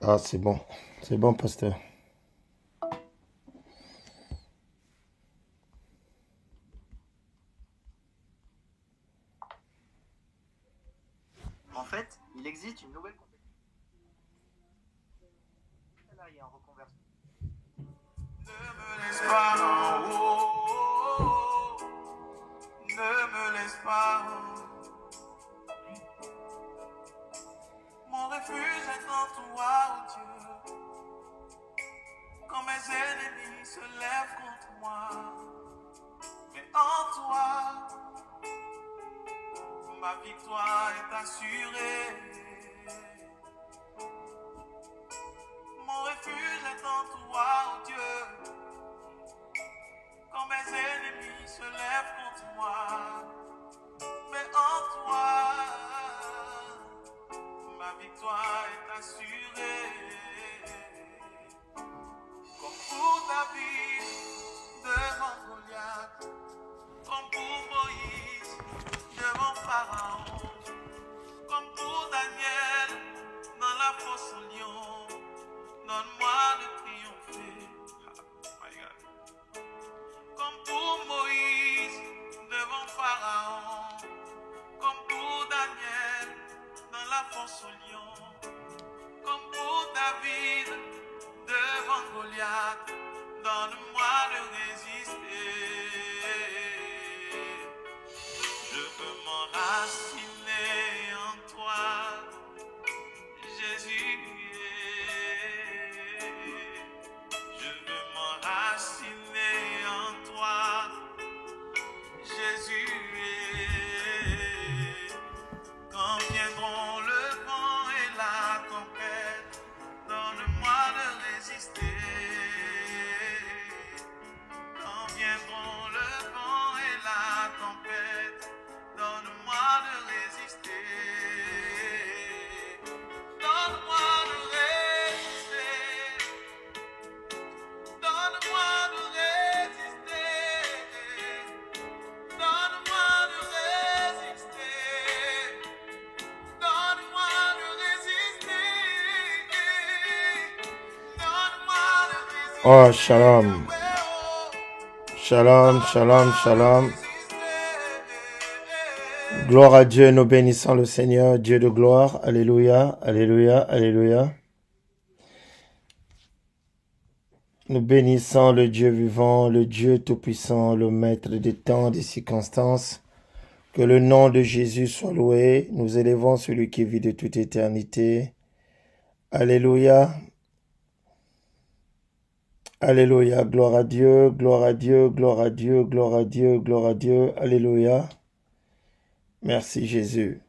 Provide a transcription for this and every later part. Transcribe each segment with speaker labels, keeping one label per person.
Speaker 1: Ah, c'est bon. C'est bon, pasteur.
Speaker 2: En fait, il existe une nouvelle compétence salariée en reconversion.
Speaker 3: Ne me laisse pas en haut, ne me laisse pas. Mon refuge est en toi, oh Dieu. Quand mes ennemis se lèvent contre moi, mais en toi, ma victoire est assurée. Mon refuge est en toi, oh Dieu. Quand mes ennemis se lèvent contre moi, mais en toi, ma victoire est assurée. Comme pour David devant Goliath, comme pour Moïse devant Pharaon, comme pour Daniel dans la fosse au lion, donne-moi de triompher. My God. Comme pour Moïse devant Pharaon, comme pour Daniel dans la fosse au lion, comme pour David devant Goliath, donne-moi de résister. Je veux m'enraciner en toi, Jésus. Je veux m'enraciner en toi, Jésus. Quand viendront le vent et la tempête, donne-moi de résister. Quand viendront le vent et la tempête, donne-moi de résister. Donne-moi de résister. Donne-moi de résister. Donne-moi de résister. Donne-moi de résister. Donne-moi de résister.
Speaker 1: Oh, shalom. Shalom, shalom, shalom. Gloire à Dieu, nous bénissons le Seigneur, Dieu de gloire. Alléluia, alléluia, alléluia. Nous bénissons le Dieu vivant, le Dieu tout-puissant, le maître des temps, des circonstances. Que le nom de Jésus soit loué. Nous élevons celui qui vit de toute éternité. Alléluia. Alléluia. Gloire à Dieu, gloire à Dieu, gloire à Dieu, gloire à Dieu, gloire à Dieu. Alléluia. Merci Jésus.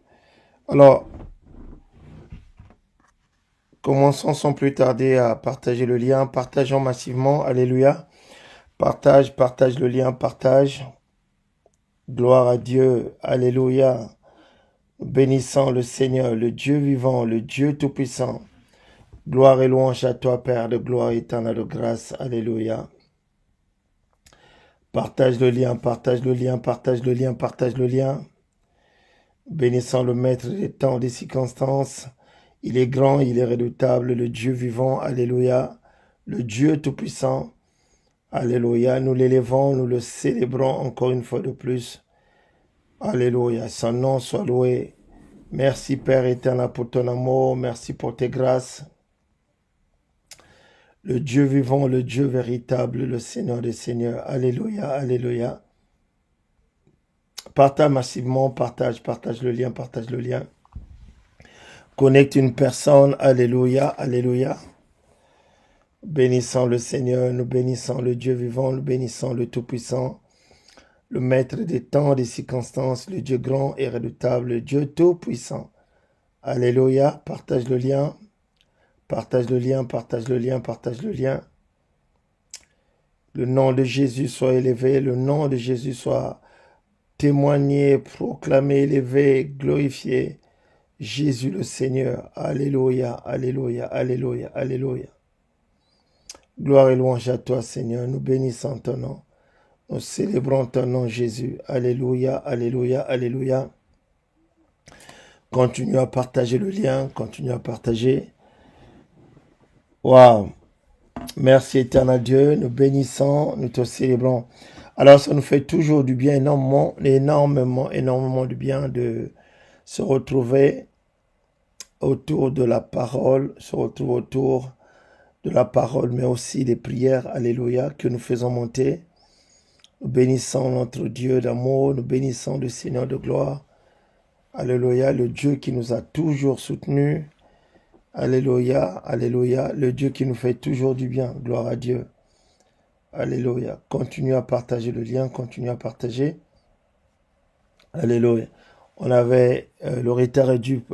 Speaker 1: Alors, commençons sans plus tarder à partager le lien. Partageons massivement. Alléluia. Partage le lien, partage. Gloire à Dieu. Alléluia. Bénissons le Seigneur, le Dieu vivant, le Dieu tout-puissant. Gloire et louange à toi, Père de gloire éternelle de grâce. Alléluia. Partage le lien, partage le lien, partage le lien, partage le lien. Bénissons le Maître des temps, des circonstances. Il est grand, il est redoutable, le Dieu vivant. Alléluia. Le Dieu tout-puissant. Alléluia. Nous l'élevons, nous le célébrons encore une fois de plus. Alléluia. Son nom soit loué. Merci Père éternel pour ton amour. Merci pour tes grâces. Le Dieu vivant, le Dieu véritable, le Seigneur des Seigneurs. Alléluia, alléluia. Partage massivement, partage le lien, partage le lien. Connecte une personne, alléluia, alléluia. Bénissons le Seigneur, nous bénissons le Dieu vivant, nous bénissons le Tout-Puissant, le Maître des temps, des circonstances, le Dieu grand et redoutable, le Dieu Tout-Puissant. Alléluia, partage le lien, partage le lien, partage le lien, partage le lien. Le nom de Jésus soit élevé, le nom de Jésus soit témoigné, proclamé, élevé, glorifié. Jésus le Seigneur. Alléluia, alléluia, alléluia, alléluia. Gloire et louange à toi, Seigneur. Nous bénissons ton nom. Nous célébrons ton nom, Jésus. Alléluia, alléluia, alléluia. Continue à partager le lien, continue à partager. Waouh. Merci éternel Dieu, nous bénissons, nous te célébrons. Alors ça nous fait toujours du bien, énormément, énormément, énormément du bien de se retrouver autour de la parole, se retrouver autour de la parole, mais aussi des prières, alléluia, que nous faisons monter. Nous bénissons notre Dieu d'amour, nous bénissons le Seigneur de gloire. Alléluia, le Dieu qui nous a toujours soutenus. Alléluia, alléluia, le Dieu qui nous fait toujours du bien. Gloire à Dieu. Alléluia. Continuez à partager le lien, continuez à partager. Alléluia. On avait, le retard est dû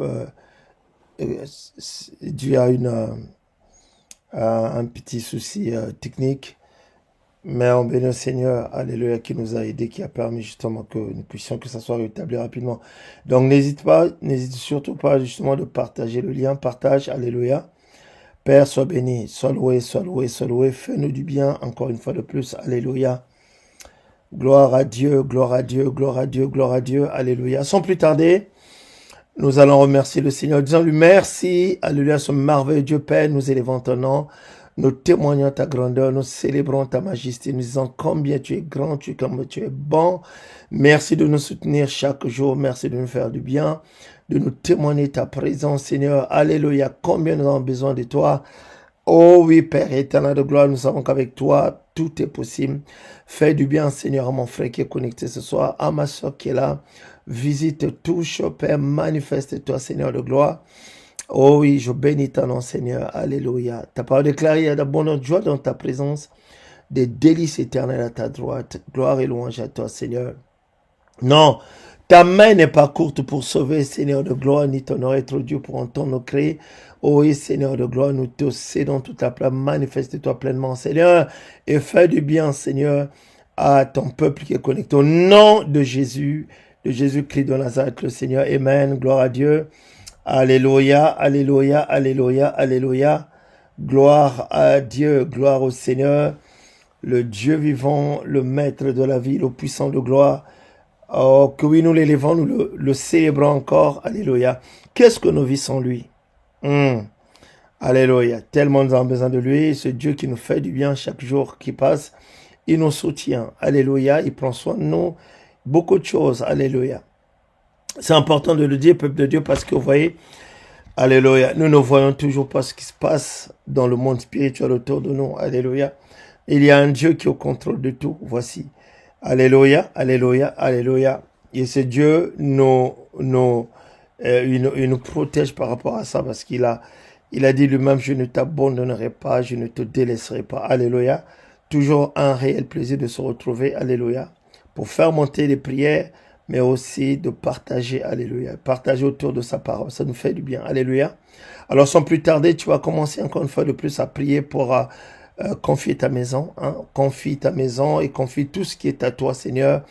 Speaker 1: à un petit souci technique. Mais on bénit le Seigneur, alléluia, qui nous a aidés, qui a permis justement que nous puissions que ça soit rétabli rapidement. Donc n'hésite surtout pas justement de partager le lien, partage, alléluia. Père, sois béni, sois loué, sois loué, sois loué, fais-nous du bien, encore une fois de plus, alléluia. Gloire à Dieu, gloire à Dieu, gloire à Dieu, gloire à Dieu, alléluia. Sans plus tarder, nous allons remercier le Seigneur, disons-lui merci, alléluia, ce merveilleux Dieu Père, nous élevons ton nom. Nous témoignons ta grandeur, nous célébrons ta majesté, nous disons combien tu es grand, comme tu es bon. Merci de nous soutenir chaque jour, merci de nous faire du bien, de nous témoigner ta présence, Seigneur. Alléluia, combien nous avons besoin de toi. Oh oui, Père éternel de gloire, nous savons qu'avec toi, tout est possible. Fais du bien, Seigneur, à mon frère qui est connecté ce soir, à ma soeur qui est là. Visite, touche, Père, manifeste-toi, Seigneur de gloire. Oh oui, je bénis ton nom, Seigneur. Alléluia. Ta parole déclare, il y a d'abondantes joie dans ta présence, des délices éternelles à ta droite. Gloire et louange à toi, Seigneur. Non, ta main n'est pas courte pour sauver, Seigneur de gloire, ni ton oreille trop Dieu pour entendre nos cris. Oh oui, Seigneur de gloire, nous te cédons toute la place. Manifeste-toi pleinement, Seigneur, et fais du bien, Seigneur, à ton peuple qui est connecté. Au nom de Jésus-Christ de Nazareth, le Seigneur. Amen. Gloire à Dieu. Alléluia, alléluia, alléluia, alléluia. Gloire à Dieu, gloire au Seigneur, le Dieu vivant, le maître de la vie, le puissant de gloire. Oh, que oui, nous l'élevons, nous le célébrons encore. Alléluia. Qu'est-ce que nos vies sans lui? Alléluia. Tellement nous avons besoin de lui. Ce Dieu qui nous fait du bien chaque jour qui passe. Il nous soutient. Alléluia. Il prend soin de nous. Beaucoup de choses. Alléluia. C'est important de le dire, peuple de Dieu, parce que vous voyez, alléluia, nous ne voyons toujours pas ce qui se passe dans le monde spirituel autour de nous. Alléluia. Il y a un Dieu qui est au contrôle de tout. Voici. Alléluia, alléluia, alléluia. Et ce Dieu il nous protège par rapport à ça, parce qu'il a dit lui-même, je ne t'abandonnerai pas, je ne te délaisserai pas. Alléluia. Toujours un réel plaisir de se retrouver. Alléluia. Pour faire monter les prières, mais aussi de partager, alléluia, partager autour de sa parole, ça nous fait du bien, alléluia. Alors sans plus tarder, tu vas commencer encore une fois de plus à prier pour confier ta maison, confie ta maison et confie tout ce qui est à toi, Seigneur.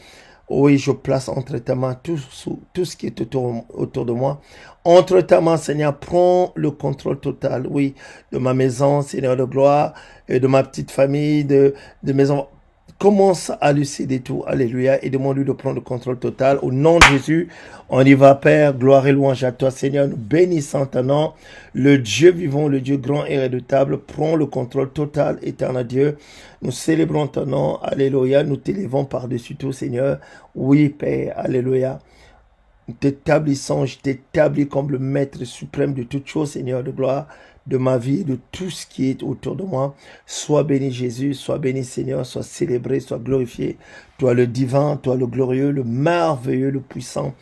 Speaker 1: Oui, je place entre ta main tout ce qui est autour de moi. Entre ta main, Seigneur, prends le contrôle total, oui, de ma maison, Seigneur de gloire, et de ma petite famille, de mes enfants. Commence à lui céder tout, alléluia, et demande-lui de prendre le contrôle total. Au nom de Jésus, on y va, Père, gloire et louange à toi, Seigneur, nous bénissons ton nom, le Dieu vivant, le Dieu grand et redoutable, prends le contrôle total, éternel Dieu, nous célébrons ton nom, alléluia, nous t'élevons par-dessus tout, Seigneur, oui, Père, alléluia, nous t'établissons, je t'établis comme le maître suprême de toutes choses, Seigneur de gloire, de ma vie, de tout ce qui est autour de moi. Sois béni Jésus, sois béni Seigneur, sois célébré, sois glorifié. Toi le divin, toi le glorieux, le merveilleux, le puissant.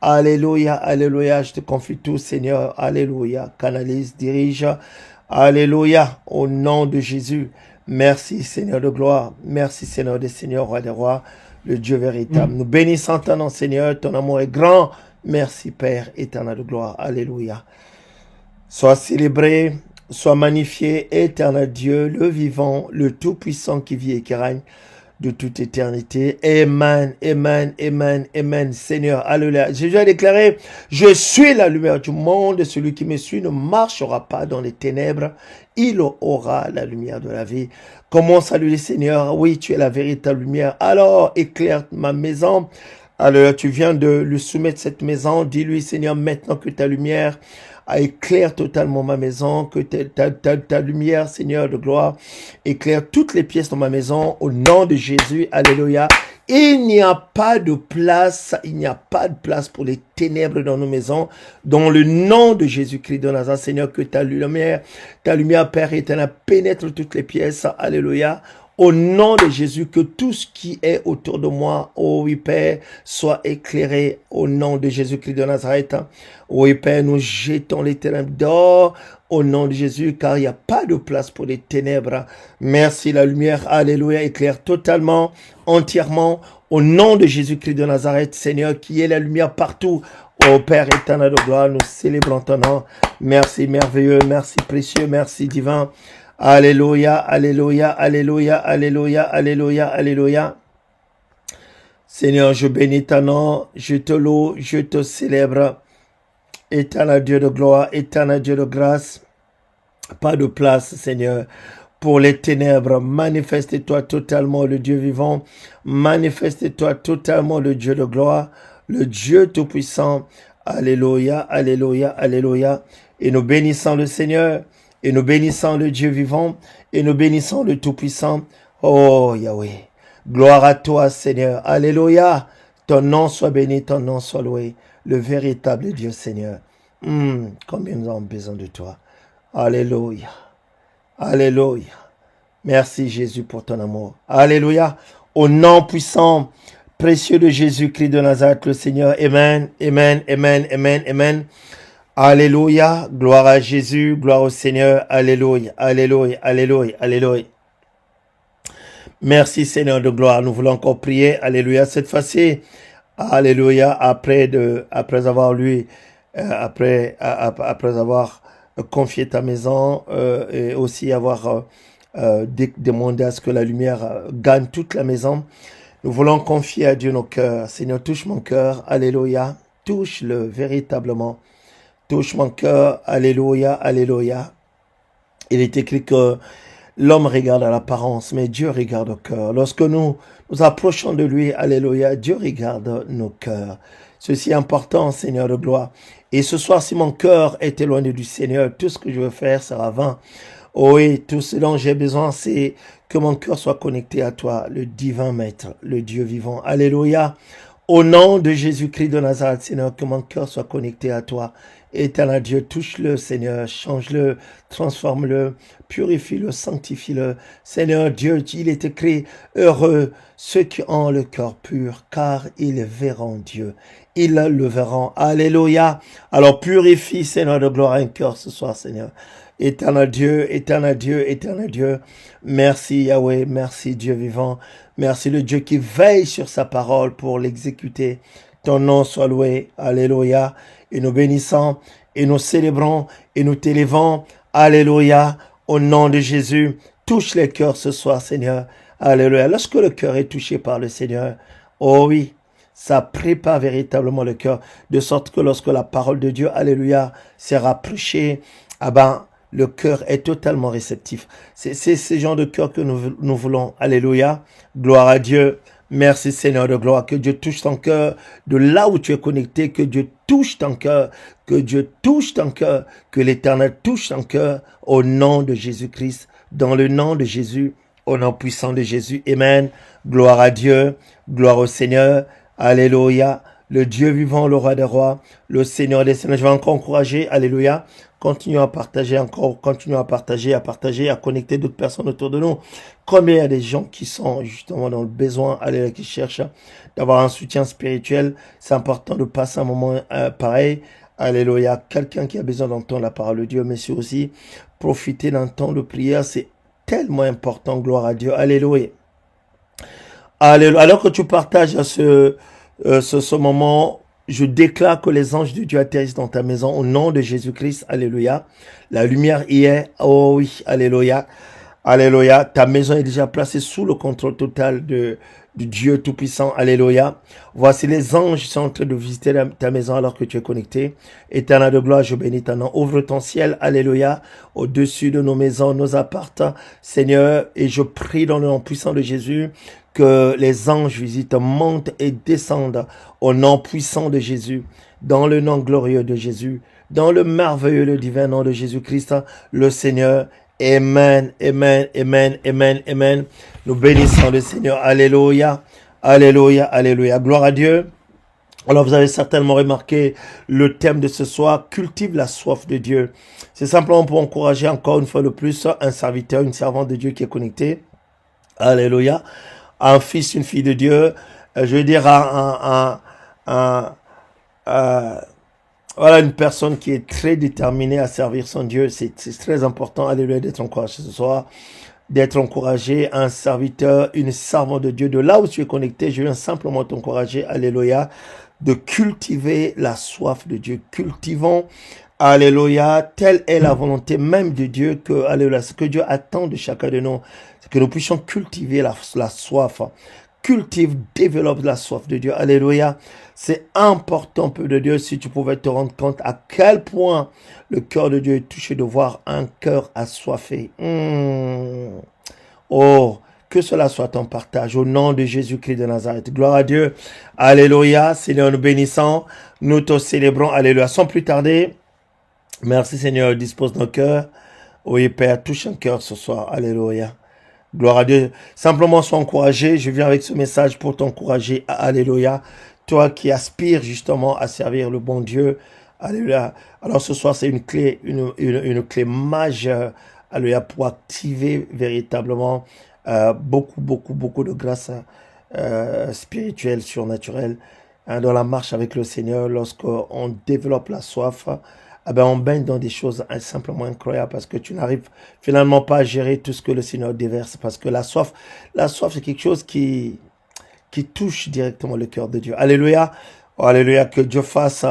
Speaker 1: Alléluia, alléluia, je te confie tout Seigneur. Alléluia, canalise, dirige. Alléluia, au nom de Jésus. Merci Seigneur de gloire. Merci Seigneur des seigneurs, roi des rois, le Dieu véritable. Nous bénissons ton nom Seigneur, ton amour est grand. Merci Père éternel de gloire. Alléluia. Sois célébré, sois magnifié, éternel Dieu, le vivant, le tout-puissant qui vit et qui règne de toute éternité. Amen, amen, amen, amen. Seigneur, alléluia. Jésus a déclaré, je suis la lumière du monde, celui qui me suit ne marchera pas dans les ténèbres, il aura la lumière de la vie. Commence à lui, Seigneur, oui, tu es la véritable lumière. Alors, éclaire ma maison. Alors, tu viens de lui soumettre cette maison. Dis-lui, Seigneur, maintenant que ta lumière éclaire totalement ma maison, que ta lumière, Seigneur de gloire, éclaire toutes les pièces de ma maison, au nom de Jésus, alléluia. Il n'y a pas de place, pour les ténèbres dans nos maisons, dans le nom de Jésus-Christ de Nazareth, Seigneur, que ta lumière, Père éternel, pénètre toutes les pièces, alléluia. Au nom de Jésus, que tout ce qui est autour de moi, oh oui Père, soit éclairé au nom de Jésus-Christ de Nazareth. Oh oui Père, nous jetons les ténèbres dehors au nom de Jésus, car il n'y a pas de place pour les ténèbres. Merci, la lumière, alléluia, éclaire totalement, entièrement, au nom de Jésus-Christ de Nazareth, Seigneur, qui est la lumière partout. Oh Père éternel de gloire, nous célébrons ton nom. Merci merveilleux, merci précieux, merci divin. Alléluia, alléluia, alléluia, alléluia, alléluia, alléluia. Seigneur, je bénis ton nom, je te loue, je te célèbre. Éternel Dieu de gloire, éternel Dieu de grâce. Pas de place, Seigneur, pour les ténèbres. Manifeste-toi totalement, le Dieu vivant. Manifeste-toi totalement, le Dieu de gloire, le Dieu tout-puissant. Alléluia, alléluia, alléluia. Et nous bénissons le Seigneur. Et nous bénissons le Dieu vivant, et nous bénissons le Tout-Puissant. Oh Yahweh, gloire à toi Seigneur, alléluia. Ton nom soit béni, ton nom soit loué, le véritable Dieu Seigneur. Combien nous avons besoin de toi. Alléluia, alléluia. Merci Jésus pour ton amour. Alléluia, au nom puissant, précieux de Jésus-Christ de Nazareth, le Seigneur. Amen, amen, amen, amen, amen. Alléluia, gloire à Jésus, gloire au Seigneur, alléluia, alléluia, alléluia, alléluia. Merci Seigneur de gloire, nous voulons encore prier, alléluia, cette fois-ci, alléluia, après avoir confié ta maison et aussi avoir demandé à ce que la lumière gagne toute la maison, nous voulons confier à Dieu nos cœurs. Seigneur, touche mon cœur, alléluia, touche-le véritablement. Touche mon cœur, alléluia, alléluia. Il est écrit que l'homme regarde à l'apparence, mais Dieu regarde au cœur. Lorsque nous approchons de lui, alléluia, Dieu regarde nos cœurs. Ceci est important, Seigneur de gloire. Et ce soir, si mon cœur est éloigné du Seigneur, tout ce que je veux faire sera vain. Oh oui, tout ce dont j'ai besoin, c'est que mon cœur soit connecté à toi, le divin Maître, le Dieu vivant. Alléluia. Au nom de Jésus-Christ de Nazareth, Seigneur, que mon cœur soit connecté à toi. Éternel Dieu, touche-le, Seigneur, change-le, transforme-le, purifie-le, sanctifie-le. Seigneur Dieu, il est écrit, heureux ceux qui ont le cœur pur, car ils verront Dieu. Ils le verront. Alléluia. Alors purifie, Seigneur de gloire, un cœur ce soir, Seigneur. Éternel Dieu, éternel Dieu, éternel Dieu. Merci Yahweh, merci Dieu vivant. Merci le Dieu qui veille sur sa parole pour l'exécuter. Ton nom soit loué. Alléluia. Et nous bénissons, et nous célébrons, et nous t'élevons. Alléluia. Au nom de Jésus, touche les cœurs ce soir, Seigneur. Alléluia. Lorsque le cœur est touché par le Seigneur, oh oui, ça prépare véritablement le cœur, de sorte que lorsque la parole de Dieu, alléluia, sera prêchée, le cœur est totalement réceptif. C'est ce genre de cœur que nous voulons. Alléluia. Gloire à Dieu. Merci Seigneur de gloire. Que Dieu touche ton cœur de là où tu es connecté. Que Dieu touche ton cœur. Que Dieu touche ton cœur. Que l'Éternel touche ton cœur. Au nom de Jésus-Christ. Dans le nom de Jésus. Au nom puissant de Jésus. Amen. Gloire à Dieu. Gloire au Seigneur. Alléluia. Le Dieu vivant, le roi des rois, le Seigneur des seigneurs. Je vais encore encourager, alléluia. Continuons à partager encore, continuons à partager, à connecter d'autres personnes autour de nous. Combien il y a des gens qui sont justement dans le besoin, alléluia, qui cherchent d'avoir un soutien spirituel. C'est important de passer un moment pareil. Alléluia. Quelqu'un qui a besoin d'entendre la parole de Dieu, mais c'est aussi profiter d'un temps de prière. C'est tellement important, gloire à Dieu. Alléluia. Alléluia. Alors que tu partages ce moment, je déclare que les anges de Dieu atterrissent dans ta maison au nom de Jésus-Christ. Alléluia. La lumière y est. Oh oui. Alléluia. Alléluia. Ta maison est déjà placée sous le contrôle total du Dieu Tout-Puissant. Alléluia. Voici les anges qui sont en train de visiter ta maison alors que tu es connecté. Éternel de gloire, je bénis ton nom. Ouvre ton ciel. Alléluia. Au-dessus de nos maisons, nos appartements. Seigneur, et je prie dans le nom puissant de Jésus que les anges visitent, montent et descendent au nom puissant de Jésus, dans le nom glorieux de Jésus, dans le merveilleux, le divin nom de Jésus-Christ, le Seigneur. Amen, amen, amen, amen, amen. Nous bénissons le Seigneur. Alléluia, alléluia, alléluia. Gloire à Dieu. Alors, vous avez certainement remarqué le thème de ce soir, cultive la soif de Dieu. C'est simplement pour encourager encore une fois de plus un serviteur, une servante de Dieu qui est connecté. Alléluia. Un fils, une fille de Dieu. Je veux dire voilà une personne qui est très déterminée à servir son Dieu. C'est très important, alléluia, d'être encouragé ce soir. D'être encouragé, un serviteur, une servante de Dieu. De là où tu es connecté, je viens simplement t'encourager, alléluia, de cultiver la soif de Dieu. Cultivons, alléluia, telle est la volonté même de Dieu, que, alléluia, ce que Dieu attend de chacun de nous, c'est que nous puissions cultiver la soif. Cultive, développe la soif de Dieu. Alléluia. C'est important, peu de Dieu, si tu pouvais te rendre compte à quel point le cœur de Dieu est touché de voir un cœur assoiffé. Oh, que cela soit en partage au nom de Jésus-Christ de Nazareth. Gloire à Dieu. Alléluia. Seigneur, nous bénissons. Nous te célébrons. Alléluia. Sans plus tarder, merci Seigneur, dispose nos cœurs. Oui, Père, touche un cœur ce soir. Alléluia. Gloire à Dieu. Simplement, sois encouragé. Je viens avec ce message pour t'encourager. Alléluia. Toi qui aspires justement à servir le bon Dieu. Alléluia. Alors ce soir, c'est une clé majeure. Alléluia. Pour activer véritablement beaucoup de grâce spirituelle, surnaturelle dans la marche avec le Seigneur. Lorsqu'on développe la soif, on baigne dans des choses simplement incroyables parce que tu n'arrives finalement pas à gérer tout ce que le Seigneur déverse. Parce que la soif, c'est quelque chose qui touche directement le cœur de Dieu. Alléluia. Oh, alléluia. Que Dieu fasse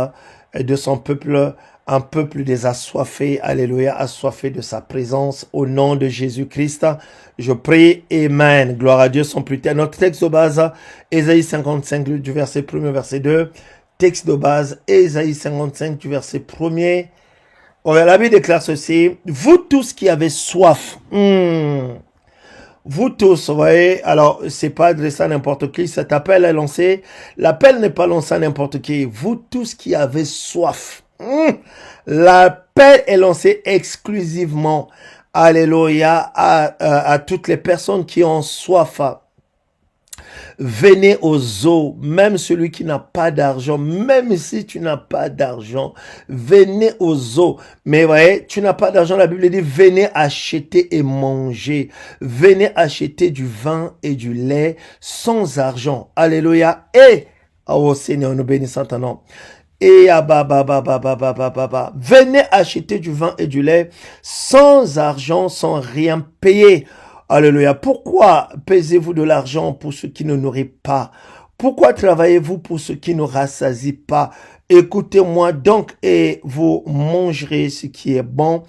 Speaker 1: de son peuple un peuple des assoiffés. Alléluia. Assoiffé de sa présence. Au nom de Jésus-Christ, je prie. Amen. Gloire à Dieu. Sans plus tard. Notre texte de base, Ésaïe 55, du verset 1er, verset 2. Texte de base, Ésaïe 55, du verset 1er. La Bible déclare ceci. Vous tous qui avez soif. Vous tous, vous voyez, alors, c'est pas adressé à n'importe qui, cet appel est lancé. L'appel n'est pas lancé à n'importe qui. Vous tous qui avez soif. L'appel est lancé exclusivement, alléluia, à toutes les personnes qui ont soif. Venez aux eaux, même celui qui n'a pas d'argent, même si tu n'as pas d'argent, venez aux eaux. Mais vous voyez, tu n'as pas d'argent, la Bible dit, venez acheter et manger. Venez acheter du vin et du lait sans argent. Alléluia. Et, oh Seigneur, nous bénissons ton nom. Et venez acheter du vin et du lait sans argent, sans rien payer. Alléluia. Pourquoi pesez-vous de l'argent pour ce qui ne nourrit pas? Pourquoi travaillez-vous pour ce qui ne rassasie pas? Écoutez-moi donc et vous mangerez ce qui est bon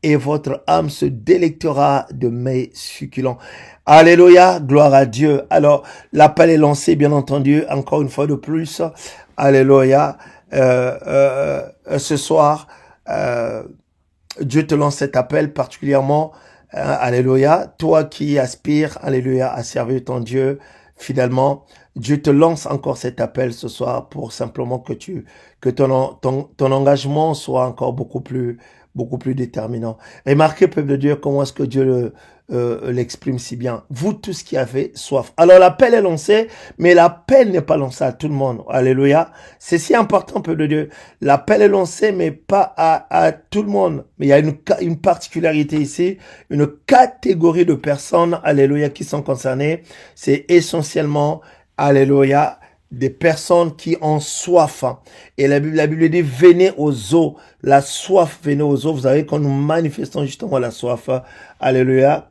Speaker 1: et votre âme se délectera de mets succulents. Alléluia. Gloire à Dieu. Alors, l'appel est lancé, bien entendu, encore une fois de plus. Alléluia. Ce soir, Dieu te lance cet appel particulièrement. Alléluia. Toi qui aspires, alléluia, à servir ton Dieu fidèlement, Dieu te lance encore cet appel ce soir pour simplement que ton engagement soit encore beaucoup plus déterminant. Remarquez, peuple de Dieu, comment est-ce que Dieu l'exprime si bien. Vous tous qui avez soif. Alors l'appel est lancé, mais l'appel n'est pas lancé à tout le monde. Alléluia. C'est si important, peuple de Dieu. L'appel est lancé, mais pas à tout le monde. Mais il y a une particularité ici, une catégorie de personnes, alléluia, qui sont concernées. C'est essentiellement, alléluia, des personnes qui ont soif. Et la Bible dit, venez aux eaux. La soif, venez aux eaux. Vous savez, quand nous manifestons justement la soif, alléluia,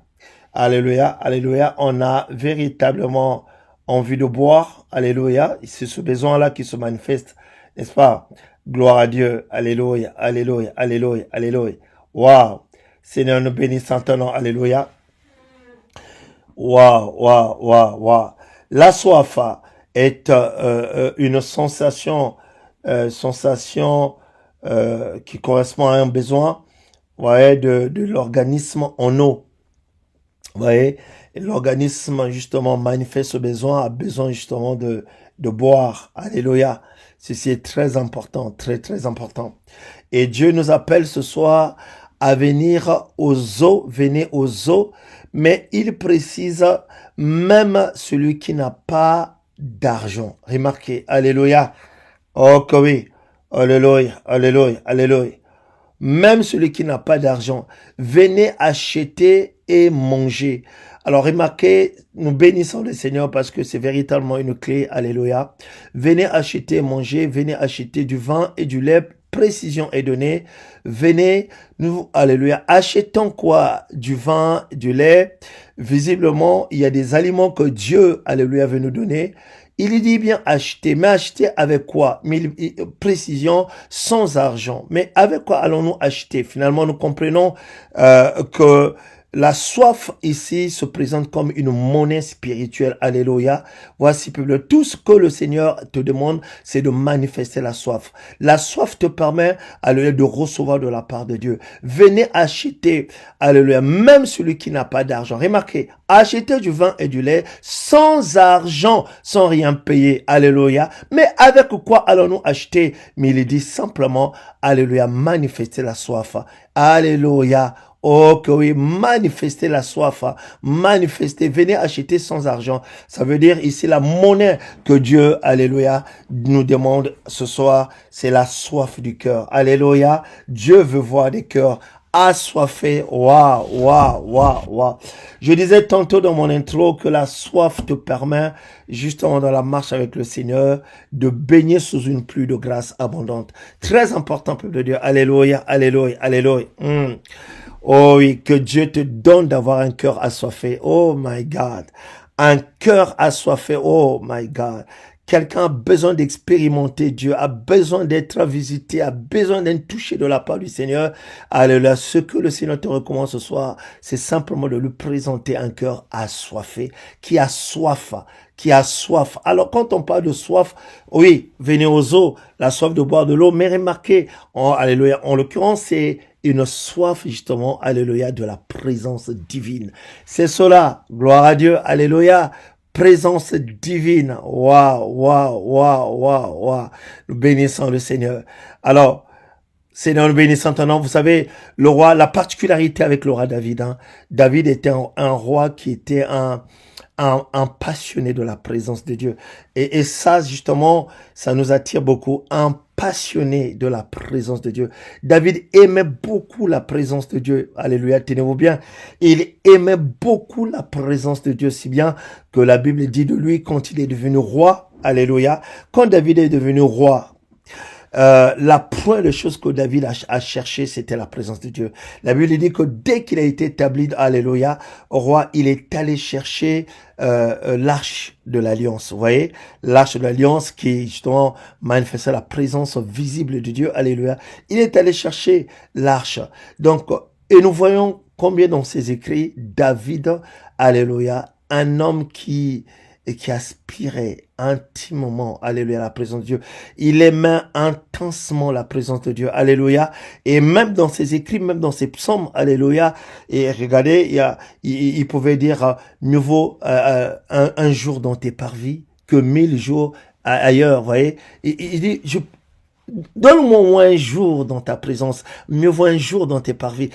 Speaker 1: alléluia, alléluia, on a véritablement envie de boire, alléluia. C'est ce besoin-là qui se manifeste, n'est-ce pas? Gloire à Dieu, alléluia, alléluia, alléluia, alléluia. Waouh! Seigneur, nous bénissons ton nom, alléluia. Waouh, waouh, waouh, waouh. La soif est une sensation qui correspond à un besoin, vous voyez, de l'organisme en eau. Vous voyez, l'organisme justement manifeste ce besoin, a besoin justement de boire. Alléluia. Ceci est très important, très, très important. Et Dieu nous appelle ce soir à venir aux eaux, venez aux eaux, mais il précise même celui qui n'a pas d'argent. Remarquez, alléluia. Oh que oui, alléluia, alléluia, alléluia. Même celui qui n'a pas d'argent, venez acheter et manger. Alors remarquez, nous bénissons le Seigneur parce que c'est véritablement une clé, alléluia. Venez acheter et manger, venez acheter du vin et du lait, précision est donnée. Venez, nous, alléluia, achetons quoi? Du vin, du lait. Visiblement, il y a des aliments que Dieu, alléluia, veut nous donner. Il dit bien acheter, mais acheter avec quoi? Précision, sans argent. Mais avec quoi allons-nous acheter? Finalement, nous comprenons que la soif ici se présente comme une monnaie spirituelle. Alléluia. Voici, peuple, tout ce que le Seigneur te demande, c'est de manifester la soif. La soif te permet, alléluia, de recevoir de la part de Dieu. Venez acheter, alléluia, même celui qui n'a pas d'argent. Remarquez, acheter du vin et du lait sans argent, sans rien payer. Alléluia. Mais avec quoi allons-nous acheter? Mais il dit simplement, alléluia, manifester la soif. Alléluia. Oh que oui, manifester la soif, manifester, venez acheter sans argent. Ça veut dire ici la monnaie que Dieu, alléluia, nous demande ce soir, c'est la soif du cœur. Alléluia, Dieu veut voir des cœurs assoiffés. Waouh, waouh, waouh, waouh. Je disais tantôt dans mon intro que la soif te permet, justement dans la marche avec le Seigneur, de baigner sous une pluie de grâce abondante. Très important, peuple de Dieu. Alléluia, alléluia, alléluia. Oh oui, que Dieu te donne d'avoir un cœur assoiffé. Oh my God. Un cœur assoiffé. Oh my God. Quelqu'un a besoin d'expérimenter Dieu, a besoin d'être visité, a besoin d'être touché de la part du Seigneur. Alléluia. Ce que le Seigneur te recommande ce soir, c'est simplement de lui présenter un cœur assoiffé, qui a soif. Qui a soif. Alors, quand on parle de soif, oui, venez aux eaux, la soif de boire de l'eau, mais remarquez, alléluia, en l'occurrence, c'est une soif, justement, alléluia, de la présence divine. C'est cela, gloire à Dieu, alléluia, présence divine. Waouh, waouh, waouh, waouh, waouh. Nous bénissons le Seigneur. Alors, Seigneur, nous bénissons ton nom. Vous savez, le roi, la particularité avec le roi David, David était un roi qui était un passionné de la présence de Dieu. Et ça, justement, ça nous attire beaucoup. Un passionné de la présence de Dieu. David aimait beaucoup la présence de Dieu. Alléluia, tenez-vous bien. Il aimait beaucoup la présence de Dieu, si bien que la Bible dit de lui quand il est devenu roi. Alléluia. Quand David est devenu roi, la première chose que David a cherché, c'était la présence de Dieu. La Bible dit que dès qu'il a été établi, alléluia, au roi, il est allé chercher l'arche de l'alliance. Vous voyez, l'arche de l'alliance qui justement manifestait la présence visible de Dieu. Alléluia. Il est allé chercher l'arche. Donc, et nous voyons combien dans ses écrits, David, alléluia, un homme qui aspirait intimement, alléluia, à la présence de Dieu. Il aimait intensement la présence de Dieu, alléluia. Et même dans ses écrits, même dans ses psaumes, alléluia. Et regardez, il pouvait dire, mieux vaut un jour dans tes parvis que 1000 jours ailleurs, vous voyez. Il dit, donne-moi au moins un jour dans ta présence. Mieux vaut un jour dans tes parvis.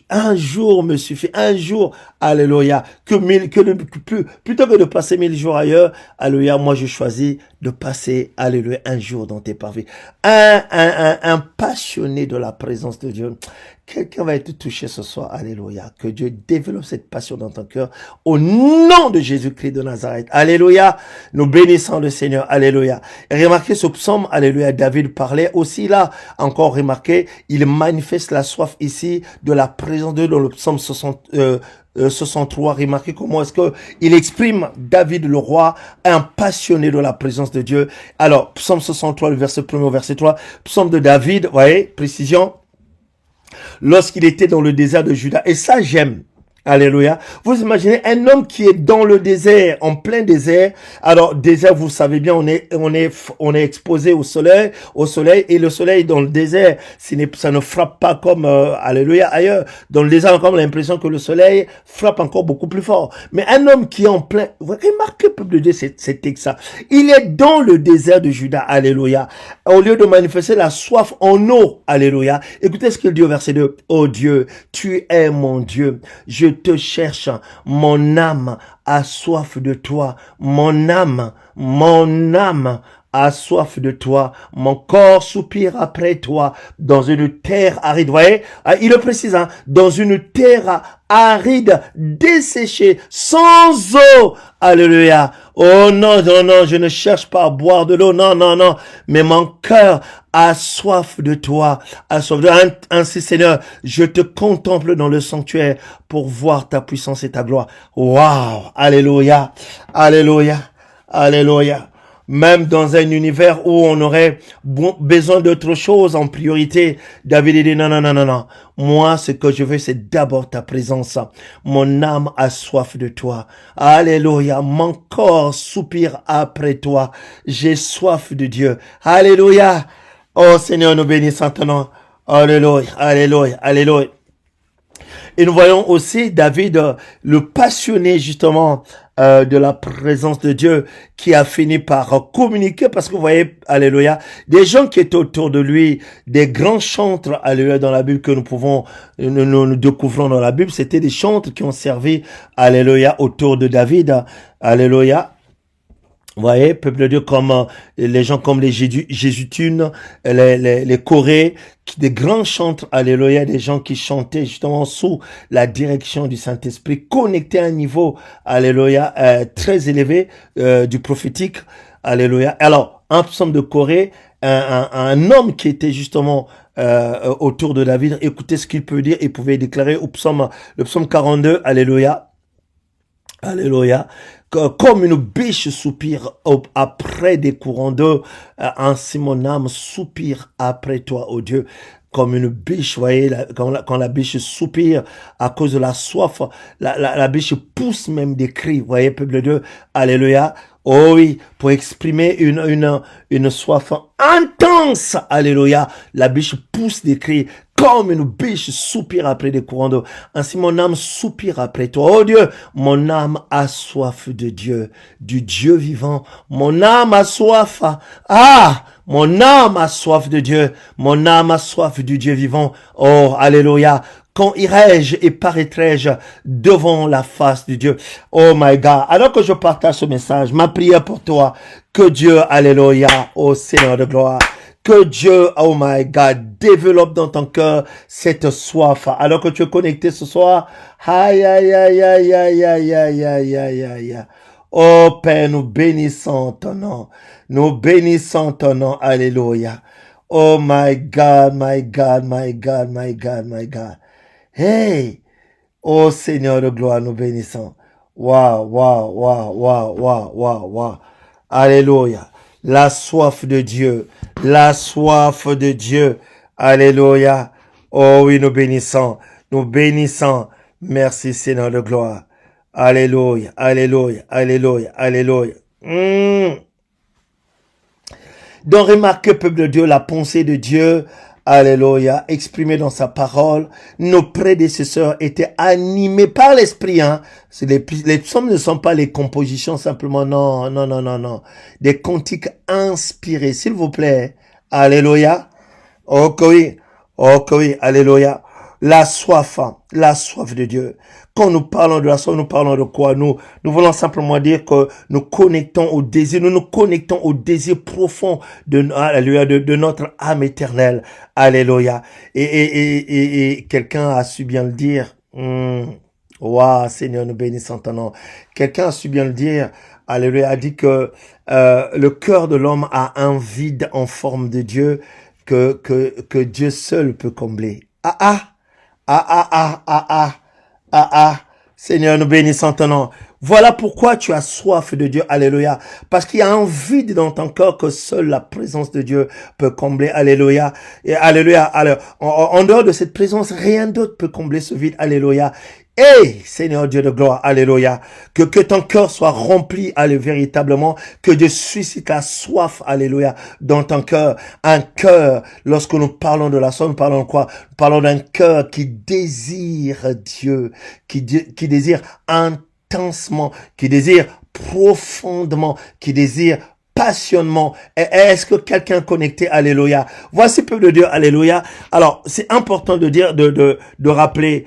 Speaker 1: Un jour me suffit. Un jour, alléluia. Plutôt que de passer 1000 jours ailleurs, alléluia, moi je choisis de passer, alléluia, un jour dans tes parvis. Un passionné de la présence de Dieu. Quelqu'un va être touché ce soir, alléluia. Que Dieu développe cette passion dans ton cœur. Au nom de Jésus-Christ de Nazareth. Alléluia. Nous bénissons le Seigneur. Alléluia. Et remarquez ce psaume, alléluia. David parlait aussi là. Encore remarquez, il manifeste la soif ici de la présence de Dieu dans le psaume 63. Remarquez comment est-ce que il exprime David le roi, un passionné de la présence de Dieu. Alors, psaume 63, le verset 1 au verset 3. Psaume de David, vous voyez, précision. Lorsqu'il était dans le désert de Juda. Et ça, j'aime. Alléluia. Vous imaginez un homme qui est dans le désert, en plein désert. Alors, désert, vous savez bien, on est exposé au soleil, et le soleil dans le désert, ça ne frappe pas comme, alléluia, ailleurs. Dans le désert, on a l'impression que le soleil frappe encore beaucoup plus fort. Mais un homme qui est en plein, remarquez, peuple de Dieu, c'était que ça. Il est dans le désert de Juda, alléluia. Au lieu de manifester la soif en eau, alléluia. Écoutez ce qu'il dit au verset 2. Oh Dieu, tu es mon Dieu. Je te cherche, mon âme a soif de toi, mon âme a soif de toi, mon corps soupire après toi, dans une terre aride. Vous voyez, il le précise, hein, dans une terre aride, desséchée, sans eau. Alléluia. Oh non, non, non, je ne cherche pas à boire de l'eau, non, non, non, mais mon cœur a soif de toi, a soif de toi. Ainsi, Seigneur, je te contemple dans le sanctuaire pour voir ta puissance et ta gloire. Waouh, alléluia, alléluia, alléluia. Même dans un univers où on aurait besoin d'autre chose en priorité, David dit non, non, non, non, non. Moi, ce que je veux, c'est d'abord ta présence. Mon âme a soif de toi. Alléluia. Mon corps soupire après toi. J'ai soif de Dieu. Alléluia. Oh Seigneur, nous bénissons ton nom. Alléluia, alléluia, alléluia. Et nous voyons aussi David, le passionné justement de la présence de Dieu, qui a fini par communiquer, parce que vous voyez, alléluia, des gens qui étaient autour de lui, des grands chantres, alléluia, dans la Bible que nous découvrons dans la Bible, c'était des chantres qui ont servi, alléluia, autour de David, alléluia. Vous voyez, peuple de Dieu, comme les gens comme les Jésuitunes, les Corées, des grands chantres, alléluia, des gens qui chantaient justement sous la direction du Saint-Esprit, connectés à un niveau, alléluia, très élevé du prophétique, alléluia. Alors, un psaume de Corée, un homme qui était justement autour de David, écoutez ce qu'il peut dire, il pouvait déclarer le psaume 42, alléluia, alléluia. Comme une biche soupire après des courants d'eau, ainsi mon âme soupire après toi, ô Dieu. Comme une biche, vous voyez, quand la biche soupire à cause de la soif, la biche pousse même des cris, vous voyez, peuple de Dieu, alléluia. Oh oui, pour exprimer une soif intense, alléluia. La biche pousse des cris comme une biche soupire après des courants d'eau. Ainsi mon âme soupire après toi. Oh Dieu, mon âme a soif de Dieu, du Dieu vivant. Mon âme a soif. Mon âme a soif de Dieu. Mon âme a soif du Dieu vivant. Oh, alléluia. Quand irai-je et paraîtrai-je devant la face de Dieu? Oh my God. Alors que je partage ce message, ma prière pour toi, que Dieu, alléluia, oh Seigneur de gloire, que Dieu, oh my God, développe dans ton cœur cette soif. Alors que tu es connecté ce soir, aïe, aïe, aïe, aïe, aïe, aïe, aïe, aïe, aïe, aïe. Oh Père, nous bénissons ton nom. Nous bénissons ton nom, alléluia. Oh my God, my God, my God, my God, my God. Hey, oh Seigneur de gloire, nous bénissons. Waouh, waouh, waouh, waouh, waouh, waouh, waouh. Alléluia. La soif de Dieu, la soif de Dieu. Alléluia. Oh oui, nous bénissons, nous bénissons. Merci Seigneur de gloire. Alléluia, alléluia, alléluia, alléluia. Donc remarquez, peuple de Dieu, la pensée de Dieu, alléluia, exprimée dans sa parole. Nos prédécesseurs étaient animés par l'esprit. Hein. Les psaumes ne sont pas les compositions simplement, non, non, non, non, non. Des cantiques inspirés, s'il vous plaît. Alléluia. Oh oui, alléluia. La soif de Dieu. Quand nous parlons de la soif, nous parlons de quoi? Nous voulons simplement dire que nous nous connectons au désir profond de, alléluia, de notre âme éternelle. Alléluia. Et quelqu'un a su bien le dire. Waouh, Seigneur, nous bénissons ton nom. Quelqu'un a su bien le dire. Alléluia, a dit que le cœur de l'homme a un vide en forme de Dieu que Dieu seul peut combler. Seigneur, nous bénissons ton nom. Voilà pourquoi tu as soif de Dieu. Alléluia. Parce qu'il y a un vide dans ton cœur que seule la présence de Dieu peut combler. Alléluia. Et alléluia. Alors, en dehors de cette présence, rien d'autre peut combler ce vide. Alléluia. Hey, Seigneur Dieu de gloire, alléluia, que ton cœur soit rempli, allez, véritablement, que Dieu suscite la soif, alléluia, dans ton cœur. Un cœur, lorsque nous parlons de la soif, nous parlons de quoi? Nous parlons d'un cœur qui désire Dieu, qui désire intensement, qui désire profondément, qui désire passionnement. Est-ce que quelqu'un est connecté? Alléluia. Voici peuple de Dieu. Alléluia. Alors, c'est important de dire, de rappeler.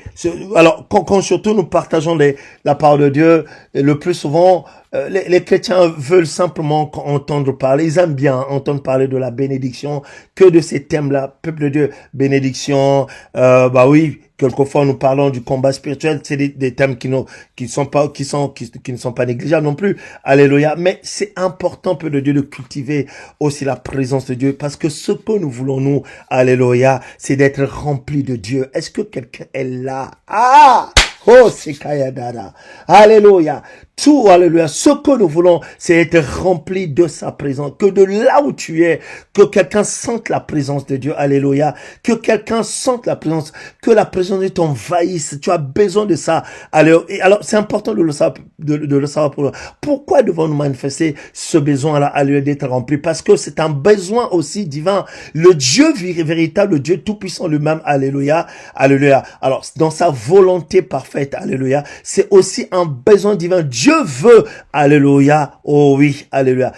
Speaker 1: Alors, quand surtout nous partageons la parole de Dieu, le plus souvent, les chrétiens veulent simplement entendre parler. Ils aiment bien entendre parler de la bénédiction, que de ces thèmes-là. Peuple de Dieu, bénédiction, bah oui. Quelquefois, nous parlons du combat spirituel. C'est des thèmes qui ne sont pas négligeables non plus. Alléluia. Mais c'est important, peu de Dieu, de cultiver aussi la présence de Dieu. Parce que ce que nous voulons, nous, alléluia, c'est d'être rempli de Dieu. Est-ce que quelqu'un est là? Ah! Oh, c'est Kayadara. Alléluia. Tout, alléluia. Ce que nous voulons, c'est être rempli de sa présence. Que de là où tu es, que quelqu'un sente la présence de Dieu. Alléluia. Que quelqu'un sente la présence, que la présence de Dieu t'envahisse. Tu as besoin de ça. Alors, c'est important de le savoir, de le savoir pour nous. Pourquoi devons-nous manifester ce besoin-là, alléluia, d'être rempli? Parce que c'est un besoin aussi divin. Le Dieu véritable, le Dieu tout-puissant lui-même, alléluia, alléluia. Alors, dans sa volonté parfaite, alléluia, c'est aussi un besoin divin. Dieu veut, alléluia, oh oui, alléluia.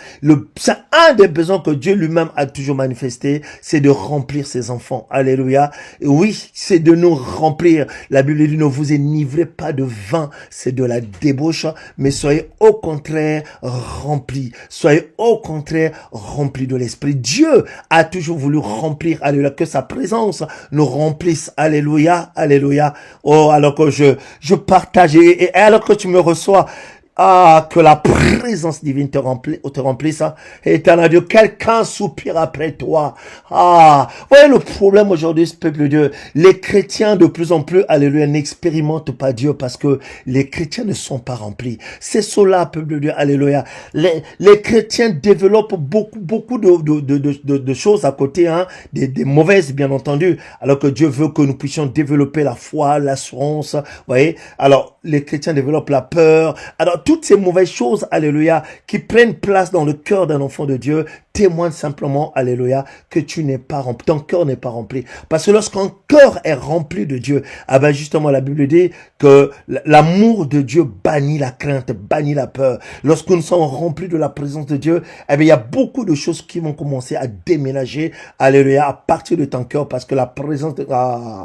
Speaker 1: C'est un des besoins que Dieu lui-même a toujours manifesté, c'est de remplir ses enfants, alléluia. Et oui, c'est de nous remplir. La Bible dit, ne vous enivrez pas de vin, c'est de la débauche, mais soyez au contraire remplis. Soyez au contraire remplis de l'Esprit. Dieu a toujours voulu remplir, alléluia, que sa présence nous remplisse, alléluia, alléluia. Oh, alors que je partage et alors que tu me reçois, ah, que la présence divine te remplisse, hein. Éternel Dieu, quelqu'un soupire après toi. Ah, voyez le problème aujourd'hui, ce peuple de Dieu. Les chrétiens, de plus en plus, alléluia, n'expérimentent pas Dieu parce que les chrétiens ne sont pas remplis. C'est cela, peuple de Dieu, alléluia. Les chrétiens développent beaucoup de choses à côté, hein, des mauvaises, bien entendu, alors que Dieu veut que nous puissions développer la foi, l'assurance, voyez. Alors, les chrétiens développent la peur. Alors, toutes ces mauvaises choses, alléluia, qui prennent place dans le cœur d'un enfant de Dieu, témoignent simplement, alléluia, que tu n'es pas rempli, ton cœur n'est pas rempli. Parce que lorsqu'un cœur est rempli de Dieu, ah ben justement, la Bible dit que l'amour de Dieu bannit la crainte, bannit la peur. Lorsque nous sommes remplis de la présence de Dieu, eh bien, il y a beaucoup de choses qui vont commencer à déménager, alléluia, à partir de ton cœur, parce que la présence de... Ah,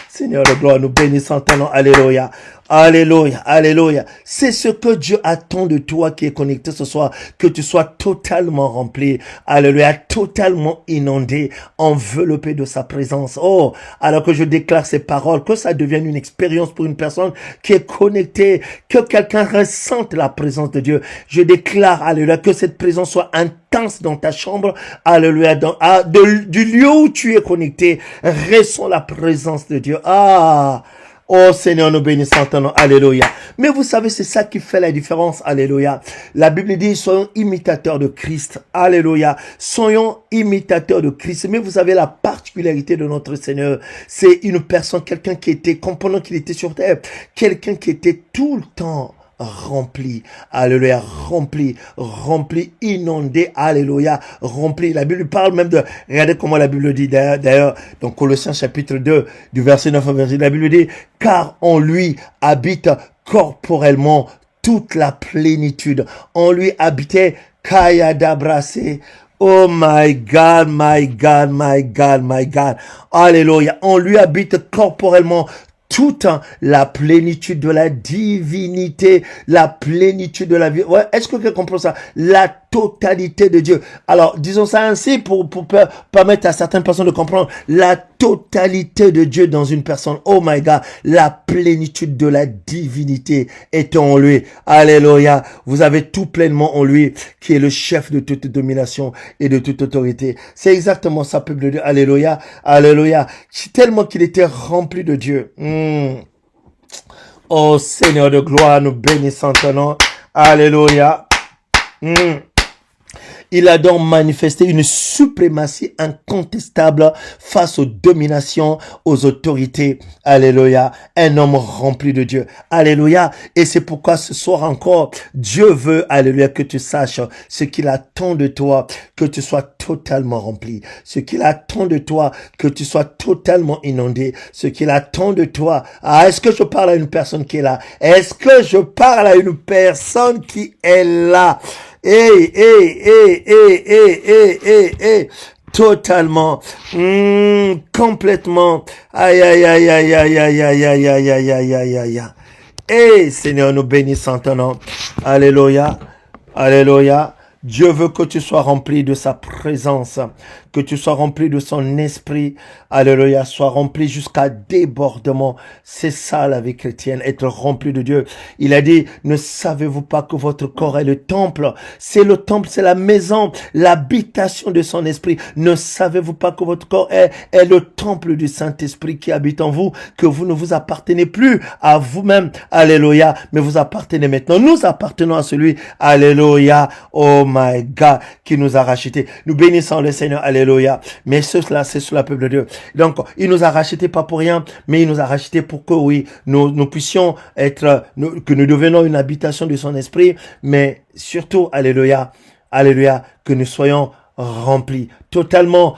Speaker 1: Seigneur de gloire, nous bénissons ton nom, alléluia. Alléluia, alléluia. C'est ce que Dieu attend de toi qui est connecté ce soir, que tu sois totalement rempli, alléluia, totalement inondé, enveloppé de sa présence. Oh, alors que je déclare ces paroles, que ça devienne une expérience pour une personne qui est connectée, que quelqu'un ressente la présence de Dieu. Je déclare, alléluia, que cette présence soit intense dans ta chambre, alléluia, du lieu où tu es connecté, ressens la présence de Dieu. Ah, oh Seigneur, nous bénissons ton nom, alléluia. Mais vous savez, c'est ça qui fait la différence, alléluia. La Bible dit, soyons imitateurs de Christ, alléluia. Soyons imitateurs de Christ. Mais vous savez, la particularité de notre Seigneur, c'est une personne, quelqu'un qui était, pendant qu'il était sur terre, quelqu'un qui était tout le temps rempli, alléluia, rempli, inondé, alléluia, rempli. La Bible parle même de, regardez comment la Bible dit d'ailleurs, dans Colossiens chapitre 2, du verset 9 au verset, la Bible dit, car en lui habite corporellement toute la plénitude. En lui habitait Kayada Brassé. Oh my God, my God, my God, my God. Alléluia. En lui habite corporellement toute la plénitude de la divinité, la plénitude de la vie. Ouais, est-ce que quelqu'un comprend ça? La totalité de Dieu. Alors, disons ça ainsi pour permettre à certaines personnes de comprendre la totalité de Dieu dans une personne. Oh my God, la plénitude de la divinité est en lui. Alléluia. Vous avez tout pleinement en lui, qui est le chef de toute domination et de toute autorité. C'est exactement ça, peuple de Dieu. Alléluia. Alléluia. Tellement qu'il était rempli de Dieu. Oh Seigneur de gloire, nous bénissons ton nom. Alléluia. Il a donc manifesté une suprématie incontestable face aux dominations, aux autorités. Alléluia. Un homme rempli de Dieu. Alléluia. Et c'est pourquoi ce soir encore, Dieu veut, alléluia, que tu saches ce qu'il attend de toi, que tu sois totalement rempli. Ce qu'il attend de toi, que tu sois totalement inondé. Ce qu'il attend de toi. Ah, est-ce que je parle à une personne qui est là? Est-ce que je parle à une personne qui est là? Totalement, complètement. Aïe, aïe, aïe, aïe, aïe, aïe, aïe, aïe, aïe, aïe, aïe, aïe, aïe, aïe. Seigneur, nous bénissons ton nom. Alléluia, alléluia. Dieu veut que tu sois rempli de sa présence, que tu sois rempli de son esprit. Alléluia, sois rempli jusqu'à débordement. C'est ça la vie chrétienne, être rempli de Dieu. Il a dit, ne savez-vous pas que votre corps est le temple? C'est le temple, c'est la maison, l'habitation de son esprit. Ne savez-vous pas que votre corps est le temple du Saint-Esprit qui habite en vous, que vous ne vous appartenez plus à vous-même. Alléluia, mais vous appartenez maintenant. Nous appartenons à celui, alléluia, oh my God, qui nous a rachetés. Nous bénissons le Seigneur, alléluia. Mais cela, c'est sur le peuple de Dieu. Donc, il nous a rachetés pas pour rien, mais il nous a rachetés pour que, oui, nous puissions être, que nous devenions une habitation de son esprit, mais surtout, alléluia, alléluia, que nous soyons remplis, totalement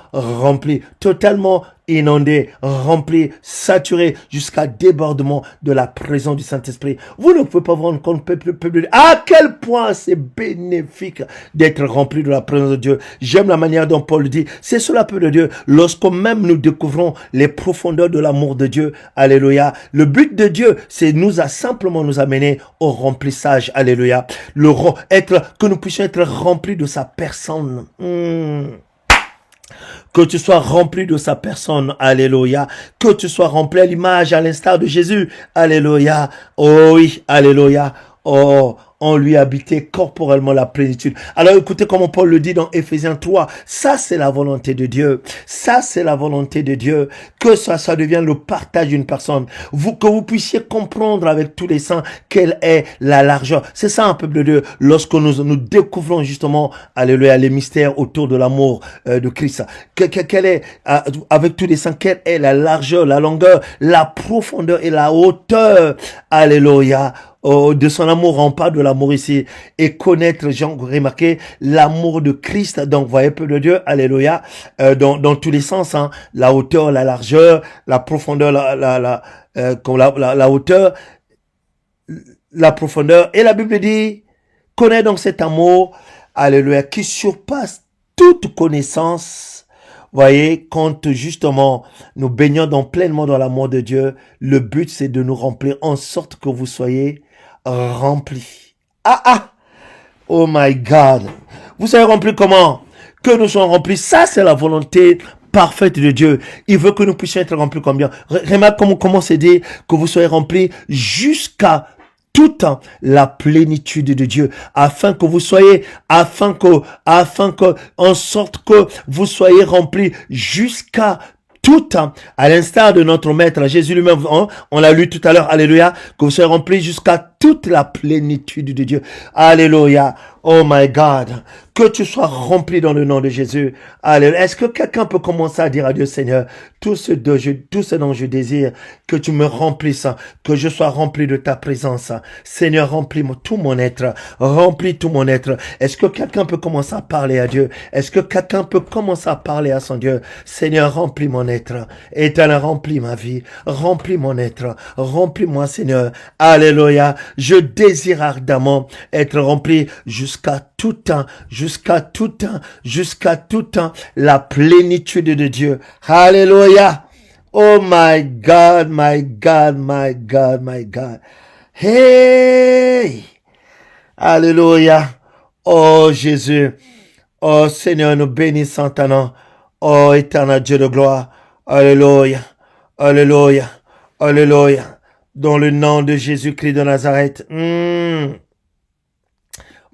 Speaker 1: inondés, remplis, saturés jusqu'à débordement de la présence du Saint-Esprit. Vous ne pouvez pas vous rendre compte, peuple, à quel point c'est bénéfique d'être rempli de la présence de Dieu. J'aime la manière dont Paul dit, c'est cela, peuple de Dieu, lorsque même nous découvrons les profondeurs de l'amour de Dieu, alléluia. Le but de Dieu, c'est simplement nous amener au remplissage, alléluia. Que nous puissions être remplis de sa personne. Que tu sois rempli de sa personne, alléluia. Que tu sois rempli à l'image, à l'instar de Jésus, alléluia. Oh oui, alléluia. Oh, on lui habitait corporellement la plénitude. Alors écoutez comment Paul le dit dans Éphésiens 3. Ça, c'est la volonté de Dieu. Ça, c'est la volonté de Dieu. Que ça devienne le partage d'une personne. Que vous puissiez comprendre avec tous les saints quelle est la largeur. C'est ça un peuple de Dieu. Lorsque nous découvrons justement, alléluia, les mystères autour de l'amour de Christ. Quelle est, avec tous les saints, quelle est la largeur, la longueur, la profondeur et la hauteur. Alléluia. De son amour, on parle de l'amour ici, et connaître, Jean, remarquez, l'amour de Christ, donc, voyez, peuple de Dieu, alléluia, dans tous les sens, hein, la hauteur, la largeur, la profondeur, la hauteur, la profondeur, et la Bible dit, connais donc cet amour, alléluia, qui surpasse toute connaissance. Voyez, quand justement nous baignons pleinement dans l'amour de Dieu, le but c'est de nous remplir en sorte que vous soyez remplis. Oh my God. Vous soyez remplis comment? Que nous soyons remplis. Ça, c'est la volonté parfaite de Dieu. Il veut que nous puissions être remplis combien? Remarque comment c'est dit que vous soyez remplis jusqu'à toute la plénitude de Dieu, afin que vous soyez, en sorte que vous soyez remplis jusqu'à tout, à l'instar de notre Maître Jésus lui-même, on l'a lu tout à l'heure, alléluia, que vous soyez remplis jusqu'à toute la plénitude de Dieu. Alléluia. Oh my God. Que tu sois rempli dans le nom de Jésus. Alléluia. Est-ce que quelqu'un peut commencer à dire à Dieu, Seigneur, tout ce dont je désire, que tu me remplisses, que je sois rempli de ta présence. Seigneur, remplis tout mon être. Remplis tout mon être. Est-ce que quelqu'un peut commencer à parler à Dieu? Est-ce que quelqu'un peut commencer à parler à son Dieu? Seigneur, remplis mon être. Éternel, remplis ma vie. Remplis mon être. Remplis-moi, Seigneur. Alléluia. Je désire ardemment être rempli jusqu'à tout temps, la plénitude de Dieu. Alléluia. Oh my God, my God, my God, my God. Hey! Alléluia. Oh Jésus. Oh Seigneur, nous bénissons ton nom. Oh éternel Dieu de gloire. Alléluia. Alléluia. Alléluia. Dans le nom de Jésus-Christ de Nazareth.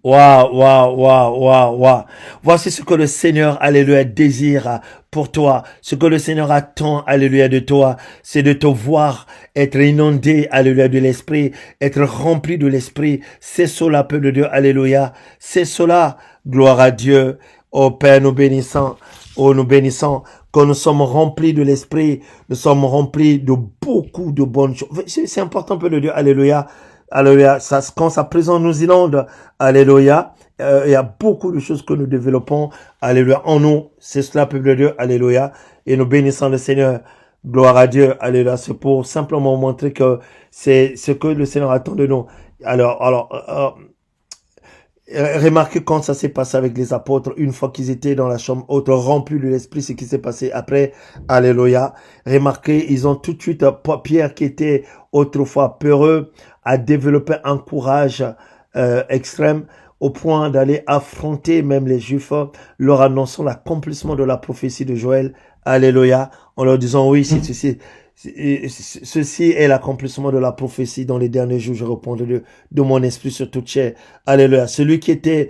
Speaker 1: Waouh, waouh, waouh, waouh, waouh. Voici ce que le Seigneur, alléluia, désire pour toi. Ce que le Seigneur attend, alléluia, de toi, c'est de te voir être inondé, alléluia, de l'Esprit, être rempli de l'Esprit. C'est cela, peuple de Dieu, alléluia. C'est cela, gloire à Dieu. Oh Père, nous bénissons, oh nous bénissons, quand nous sommes remplis de l'Esprit, nous sommes remplis de beaucoup de bonnes choses. C'est important, peuple de Dieu, alléluia. Alléluia, quand sa présence nous inonde, alléluia, il y a beaucoup de choses que nous développons, alléluia, en nous. C'est cela, peuple de Dieu, alléluia. Et nous bénissons le Seigneur. Gloire à Dieu, alléluia. C'est pour simplement montrer que c'est ce que le Seigneur attend de nous. Remarquez quand ça s'est passé avec les apôtres, une fois qu'ils étaient dans la chambre haute, remplis de l'Esprit, ce qui s'est passé après, alléluia. Remarquez, ils ont tout de suite, Pierre qui était autrefois peureux, a développé un courage extrême au point d'aller affronter même les Juifs, leur annonçant l'accomplissement de la prophétie de Joël, alléluia, en leur disant oui, ceci est l'accomplissement de la prophétie. Dans les derniers jours, je répondrai de mon esprit sur toute chair. Alléluia. Celui qui était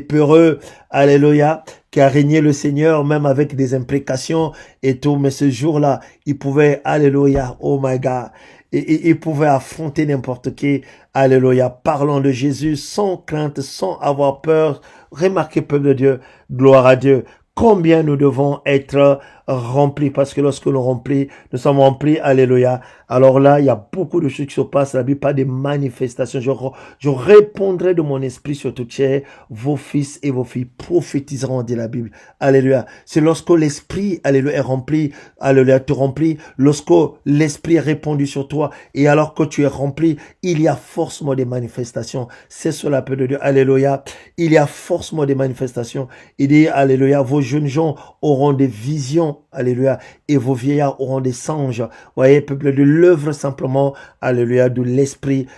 Speaker 1: peureux, alléluia, qui a régné le Seigneur, même avec des imprécations et tout. Mais ce jour-là, il pouvait, alléluia, oh my God, et il pouvait affronter n'importe qui, alléluia, parlant de Jésus sans crainte, sans avoir peur. Remarquez, peuple de Dieu, gloire à Dieu. Combien nous devons être remplis, parce que lorsque nous sommes remplis, alléluia. Alors là, il y a beaucoup de choses qui se passent, la Bible parle des manifestations. Je répondrai de mon esprit sur toute chair, vos fils et vos filles prophétiseront, dit la Bible. Alléluia. C'est lorsque l'esprit, alléluia, est rempli, alléluia, te remplit, lorsque l'esprit est répandu sur toi, et alors que tu es rempli, il y a forcément des manifestations. C'est cela, peu de Dieu, alléluia. Il y a forcément des manifestations. Il dit, alléluia, vos jeunes gens auront des visions, alléluia, et vos vieillards auront des songes. Voyez, peuple de l'œuvre simplement, alléluia, de l'esprit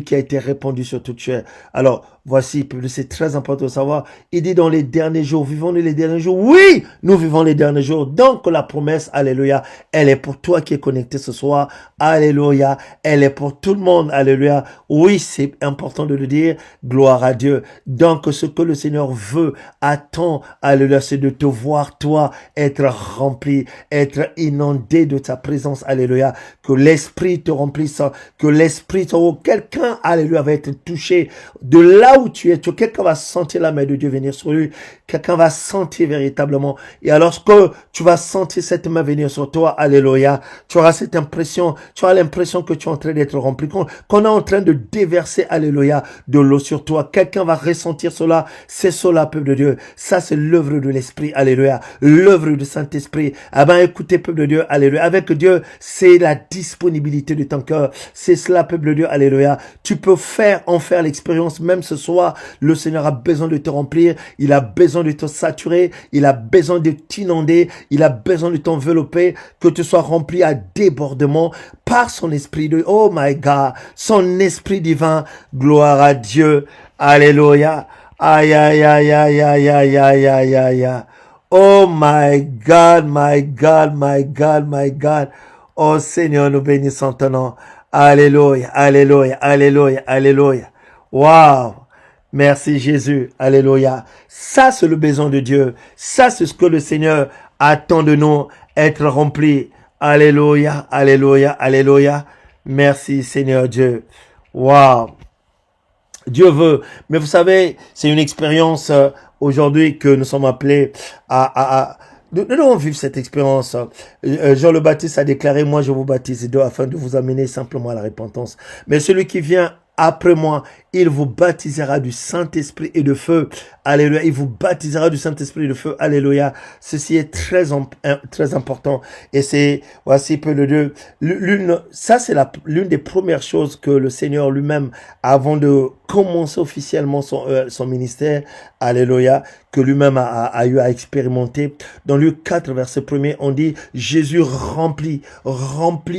Speaker 1: qui a été répandu sur toute chair. Alors, voici, c'est très important de savoir, il dit dans les derniers jours, vivons-nous les derniers jours? Oui, nous vivons les derniers jours. Donc la promesse, alléluia, elle est pour toi qui es connecté ce soir, alléluia, elle est pour tout le monde, alléluia. Oui, c'est important de le dire, gloire à Dieu. Donc ce que le Seigneur veut, attend, alléluia, c'est de te voir, toi, être rempli, être inondé de ta présence, alléluia, que l'Esprit te remplisse, que l'Esprit, quelqu'un, alléluia, va être touché de là où tu es, quelqu'un va sentir la main de Dieu venir sur lui, quelqu'un va sentir véritablement, et alors que tu vas sentir cette main venir sur toi, alléluia, tu auras cette impression, tu auras l'impression que tu es en train d'être rempli, qu'on est en train de déverser, alléluia, de l'eau sur toi, quelqu'un va ressentir cela, c'est cela, peuple de Dieu, ça c'est l'œuvre de l'Esprit, alléluia, l'œuvre du Saint-Esprit. Ah ben écoutez, peuple de Dieu, alléluia, avec Dieu, c'est la disponibilité de ton cœur, c'est cela, peuple de Dieu, alléluia, tu peux en faire l'expérience, même ce soir, le Seigneur a besoin de te remplir, il a besoin de te saturer, il a besoin de t'inonder, il a besoin de t'envelopper, que tu sois rempli à débordement par son esprit de, oh my God, son esprit divin, gloire à Dieu, alléluia, aïe, aïe, aïe, aïe, aïe, aïe, aïe, aïe, aïe, aïe. Oh my God, my God, my God, my God. Oh Seigneur, nous bénissons ton nom. Alléluia, alléluia, alléluia, alléluia. Wow. Merci Jésus. Alléluia. Ça, c'est le besoin de Dieu. Ça, c'est ce que le Seigneur attend de nous, être rempli. Alléluia, alléluia, alléluia. Merci Seigneur Dieu. Wow. Dieu veut. Mais vous savez, c'est une expérience aujourd'hui que nous sommes appelés nous devons vivre cette expérience. Jean le Baptiste a déclaré, moi je vous baptise afin de vous amener simplement à la repentance. Mais celui qui vient après moi, il vous baptisera du Saint-Esprit et de feu. Alléluia. Il vous baptisera du Saint-Esprit et de feu. Alléluia. Ceci est très important. Et c'est, voici peu de Dieu. Ça, c'est l'une des premières choses que le Seigneur lui-même, avant de commencer officiellement son ministère, alléluia, que lui-même a eu à expérimenter. Dans Luc 4, verset 1er, on dit, Jésus rempli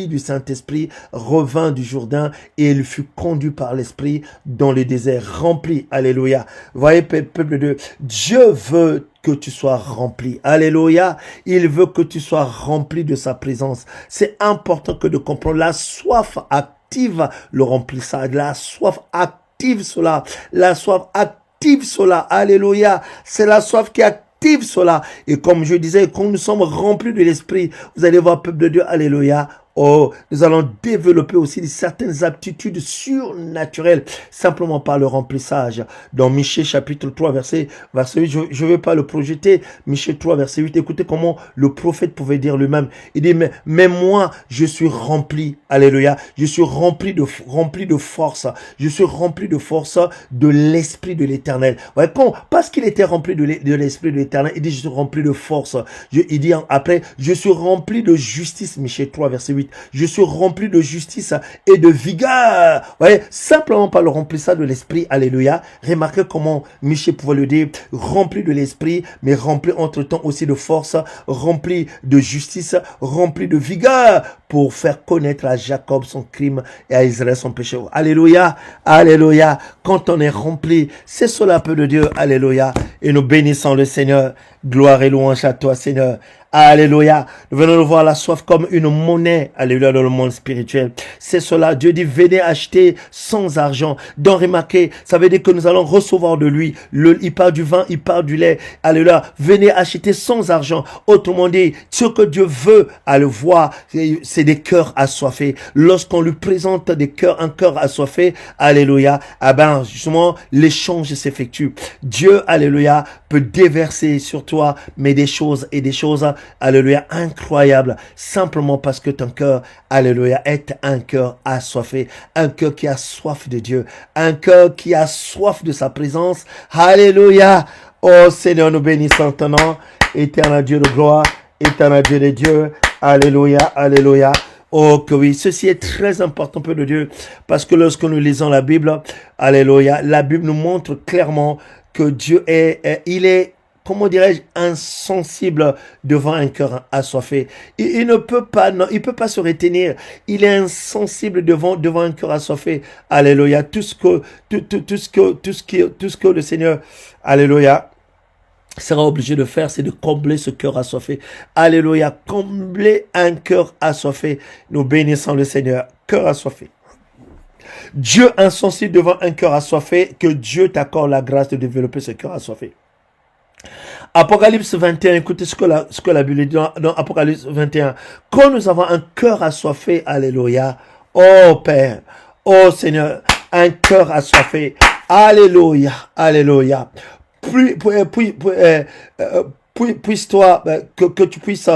Speaker 1: du Saint-Esprit, revint du Jourdain et il fut conduit par l'Esprit dans le désert, rempli, alléluia. Voyez, peuple de Dieu, Dieu veut que tu sois rempli, alléluia. Il veut que tu sois rempli de sa présence. C'est important que de comprendre la soif active le remplissage, la soif active active cela. La soif active cela. Alléluia. C'est la soif qui active cela. Et comme je disais, quand nous sommes remplis de l'esprit, vous allez voir, peuple de Dieu, alléluia. Oh, nous allons développer aussi certaines aptitudes surnaturelles simplement par le remplissage. Dans Michée chapitre 3 verset 8, je ne vais pas le projeter. Michée 3 verset 8, écoutez comment le prophète pouvait dire lui-même. Il dit, mais moi, je suis rempli, alléluia, je suis rempli de force. Je suis rempli de force de l'esprit de l'éternel. Ouais, parce qu'il était rempli de l'esprit de l'éternel, il dit, je suis rempli de force. Il dit après, je suis rempli de justice, Michée 3 verset 8. Je suis rempli de justice et de vigueur. Vous voyez, simplement par le remplissage de l'esprit. Alléluia. Remarquez comment Michée pouvait le dire. Rempli de l'esprit, mais rempli entre-temps aussi de force, rempli de justice, rempli de vigueur pour faire connaître à Jacob son crime et à Israël son péché. Alléluia. Alléluia. Quand on est rempli, c'est cela peu de Dieu. Alléluia. Et nous bénissons le Seigneur. Gloire et louange à toi, Seigneur. Alléluia. Nous venons de voir la soif comme une monnaie. Alléluia, dans le monde spirituel. C'est cela. Dieu dit, venez acheter sans argent. Donc, remarquez, ça veut dire que nous allons recevoir de lui. Il parle du vin, il parle du lait. Alléluia. Venez acheter sans argent. Autrement dit, ce que Dieu veut à le voir, c'est des cœurs assoiffés. Lorsqu'on lui présente un cœur assoiffé, alléluia, ah ben, justement, l'échange s'effectue. Dieu, alléluia, peut déverser sur toi, mais des choses, alléluia, incroyables, simplement parce que ton cœur, alléluia, est un cœur assoiffé, un cœur qui a soif de Dieu, un cœur qui a soif de sa présence, alléluia. Oh Seigneur, nous bénissons ton nom, éternel Dieu de gloire, éternel Dieu de Dieu, alléluia, alléluia. Oh que oui, ceci est très important, peuple de Dieu, parce que lorsque nous lisons la Bible, alléluia, la Bible nous montre clairement que Dieu il est, comment dirais-je, insensible devant un cœur assoiffé. Il ne peut pas, non, il peut pas se retenir. Il est insensible devant un cœur assoiffé. Alléluia. Tout ce que le Seigneur, alléluia, sera obligé de faire, c'est de combler ce cœur assoiffé. Alléluia. Combler un cœur assoiffé. Nous bénissons le Seigneur. Cœur assoiffé. Dieu insensible devant un cœur assoiffé, que Dieu t'accorde la grâce de développer ce cœur assoiffé. Apocalypse 21, écoutez ce que la Bible dit dans Apocalypse 21. Quand nous avons un cœur assoiffé, alléluia, oh Père, oh Seigneur, un cœur assoiffé, alléluia, alléluia. Puisse-toi, que tu puisses,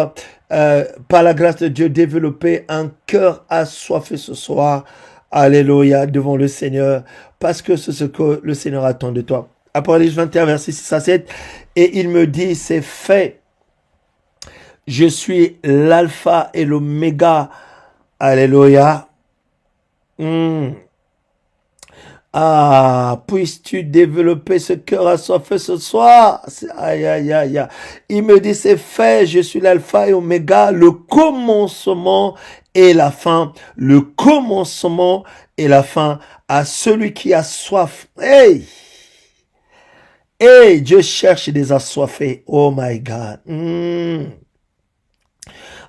Speaker 1: par la grâce de Dieu, développer un cœur assoiffé ce soir, alléluia, devant le Seigneur, parce que c'est ce que le Seigneur attend de toi. Apocalypse 21, verset 6 à 7, et il me dit, c'est fait. Je suis l'alpha et l'oméga. Alléluia. Ah, puisses-tu développer ce cœur assoiffé ce soir? Aïe, aïe, aïe, aïe. Il me dit, c'est fait. Je suis l'alpha et l'oméga, le commencement et la fin. Le commencement et la fin à celui qui a soif. Hey! Et Dieu cherche des assoiffés. Oh my God.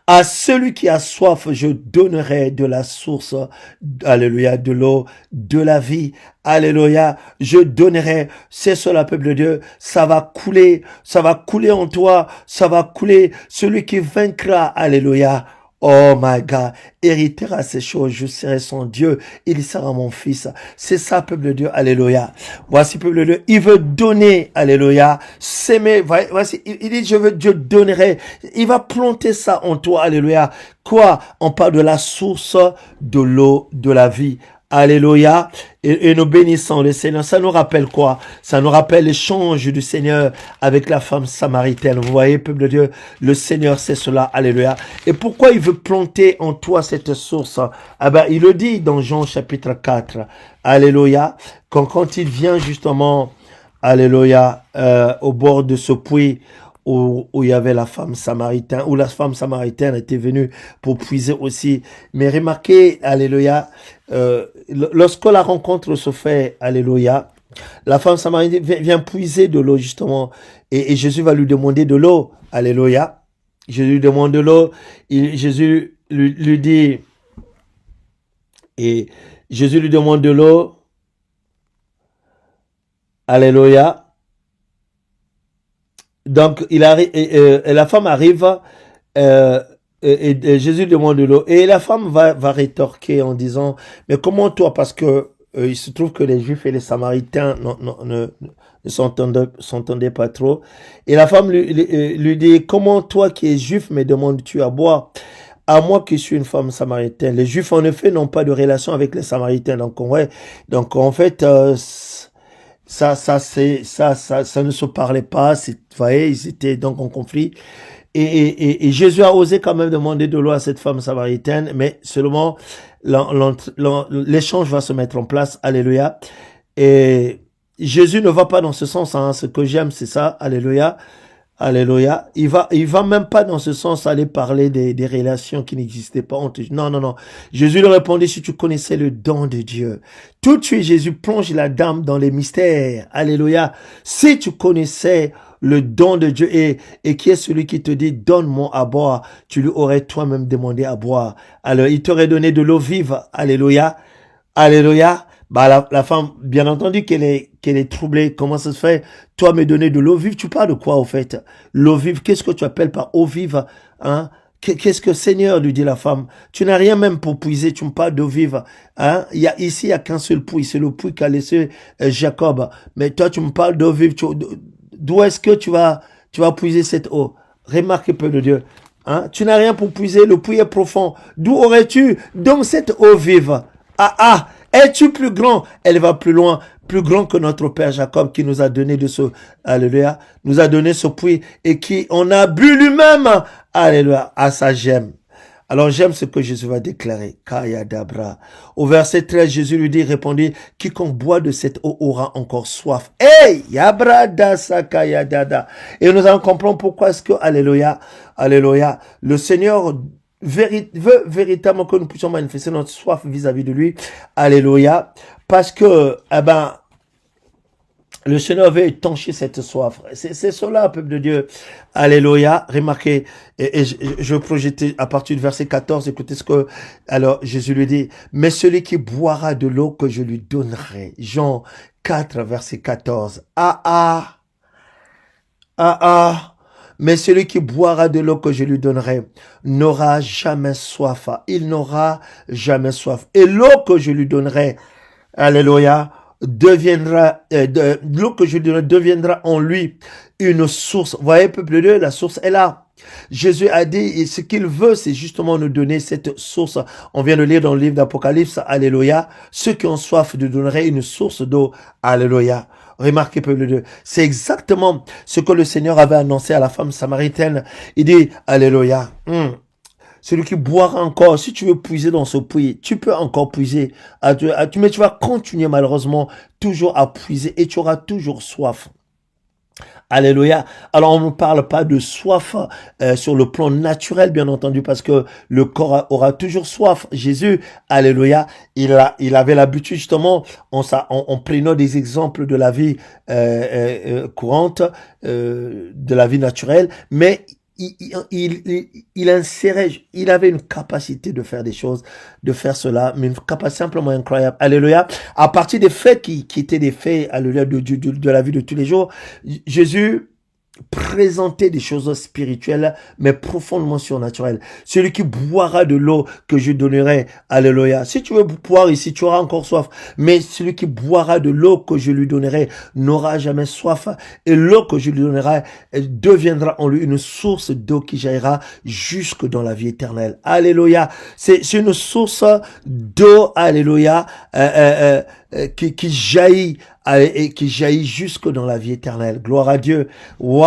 Speaker 1: À celui qui a soif, je donnerai de la source, alléluia, de l'eau, de la vie, alléluia, je donnerai, c'est cela, peuple de Dieu, ça va couler en toi, ça va couler, celui qui vaincra, alléluia, oh my God, héritera ces choses, je serai son Dieu, il sera mon fils. C'est ça, peuple de Dieu, alléluia. Voici, peuple de Dieu, il veut donner, alléluia, s'aimer, voici, il dit, je donnerai, il va planter ça en toi, alléluia. Quoi? On parle de la source de l'eau, de la vie. Alléluia. Et nous bénissons le Seigneur. Ça nous rappelle quoi? Ça nous rappelle l'échange du Seigneur avec la femme samaritaine. Vous voyez, peuple de Dieu, le Seigneur c'est cela. Alléluia. Et pourquoi il veut planter en toi cette source? Ah ben, il le dit dans Jean chapitre 4. Alléluia. Quand il vient justement, alléluia, au bord de ce puits, où il y avait la femme samaritaine, où la femme samaritaine était venue pour puiser aussi. Mais remarquez, alléluia, lorsque la rencontre se fait, alléluia, la femme samaritaine vient puiser de l'eau justement, et Jésus va lui demander de l'eau, alléluia. Jésus lui demande de l'eau, Jésus lui dit, et Jésus lui demande de l'eau, Alléluia. Donc, et la femme arrive, euh, et Jésus demande de l'eau. Et la femme va rétorquer en disant, mais comment toi, parce que il se trouve que les Juifs et les Samaritains ne s'entendaient pas trop. Et la femme lui dit, comment toi qui es Juif me demandes-tu à boire? À moi qui suis une femme samaritaine. Les Juifs, en effet, n'ont pas de relation avec les Samaritains. Donc en fait, ça ne se parlait pas. Vous voyez, ils étaient donc en conflit. Et Jésus a osé quand même demander de l'eau à cette femme samaritaine, mais seulement l'échange va se mettre en place. Alléluia. Et Jésus ne va pas dans ce sens. Hein. Ce que j'aime, c'est ça. Alléluia. Alléluia. Il va même pas dans ce sens aller parler des relations qui n'existaient pas. Non, non, non. Jésus lui répondit, si tu connaissais le don de Dieu. Tout de suite, Jésus plonge la dame dans les mystères. Alléluia. Si tu connaissais le don de Dieu et qui est celui qui te dit, donne-moi à boire, tu lui aurais toi-même demandé à boire. Alors, il t'aurait donné de l'eau vive. Alléluia. Alléluia. Bah, la femme, bien entendu qu'elle est troublée. Comment ça se fait? Toi, me donner de l'eau vive, tu parles de quoi, au fait? L'eau vive, qu'est-ce que tu appelles par eau vive? Hein? Qu'est-ce que Seigneur, lui dit la femme? Tu n'as rien même pour puiser, tu me parles d'eau vive. Hein? Ici, il n'y a qu'un seul puits, c'est le puits qu'a laissé Jacob. Mais toi, tu me parles d'eau vive. D'où est-ce que tu vas puiser cette eau? Remarque, peuple de Dieu. Hein? Tu n'as rien pour puiser, le puits est profond. D'où aurais-tu donc cette eau vive? Ah, es-tu plus grand? Elle va plus loin, plus grand que notre père Jacob qui nous a donné de ce, alléluia, nous a donné ce puits et qui en a bu lui-même, alléluia, à ça j'aime. Alors j'aime ce que Jésus va déclarer. Kaya dabra. Au verset 13, Jésus lui dit, répondit, quiconque boit de cette eau aura encore soif. Hey, yabra da sakaya dada. Et nous allons comprendre pourquoi est-ce que, alléluia, alléluia, le Seigneur veut véritablement que nous puissions manifester notre soif vis-à-vis de lui. Alléluia. Parce que, le Seigneur veut étancher cette soif. C'est cela, peuple de Dieu. Alléluia. Remarquez, et je projetais à partir du verset 14, écoutez ce que, alors, Jésus lui dit, mais celui qui boira de l'eau que je lui donnerai. Jean 4, verset 14. Mais celui qui boira de l'eau que je lui donnerai n'aura jamais soif. Il n'aura jamais soif. Et l'eau que je lui donnerai, alléluia, l'eau que je lui donnerai deviendra en lui une source. Vous voyez, peuple de Dieu, la source est là. Jésus a dit, et ce qu'il veut, c'est justement nous donner cette source. On vient de lire dans le livre d'Apocalypse, alléluia. Ceux qui ont soif de donnerai une source d'eau, alléluia. Remarquez, peuple de Dieu, c'est exactement ce que le Seigneur avait annoncé à la femme samaritaine. Il dit, alléluia, celui qui boira encore, si tu veux puiser dans ce puits, tu peux encore puiser, mais tu vas continuer malheureusement toujours à puiser et tu auras toujours soif. Alléluia. Alors, on ne parle pas de soif sur le plan naturel, bien entendu, parce que le corps aura toujours soif. Jésus, alléluia, il avait l'habitude, justement, en prenant des exemples de la vie courante, de la vie naturelle, mais il insérait, il avait une capacité de faire des choses, de faire cela, mais une capacité simplement incroyable. Alléluia. À partir des faits qui étaient des faits, alléluia, de la vie de tous les jours, Jésus présenter des choses spirituelles, mais profondément surnaturelles. Celui qui boira de l'eau que je donnerai, alléluia. Si tu veux boire ici, tu auras encore soif. Mais celui qui boira de l'eau que je lui donnerai n'aura jamais soif. Et l'eau que je lui donnerai deviendra en lui une source d'eau qui jaillira jusque dans la vie éternelle. Alléluia. C'est une source d'eau, alléluia, qui jaillit et qui jaillit jusque dans la vie éternelle. Gloire à Dieu. Waouh.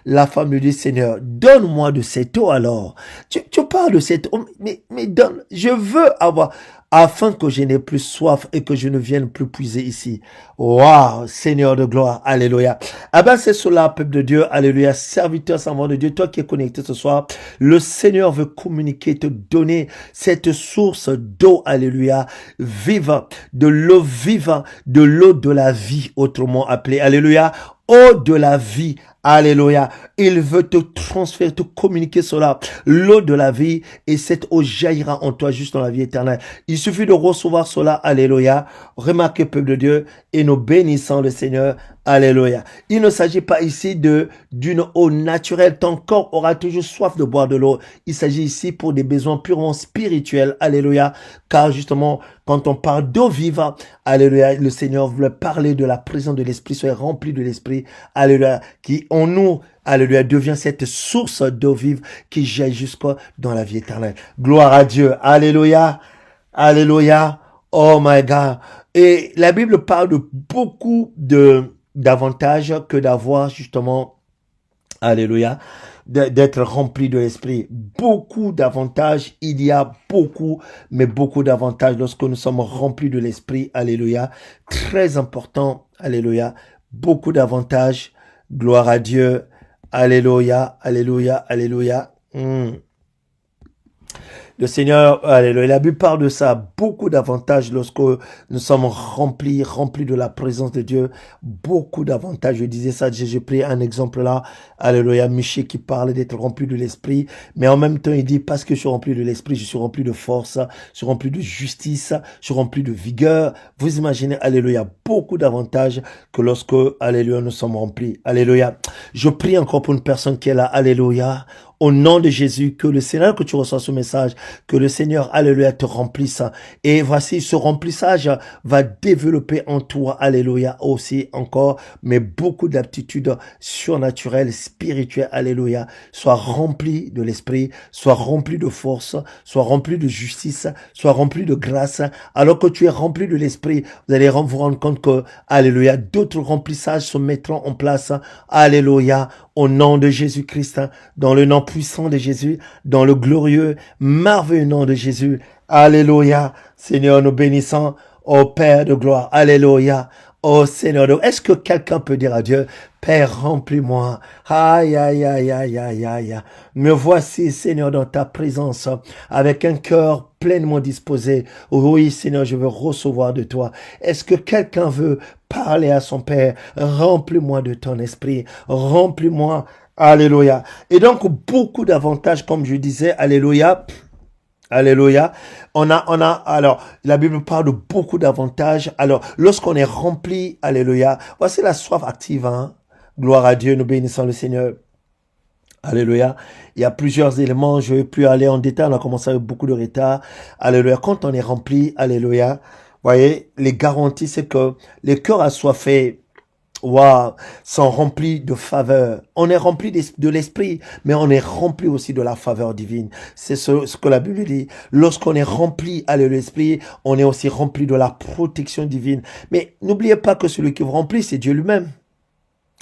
Speaker 1: La femme lui dit, Seigneur, donne-moi de cette eau alors. Tu parles de cette eau, mais donne, je veux avoir, afin que je n'ai plus soif et que je ne vienne plus puiser ici. Waouh, Seigneur de gloire, alléluia. Ah ben c'est cela, peuple de Dieu, alléluia, serviteur, servant de Dieu, toi qui es connecté ce soir, le Seigneur veut communiquer, te donner cette source d'eau, alléluia, vive, de l'eau vive, de l'eau de la vie, autrement appelée, alléluia, eau de la vie, Alléluia. Il veut te transférer, te communiquer cela. L'eau de la vie, et cette eau jaillira en toi juste dans la vie éternelle. Il suffit de recevoir cela. Alléluia. Remarquez, peuple de Dieu, et nous bénissons le Seigneur. Alléluia. Il ne s'agit pas ici d'une eau naturelle. Ton corps aura toujours soif de boire de l'eau. Il s'agit ici pour des besoins purement spirituels. Alléluia. Car justement, quand on parle d'eau vive, alléluia, le Seigneur voulait parler de la présence de l'Esprit. Soyez remplis de l'Esprit. Alléluia. Qui en nous, alléluia, devient cette source d'eau vive qui jaillit jusqu'à dans la vie éternelle. Gloire à Dieu. Alléluia. Alléluia. Oh my God. Et la Bible parle de beaucoup d'avantages que d'avoir justement, alléluia, d'être rempli de l'esprit. Beaucoup d'avantages, il y a beaucoup, mais beaucoup d'avantages lorsque nous sommes remplis de l'esprit, alléluia. Très important, alléluia. Beaucoup d'avantages, gloire à Dieu, alléluia, alléluia, alléluia. Le Seigneur, alléluia, la Bible parle de ça, beaucoup d'avantages lorsque nous sommes remplis de la présence de Dieu, beaucoup d'avantages. Je disais ça, j'ai pris un exemple là, alléluia, Michel qui parle d'être rempli de l'esprit, mais en même temps il dit, parce que je suis rempli de l'esprit, je suis rempli de force, je suis rempli de justice, je suis rempli de vigueur. Vous imaginez, alléluia, beaucoup d'avantages que lorsque, alléluia, nous sommes remplis, alléluia. Je prie encore pour une personne qui est là, alléluia. Au nom de Jésus, que le Seigneur, que tu reçois ce message, que le Seigneur, alléluia, te remplisse. Et voici, ce remplissage va développer en toi, alléluia, aussi encore, mais beaucoup d'aptitudes surnaturelles, spirituelles, alléluia. Sois rempli de l'esprit, sois rempli de force, sois rempli de justice, sois rempli de grâce. Alors que tu es rempli de l'esprit, vous allez vous rendre compte que, alléluia, d'autres remplissages se mettront en place, alléluia, au nom de Jésus-Christ, dans le nom puissant de Jésus, dans le glorieux, merveilleux nom de Jésus. Alléluia. Seigneur, nous bénissons, ô Père de gloire. Alléluia. Ô Seigneur, est-ce que quelqu'un peut dire à Dieu, Père, remplis-moi. Aïe, aïe, aïe, aïe, aïe, aïe. Me voici, Seigneur, dans ta présence, avec un cœur pleinement disposé. Oui, Seigneur, je veux recevoir de toi. Est-ce que quelqu'un veut parler à son Père? Remplis-moi de ton esprit. Remplis-moi. Alléluia. Et donc, beaucoup d'avantages, comme je disais, alléluia. Alléluia. Alors, la Bible parle de beaucoup d'avantages. Alors, lorsqu'on est rempli, alléluia, voici la soif active, hein. Gloire à Dieu, nous bénissons le Seigneur. Alléluia. Il y a plusieurs éléments, je ne vais plus aller en détail, on a commencé avec beaucoup de retard. Alléluia. Quand on est rempli, alléluia, voyez, les garanties, c'est que les cœurs assoiffés, sont remplis de faveur. On est rempli de l'esprit, mais on est rempli aussi de la faveur divine. C'est ce que la Bible dit. Lorsqu'on est rempli à l'esprit, on est aussi rempli de la protection divine. Mais n'oubliez pas que celui qui vous remplit, c'est Dieu lui-même.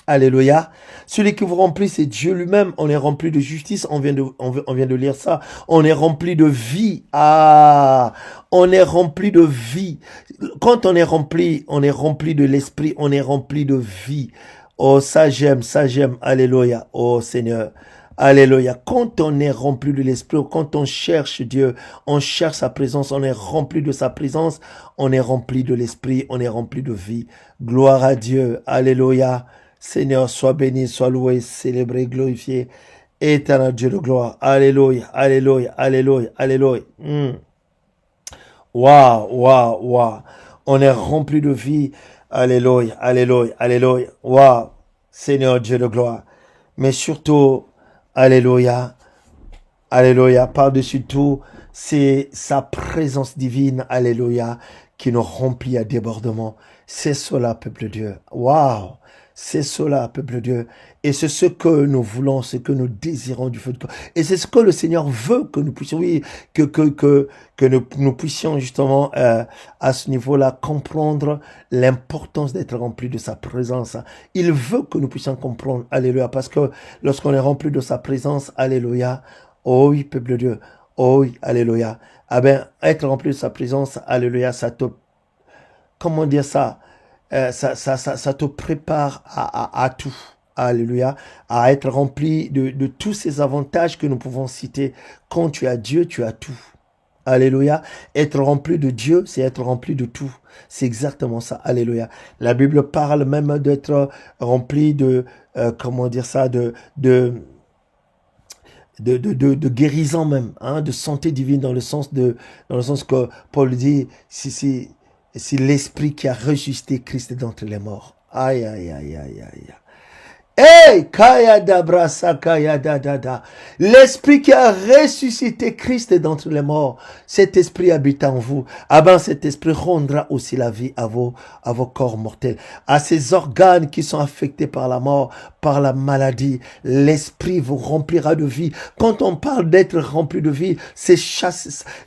Speaker 1: Alléluia. Celui qui vous remplit, c'est Dieu lui-même. On est rempli de justice. On vient de lire ça. On est rempli de vie. On est rempli de vie. Quand on est rempli de l'esprit, on est rempli de vie. Oh, ça j'aime. Alléluia. Oh, Seigneur. Alléluia. Quand on est rempli de l'esprit, quand on cherche Dieu, on cherche sa présence, on est rempli de sa présence, on est rempli de l'esprit, on est rempli de vie. Gloire à Dieu. Alléluia. Seigneur, sois béni, sois loué, célébré, glorifié, éternel Dieu de gloire. Alléluia, alléluia, alléluia, alléluia. Waouh. On est rempli de vie. Alléluia, alléluia, alléluia. Waouh, Seigneur Dieu de gloire. Mais surtout, alléluia, alléluia, par-dessus tout, c'est sa présence divine, alléluia, qui nous remplit à débordement. C'est cela, peuple de Dieu. Waouh. C'est cela, peuple de Dieu. Et c'est ce que nous voulons, ce que nous désirons du feu de cœur. Et c'est ce que le Seigneur veut que nous puissions, que nous puissions justement à ce niveau-là comprendre l'importance d'être rempli de sa présence. Il veut que nous puissions comprendre, alléluia, parce que lorsqu'on est rempli de sa présence, alléluia, oh oui, peuple de Dieu, oh oui, alléluia, ah ben, être rempli de sa présence, alléluia, ça te, comment dire ça? Ça te prépare à tout. Alléluia. À être rempli de tous ces avantages que nous pouvons citer. Quand tu as Dieu, tu as tout. Alléluia. Être rempli de Dieu, c'est être rempli de tout. C'est exactement ça. Alléluia. La Bible parle même d'être rempli de, comment dire ça, de guérison même, hein, de santé divine dans le sens que Paul dit, si l'esprit qui a ressuscité Christ d'entre les morts. Aïe, aïe, aïe, aïe, aïe. Hey, Kaya Dabrasa Kaya Dada. L'esprit qui a ressuscité Christ d'entre les morts, cet esprit habite en vous. Ah ben, cet esprit rendra aussi la vie à vos corps mortels, à ces organes qui sont affectés par la mort, par la maladie. L'esprit vous remplira de vie. Quand on parle d'être rempli de vie, c'est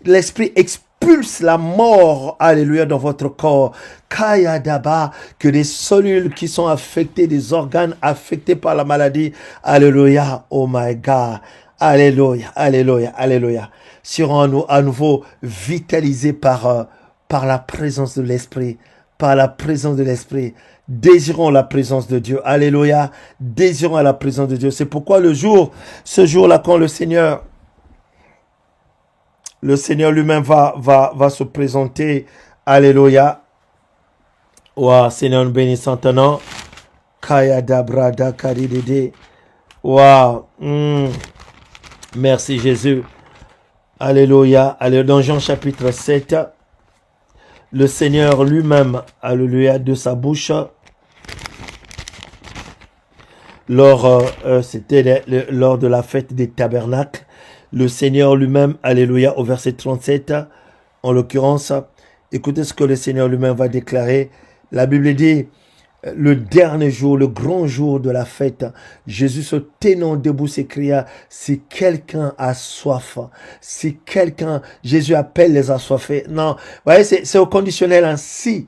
Speaker 1: l'esprit expulse la mort, alléluia, dans votre corps. Kaya Daba, que des cellules qui sont affectées, des organes affectés par la maladie, alléluia, oh my God, alléluia, alléluia, alléluia, seront à nouveau vitalisés par la présence de l'esprit, par la présence de l'esprit. Désirons la présence de Dieu, alléluia, désirons la présence de Dieu. C'est pourquoi ce jour-là, quand le Seigneur lui-même va se présenter. Alléluia. Wow, Seigneur, nous bénissons ton nom. Kaya Dabrada Karidede. Wow. Merci Jésus. Alléluia. Alléluia. Dans Jean chapitre 7, le Seigneur lui-même, alléluia, de sa bouche, c'était lors de la fête des tabernacles, le Seigneur lui-même, alléluia, au verset 37, en l'occurrence, écoutez ce que le Seigneur lui-même va déclarer. La Bible dit, le dernier jour, le grand jour de la fête, Jésus se tenant debout s'écria, si quelqu'un a soif, si quelqu'un, Jésus appelle les assoiffés. Non, vous voyez, c'est au conditionnel, hein, si.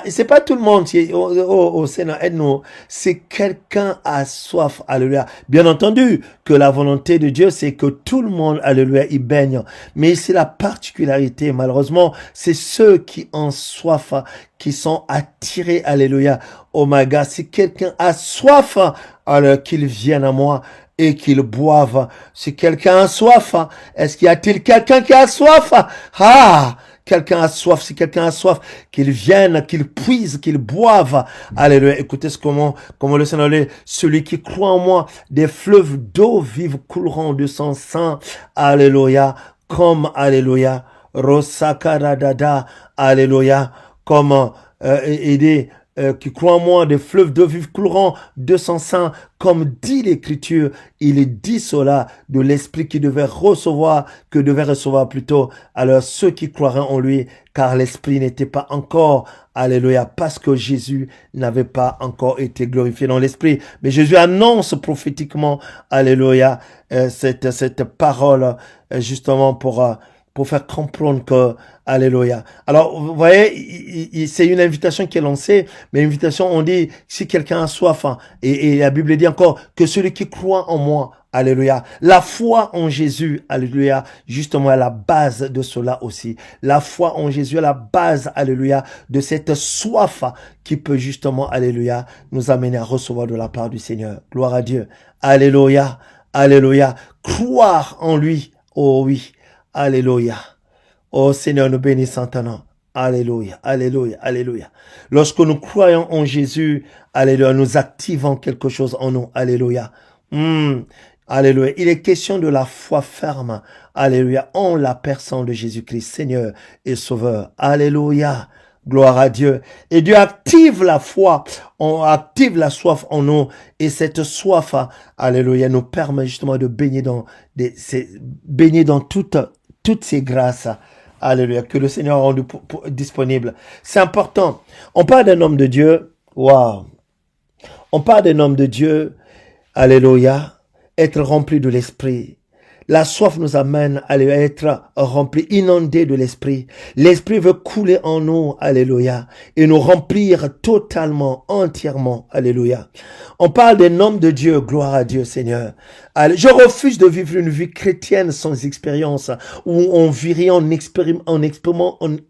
Speaker 1: C'est pas tout le monde qui est au Seigneur, aide-nous. Si quelqu'un a soif, alléluia. Bien entendu que la volonté de Dieu, c'est que tout le monde, alléluia, y baigne. Mais c'est la particularité, malheureusement, c'est ceux qui ont soif, qui sont attirés, alléluia. Oh my God, si quelqu'un a soif, alors qu'il vienne à moi et qu'il boive. Si quelqu'un a soif, est-ce qu'il y a-t-il quelqu'un qui a soif? Ah! Quelqu'un a soif, si quelqu'un a soif, qu'il vienne, qu'il puise, qu'il boive. Alléluia. Écoutez comment le Seigneur dit, celui qui croit en moi, des fleuves d'eau vive couleront de son sang. Alléluia. Comme, alléluia, Rosakaradada, alléluia, comme, aider, qui croit en moi, des fleuves d'eau vive couleront de son sang, comme dit l'Écriture. Il dit cela de l'Esprit que devait recevoir plutôt, alors ceux qui croiraient en lui, car l'Esprit n'était pas encore, alléluia, parce que Jésus n'avait pas encore été glorifié dans l'Esprit. Mais Jésus annonce prophétiquement, alléluia, cette parole, justement pour faire comprendre que, alléluia. Alors, vous voyez, c'est une invitation qui est lancée, mais l'invitation, on dit, si quelqu'un a soif, hein, et la Bible dit encore, que celui qui croit en moi, alléluia. La foi en Jésus, alléluia, justement à la base de cela aussi. La foi en Jésus à la base, alléluia, de cette soif qui peut justement, alléluia, nous amener à recevoir de la part du Seigneur. Gloire à Dieu. Alléluia, alléluia. Croire en lui, oh oui. Alléluia. Oh Seigneur, nous bénissons ton nom. Alléluia, alléluia, alléluia. Lorsque nous croyons en Jésus, alléluia, nous activons quelque chose en nous. Alléluia. Alléluia. Il est question de la foi ferme. Alléluia. En la personne de Jésus-Christ, Seigneur et Sauveur. Alléluia. Gloire à Dieu. Et Dieu active la foi, on active la soif en nous. Et cette soif, alléluia, nous permet justement de baigner dans toutes ces grâces. Alléluia, que le Seigneur a rendu disponible. C'est important. On parle d'un homme de Dieu. Waouh. On parle d'un homme de Dieu. Alléluia. Être rempli de l'Esprit. La soif nous amène à être remplis, inondés de l'Esprit. L'Esprit veut couler en nous, alléluia, et nous remplir totalement, entièrement, alléluia. On parle d'un homme de Dieu, gloire à Dieu, Seigneur. Je refuse de vivre une vie chrétienne sans expérience, où on vit rien, on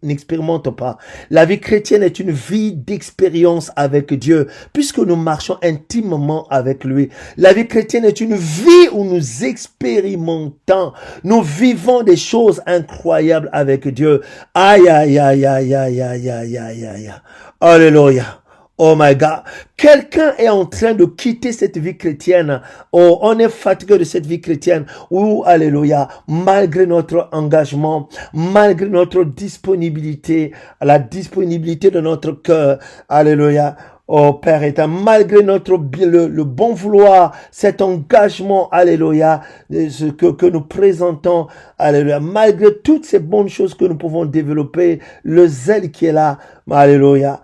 Speaker 1: n'expérimente pas. La vie chrétienne est une vie d'expérience avec Dieu, puisque nous marchons intimement avec lui. La vie chrétienne est une vie où nous expérimentons longtemps. Nous vivons des choses incroyables avec Dieu. Aïe, aïe, aïe, aïe, aïe, aïe, aïe, aïe, aïe. Alléluia. Oh my God. Quelqu'un est en train de quitter cette vie chrétienne. Oh, on est fatigué de cette vie chrétienne. Oh, alléluia. Malgré notre engagement, malgré notre disponibilité, la disponibilité de notre cœur. Alléluia. Oh Père éternel, malgré le bon vouloir, cet engagement, alléluia, ce que nous présentons, alléluia, malgré toutes ces bonnes choses que nous pouvons développer, le zèle qui est là, alléluia,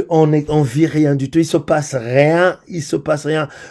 Speaker 1: on vit rien du tout, il se passe rien.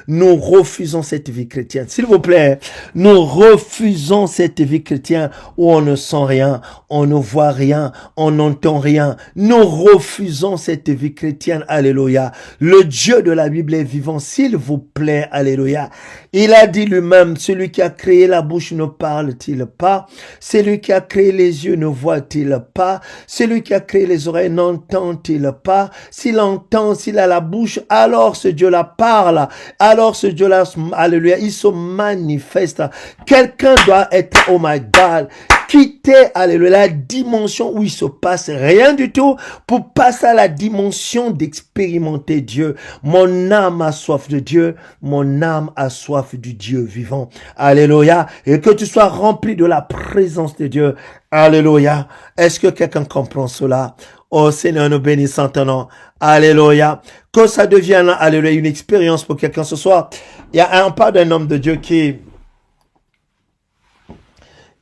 Speaker 1: Nous refusons cette vie chrétienne. S'il vous plaît, nous refusons cette vie chrétienne où on ne sent rien, on ne voit rien, on n'entend rien. Nous refusons cette vie chrétienne, alléluia. Le Dieu de la Bible est vivant, s'il vous plaît, alléluia. Il a dit lui-même, celui qui a créé la bouche ne parle-t-il pas? Celui qui a créé les yeux ne voit-il pas? Celui qui a créé les oreilles n'entend-il pas? S'il entend, s'il a la bouche, alors ce Dieu-là parle. Alors ce Dieu-là, alléluia, il se manifeste. Quelqu'un doit être, oh my God, quitter, alléluia, la dimension où il se passe rien du tout pour passer à la dimension d'expérimenter Dieu. Mon âme a soif de Dieu, mon âme a soif du Dieu vivant. Alléluia. Et que tu sois rempli de la présence de Dieu. Alléluia. Est-ce que quelqu'un comprend cela? Oh Seigneur, nous bénissons ton nom. Alléluia. Que ça devienne, alléluia, une expérience pour quelqu'un ce soir. Il y a un pas d'un homme de Dieu qui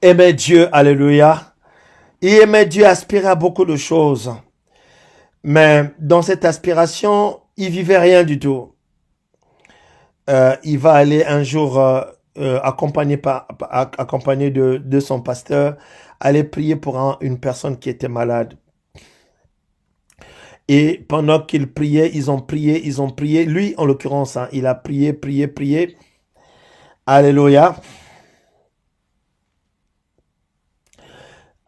Speaker 1: aimait Dieu, alléluia. Il aimait Dieu, aspirait à beaucoup de choses. Mais dans cette aspiration, il vivait rien du tout. Il va aller un jour accompagné de son pasteur, aller prier pour une personne qui était malade. Et pendant qu'ils priaient, ils ont prié. Lui, en l'occurrence, hein, il a prié. Alléluia.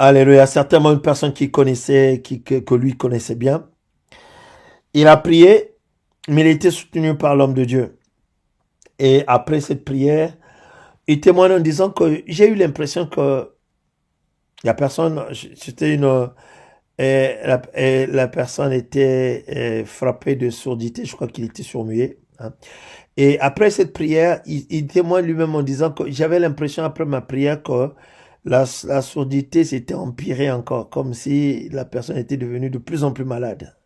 Speaker 1: Alléluia. Certainement une personne qui connaissait, que lui connaissait bien. Il a prié, mais il était soutenu par l'homme de Dieu. Et après cette prière, il témoigne en disant que j'ai eu l'impression que la personne, c'était une... la personne était frappée de surdité, je crois qu'il était sourd-muet. Hein. Et après cette prière, il témoigne lui-même en disant que j'avais l'impression après ma prière que la surdité s'était empirée encore, comme si la personne était devenue de plus en plus malade.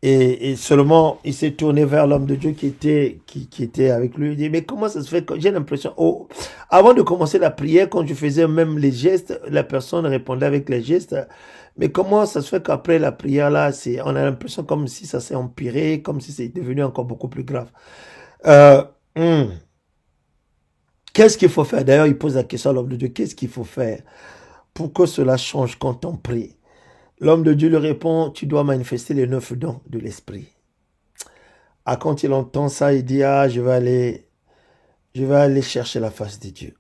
Speaker 1: Et seulement, il s'est tourné vers l'homme de Dieu qui était avec lui. Il dit, mais comment ça se fait que j'ai l'impression... Oh, avant de commencer la prière, quand je faisais même les gestes, la personne répondait avec les gestes. Mais comment ça se fait qu'après la prière, là, on a l'impression comme si ça s'est empiré, comme si c'est devenu encore beaucoup plus grave. Qu'est-ce qu'il faut faire? D'ailleurs, il pose la question à l'homme de Dieu. Qu'est-ce qu'il faut faire pour que cela change quand on prie? L'homme de Dieu lui répond, tu dois manifester les 9 dons de l'esprit. Quand il entend ça, il dit, je vais aller chercher la face de Dieu.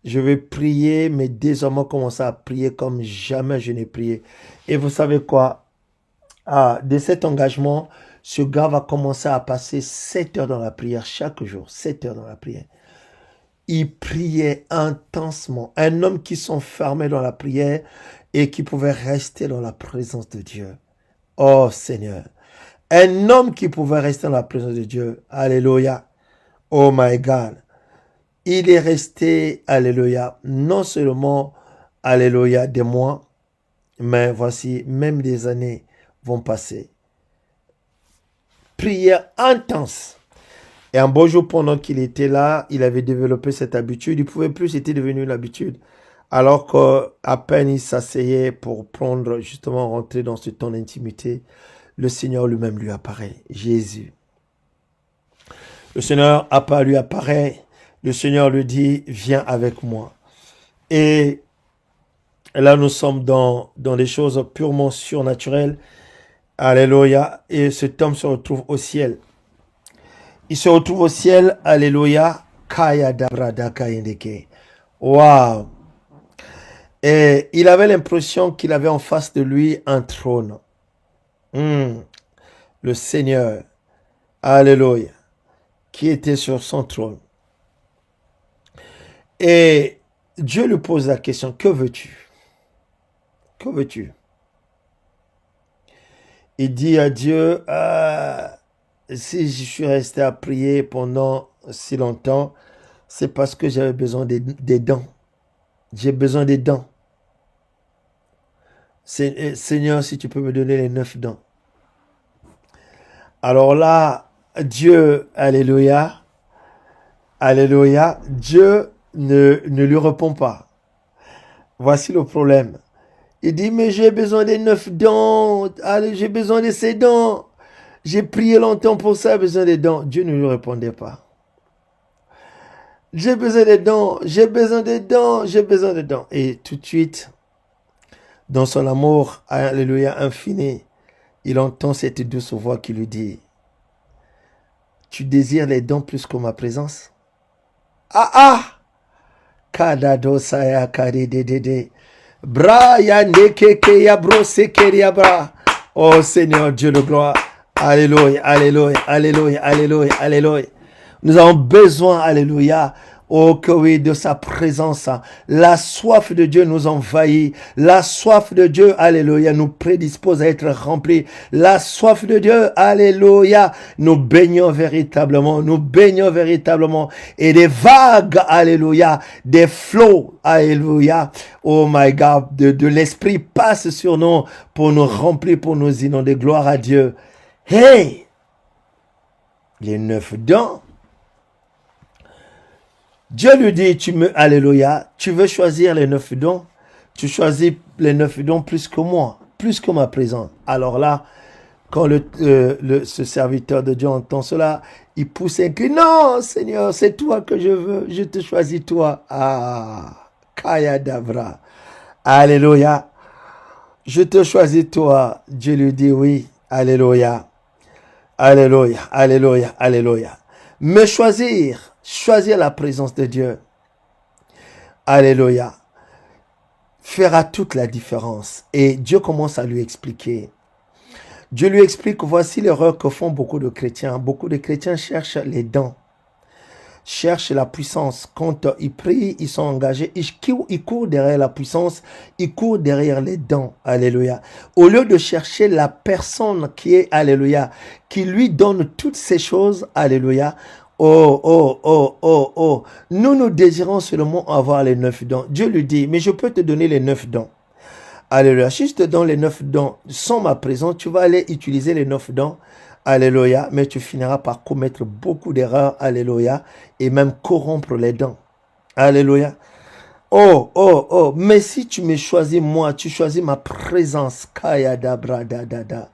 Speaker 1: Je vais prier, mais désormais commencer à prier comme jamais je n'ai prié. Et vous savez quoi? De cet engagement, ce gars va commencer à passer 7 heures dans la prière chaque jour. 7 heures dans la prière. Il priait intensement. Un homme qui s'enfermait dans la prière et qui pouvait rester dans la présence de Dieu. Oh Seigneur. Un homme qui pouvait rester dans la présence de Dieu. Alléluia. Oh my God. Il est resté, alléluia, non seulement, alléluia, des mois, mais voici, même des années vont passer. Prière intense. Et un beau jour, pendant qu'il était là, il avait développé cette habitude. Il ne pouvait plus, c'était devenu une habitude. Alors qu'à peine il s'asseyait pour prendre, justement, rentrer dans ce temps d'intimité, le Seigneur lui-même lui apparaît. Jésus. Le Seigneur lui apparaît. Le Seigneur lui dit, viens avec moi. Et là, nous sommes dans des choses purement surnaturelles. Alléluia. Et cet homme se retrouve au ciel. Il se retrouve au ciel. Alléluia. Kaya dabrada kayendeke. Waouh. Et il avait l'impression qu'il avait en face de lui un trône. Le Seigneur. Alléluia. Qui était sur son trône. Et Dieu lui pose la question, que veux-tu? Que veux-tu? Il dit à Dieu, si je suis resté à prier pendant si longtemps, c'est parce que j'avais besoin des dents. J'ai besoin des dents. Seigneur, si tu peux me donner les 9 dents. Alors là, Dieu, alléluia, alléluia, Dieu ne lui répond pas. Voici le problème. Il dit, mais j'ai besoin des 9 dents. Allez, j'ai besoin de ces dents. J'ai prié longtemps pour ça, j'ai besoin des dents. Dieu ne lui répondait pas. J'ai besoin des dents, j'ai besoin des dents, j'ai besoin des dents. Et tout de suite, dans son amour, alléluia, infini, il entend cette douce voix qui lui dit, tu désires les dents plus que ma présence? Ah ah! Kadado saya kadedede. Bra ya nekeke ya bro sekeri ya bra. Oh Seigneur Dieu de gloire. Alléluia, alléluia, alléluia, alléluia, alléluia. Nous avons besoin, alléluia, oh que oui, de sa présence. La soif de Dieu nous envahit. La soif de Dieu, alléluia, nous prédispose à être remplis. La soif de Dieu, alléluia, nous baignons véritablement. Nous baignons véritablement. Et des vagues, alléluia, des flots, alléluia, oh my God, de l'esprit passent sur nous pour nous remplir, pour nous inonder. Gloire à Dieu. Hey! Les 9 dents. Dieu lui dit, alléluia, tu veux choisir les 9 dons? Tu choisis les 9 dons plus que moi, plus que ma présence. Alors là, quand ce serviteur de Dieu entend cela, il pousse un cri, non, Seigneur, c'est toi que je veux, je te choisis toi. Ah, Kaya Davra. Alléluia. Je te choisis toi. Dieu lui dit, oui, alléluia. Alléluia, alléluia, alléluia. Me choisir la présence de Dieu. Alléluia. Fera toute la différence. Et Dieu commence à lui expliquer. Dieu lui explique, voici l'erreur que font beaucoup de chrétiens. Beaucoup de chrétiens cherchent les dons, cherchent la puissance. Quand ils prient, ils sont engagés. Ils courent derrière la puissance. Ils courent derrière les dons. Alléluia. Au lieu de chercher la personne qui est, alléluia, qui lui donne toutes ces choses, alléluia. Oh, oh, oh, oh, oh. Nous désirons seulement avoir les 9 dons. Dieu lui dit, mais je peux te donner les 9 dons. Alléluia. Si je te donne les 9 dons sans ma présence, tu vas aller utiliser les 9 dons. Alléluia. Mais tu finiras par commettre beaucoup d'erreurs. Alléluia. Et même corrompre les dons. Alléluia. Oh, oh, oh. Mais si tu me choisis moi, tu choisis ma présence. Kaya da bra da da da.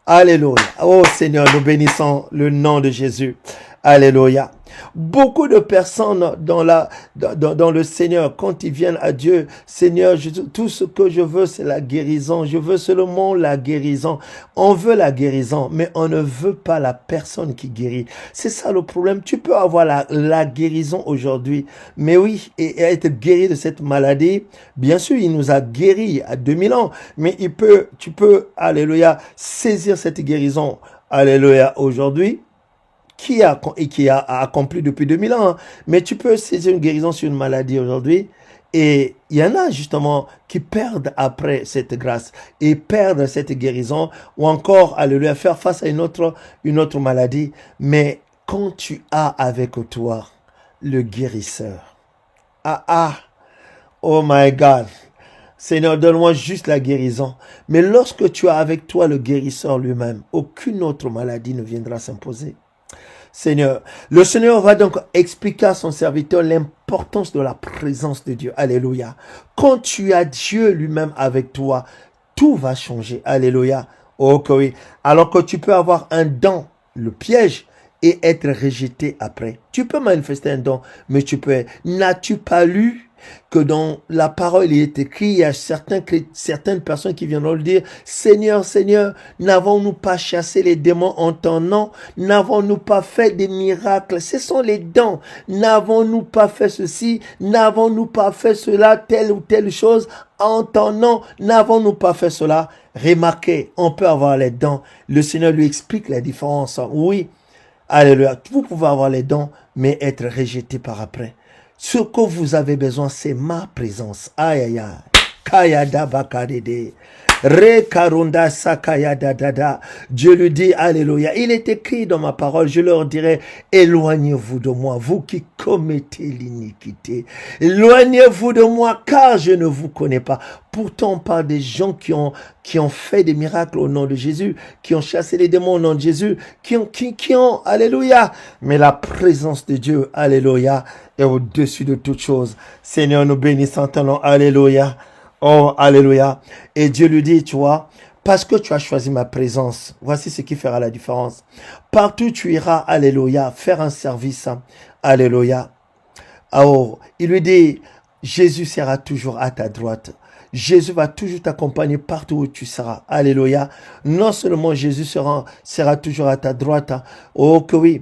Speaker 1: Alléluia. Oh Seigneur, nous bénissons le nom de Jésus. Alléluia. Beaucoup de personnes dans le Seigneur, quand ils viennent à Dieu, Seigneur, tout ce que je veux, c'est la guérison. Je veux seulement la guérison. On veut la guérison, mais on ne veut pas la personne qui guérit. C'est ça le problème. Tu peux avoir la guérison aujourd'hui, mais oui, et être guéri de cette maladie. Bien sûr, il nous a guéris à 2000 ans, mais tu peux, alléluia, saisir cette guérison, alléluia, aujourd'hui. Qui a accompli depuis 2000 ans. Mais tu peux saisir une guérison sur une maladie aujourd'hui. Et il y en a justement qui perdent après cette grâce et perdent cette guérison ou encore, alléluia, faire face à une autre maladie. Mais quand tu as avec toi le guérisseur, oh my God, Seigneur, donne-moi juste la guérison. Mais lorsque tu as avec toi le guérisseur lui-même, aucune autre maladie ne viendra s'imposer. Seigneur, le Seigneur va donc expliquer à son serviteur l'importance de la présence de Dieu. Alléluia. Quand tu as Dieu lui-même avec toi, tout va changer. Alléluia. Oh oui. Alors que tu peux avoir un don, le piège, et être rejeté après. Tu peux manifester un don, mais n'as-tu pas lu que dans la parole il est écrit, il y a certaines personnes qui viendront le dire, Seigneur, Seigneur, n'avons-nous pas chassé les démons en ton nom? N'avons-nous pas fait des miracles? Ce sont les dons. N'avons-nous pas fait ceci? N'avons-nous pas fait cela, telle ou telle chose en ton nom? N'avons-nous pas fait cela? Remarquez, on peut avoir les dons. Le Seigneur lui explique la différence. Oui, alléluia, vous pouvez avoir les dons, mais être rejeté par après. Ce que vous avez besoin, c'est ma présence. Aïe, aïe, aïe. Kayada bakadede. Rekarunda sakayada dada. Dieu lui dit, alléluia. Il est écrit dans ma parole, je leur dirai, éloignez-vous de moi, vous qui commettez l'iniquité. Éloignez-vous de moi, car je ne vous connais pas. Pourtant, on parle des gens qui ont fait des miracles au nom de Jésus, qui ont chassé les démons au nom de Jésus, qui ont, alléluia. Mais la présence de Dieu, alléluia, est au-dessus de toute chose. Seigneur, nous bénissons ton nom, alléluia. Oh, alléluia. Et Dieu lui dit, tu vois, parce que tu as choisi ma présence, voici ce qui fera la différence. Partout tu iras, alléluia, faire un service, alléluia. Oh, il lui dit, Jésus sera toujours à ta droite. Jésus va toujours t'accompagner partout où tu seras. Alléluia. Non seulement Jésus sera toujours à ta droite. Oh, que oui.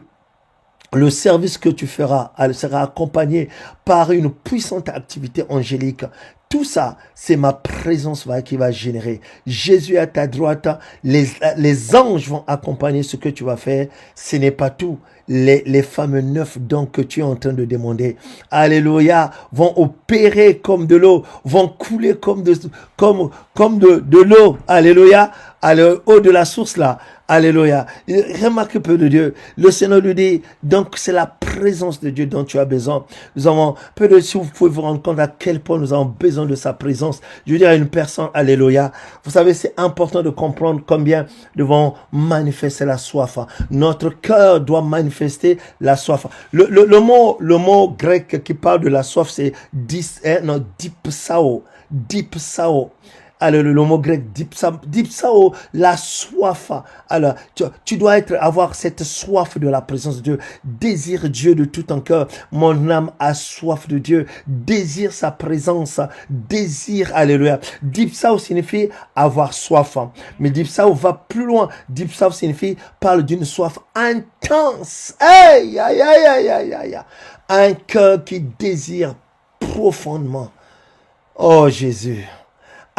Speaker 1: Le service que tu feras sera accompagné par une puissante activité angélique. Tout ça, c'est ma présence qui va générer. Jésus est à ta droite, les anges vont accompagner ce que tu vas faire. Ce n'est pas tout. Les fameux 9 dons que tu es en train de demander, alléluia, vont opérer comme de l'eau, vont couler comme de l'eau, alléluia, à l'eau de la source là. Alléluia. Remarque peu de Dieu. Le Seigneur lui dit, donc c'est la présence de Dieu dont tu as besoin. Nous avons peu de, si vous pouvez vous rendre compte à quel point nous avons besoin de sa présence. Je veux dire à une personne, alléluia. Vous savez, c'est important de comprendre combien nous devons manifester la soif. Notre cœur doit manifester la soif. Le mot grec qui parle de la soif, c'est dipsao. Dipsao. Alors, le mot grec, dipsao, la soif. Alors, tu dois avoir cette soif de la présence de Dieu. Désire Dieu de tout ton cœur. Mon âme a soif de Dieu. Désire sa présence. Désire, alléluia. Dipsao signifie avoir soif. Mais dipsao va plus loin. Dipsao signifie, parle d'une soif intense. Aïe, aïe, aïe, aïe, aïe, aïe. Un cœur qui désire profondément. Oh, Jésus.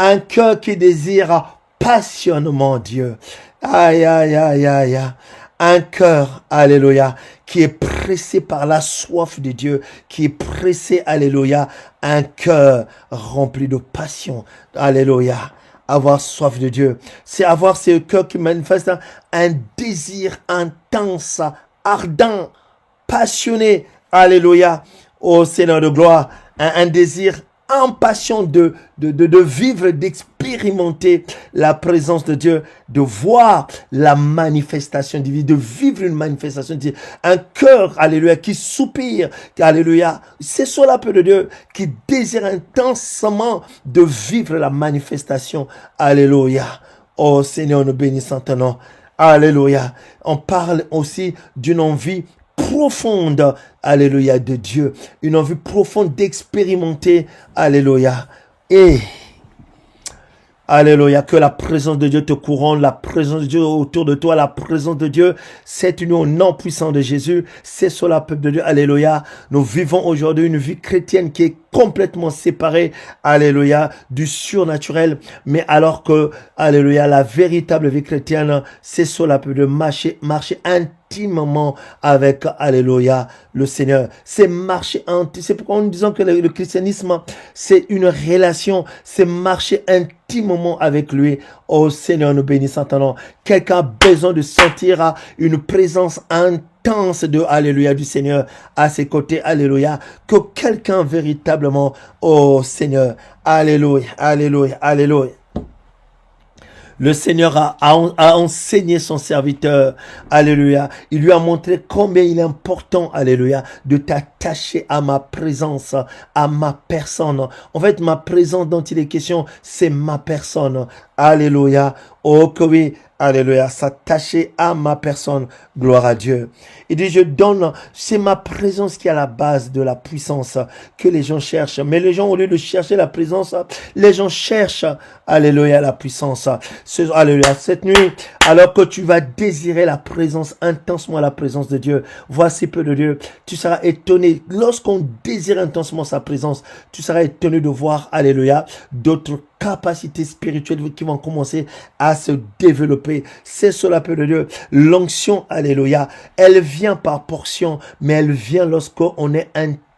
Speaker 1: Un cœur qui désire passionnément Dieu. Aïe, aïe, aïe, aïe, aïe. Un cœur, alléluia, qui est pressé par la soif de Dieu, qui est pressé, alléluia, un cœur rempli de passion, alléluia. Avoir soif de Dieu, c'est avoir ce cœur qui manifeste un désir intense, ardent, passionné, alléluia, au Seigneur de gloire, un désir impatient de vivre, d'expérimenter la présence de Dieu, de voir la manifestation divine, de vivre une manifestation divine. Un cœur, alléluia, qui soupire, alléluia. C'est cela, peu de Dieu, qui désire intensément de vivre la manifestation, alléluia. Oh Seigneur, nous bénissons ton nom. Alléluia. On parle aussi d'une envie profonde, alléluia, de Dieu. Une envie profonde d'expérimenter, alléluia. Et, alléluia, que la présence de Dieu te couronne, la présence de Dieu autour de toi, la présence de Dieu, cette union au nom puissant de Jésus, c'est cela, peuple de Dieu, alléluia. Nous vivons aujourd'hui une vie chrétienne qui est complètement séparée, alléluia, du surnaturel, mais alors que, alléluia, la véritable vie chrétienne, c'est cela, peuple de marcher intimement avec, alléluia, le Seigneur. C'est marcher c'est pourquoi nous disons que le christianisme, c'est une relation, c'est marcher intimement avec lui. Oh Seigneur, nous bénissons ton nom. Quelqu'un a besoin de sentir une présence intense de, alléluia, du Seigneur à ses côtés, alléluia. Que quelqu'un véritablement, oh Seigneur, alléluia, alléluia, alléluia. Le Seigneur a enseigné son serviteur, alléluia. Il lui a montré combien il est important, alléluia, de t'attacher à ma présence, à ma personne. En fait, ma présence dont il est question, c'est ma personne, alléluia. Oh que oui, alléluia, s'attacher à ma personne, gloire à Dieu. Il dit, je donne, c'est ma présence qui est à la base de la puissance que les gens cherchent. Mais les gens, au lieu de chercher la présence, les gens cherchent, alléluia, la puissance. Alléluia, cette nuit, alors que tu vas désirer la présence, intensement la présence de Dieu, voici peu de Dieu, tu seras étonné. Lorsqu'on désire intensement sa présence, tu seras étonné de voir, alléluia, d'autres capacités spirituelles qui vont commencer à se développer. C'est cela, peu de Dieu. L'onction, alléluia, elle vient par portion, mais elle vient lorsqu'on est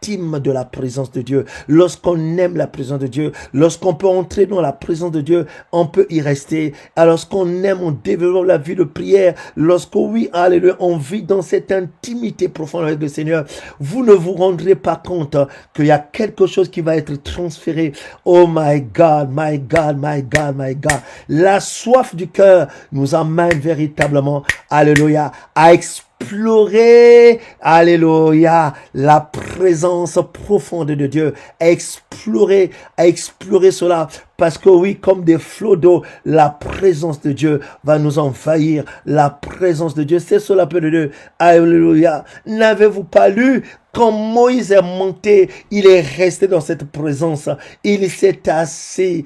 Speaker 1: intime de la présence de Dieu, lorsqu'on aime la présence de Dieu, lorsqu'on peut entrer dans la présence de Dieu, on peut y rester. Alors, lorsqu'on aime, on développe la vie de prière. Lorsqu'on, oui, alléluia, on vit dans cette intimité profonde avec le Seigneur, vous ne vous rendrez pas compte qu'il y a quelque chose qui va être transféré. Oh my God, my God, my God, my God. La soif du cœur nous amène véritablement, alléluia, à explorer, alléluia, la présence profonde de Dieu, à explorer cela, parce que oui, comme des flots d'eau, la présence de Dieu va nous envahir, la présence de Dieu, c'est cela, peu de Dieu, alléluia. N'avez-vous pas lu quand Moïse est monté, il est resté dans cette présence, il s'est assis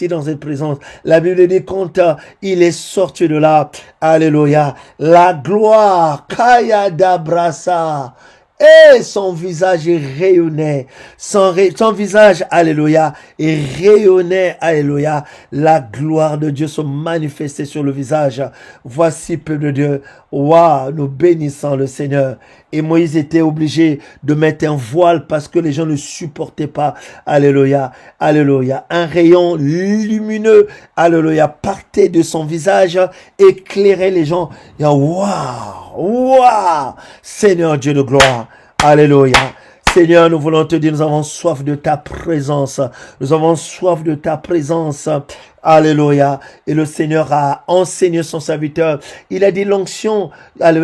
Speaker 1: dans cette présence. La Bible dit quand il est sorti de là, alléluia, la gloire, Kaya Dabrasa, et son visage rayonnait, son visage, alléluia, et rayonnait, alléluia, la gloire de Dieu se manifestait sur le visage. Voici, peuple de Dieu, waouh, nous bénissons le Seigneur. Et Moïse était obligé de mettre un voile parce que les gens ne supportaient pas, alléluia, alléluia. Un rayon lumineux, alléluia, partait de son visage, éclairait les gens. Waouh, waouh, Seigneur Dieu de gloire, alléluia. Seigneur, nous voulons te dire, nous avons soif de ta présence. Nous avons soif de ta présence. Alléluia. Et le Seigneur a enseigné son serviteur. Il a dit l'onction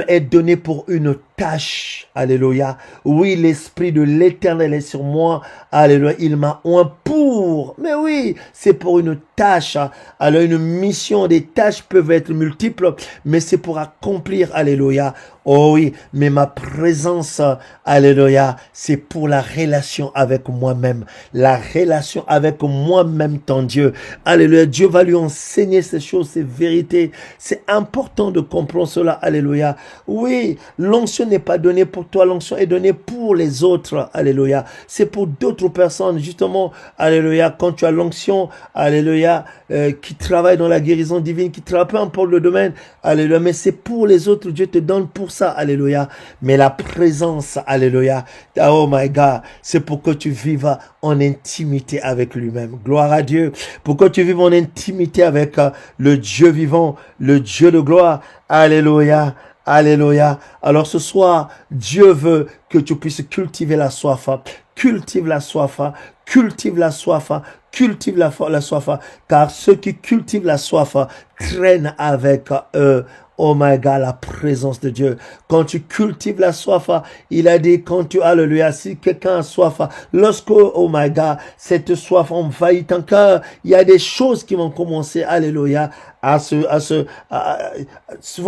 Speaker 1: est donnée pour une tâche. Alléluia. Oui, l'Esprit de l'Éternel est sur moi. Alléluia. Il m'a oint pour. Mais oui, c'est pour une tâche. Alors une mission, des tâches peuvent être multiples, mais c'est pour accomplir. Alléluia. Oh oui, mais ma présence, alléluia, c'est pour la relation avec moi-même. La relation avec moi-même, ton Dieu. Alléluia. Dieu va lui enseigner ces choses, ces vérités. C'est important de comprendre cela. Alléluia. Oui, l'onction n'est pas donnée pour toi. L'onction est donnée pour les autres. Alléluia. C'est pour d'autres personnes. Justement, alléluia, quand tu as l'onction, alléluia, qui travaille dans la guérison divine, qui travaille, peu importe le domaine. Alléluia. Mais c'est pour les autres. Dieu te donne pour ça. Alléluia. Mais la présence, alléluia. Oh my God. C'est pour que tu vives en intimité avec lui-même. Gloire à Dieu. Pour que tu vives en intimité avec le Dieu vivant, le Dieu de gloire. Alléluia. Alléluia. Alors ce soir, Dieu veut que tu puisses cultiver la soif. Cultive la soif. Cultive la soif. Cultive la soif. Car ceux qui cultivent la soif traînent avec eux. Oh my God, la présence de Dieu. Quand tu cultives la soif, il a dit, quand tu, alléluia, si quelqu'un a soif, lorsque, oh my God, cette soif envahit ton cœur, il y a des choses qui vont commencer, alléluia, vont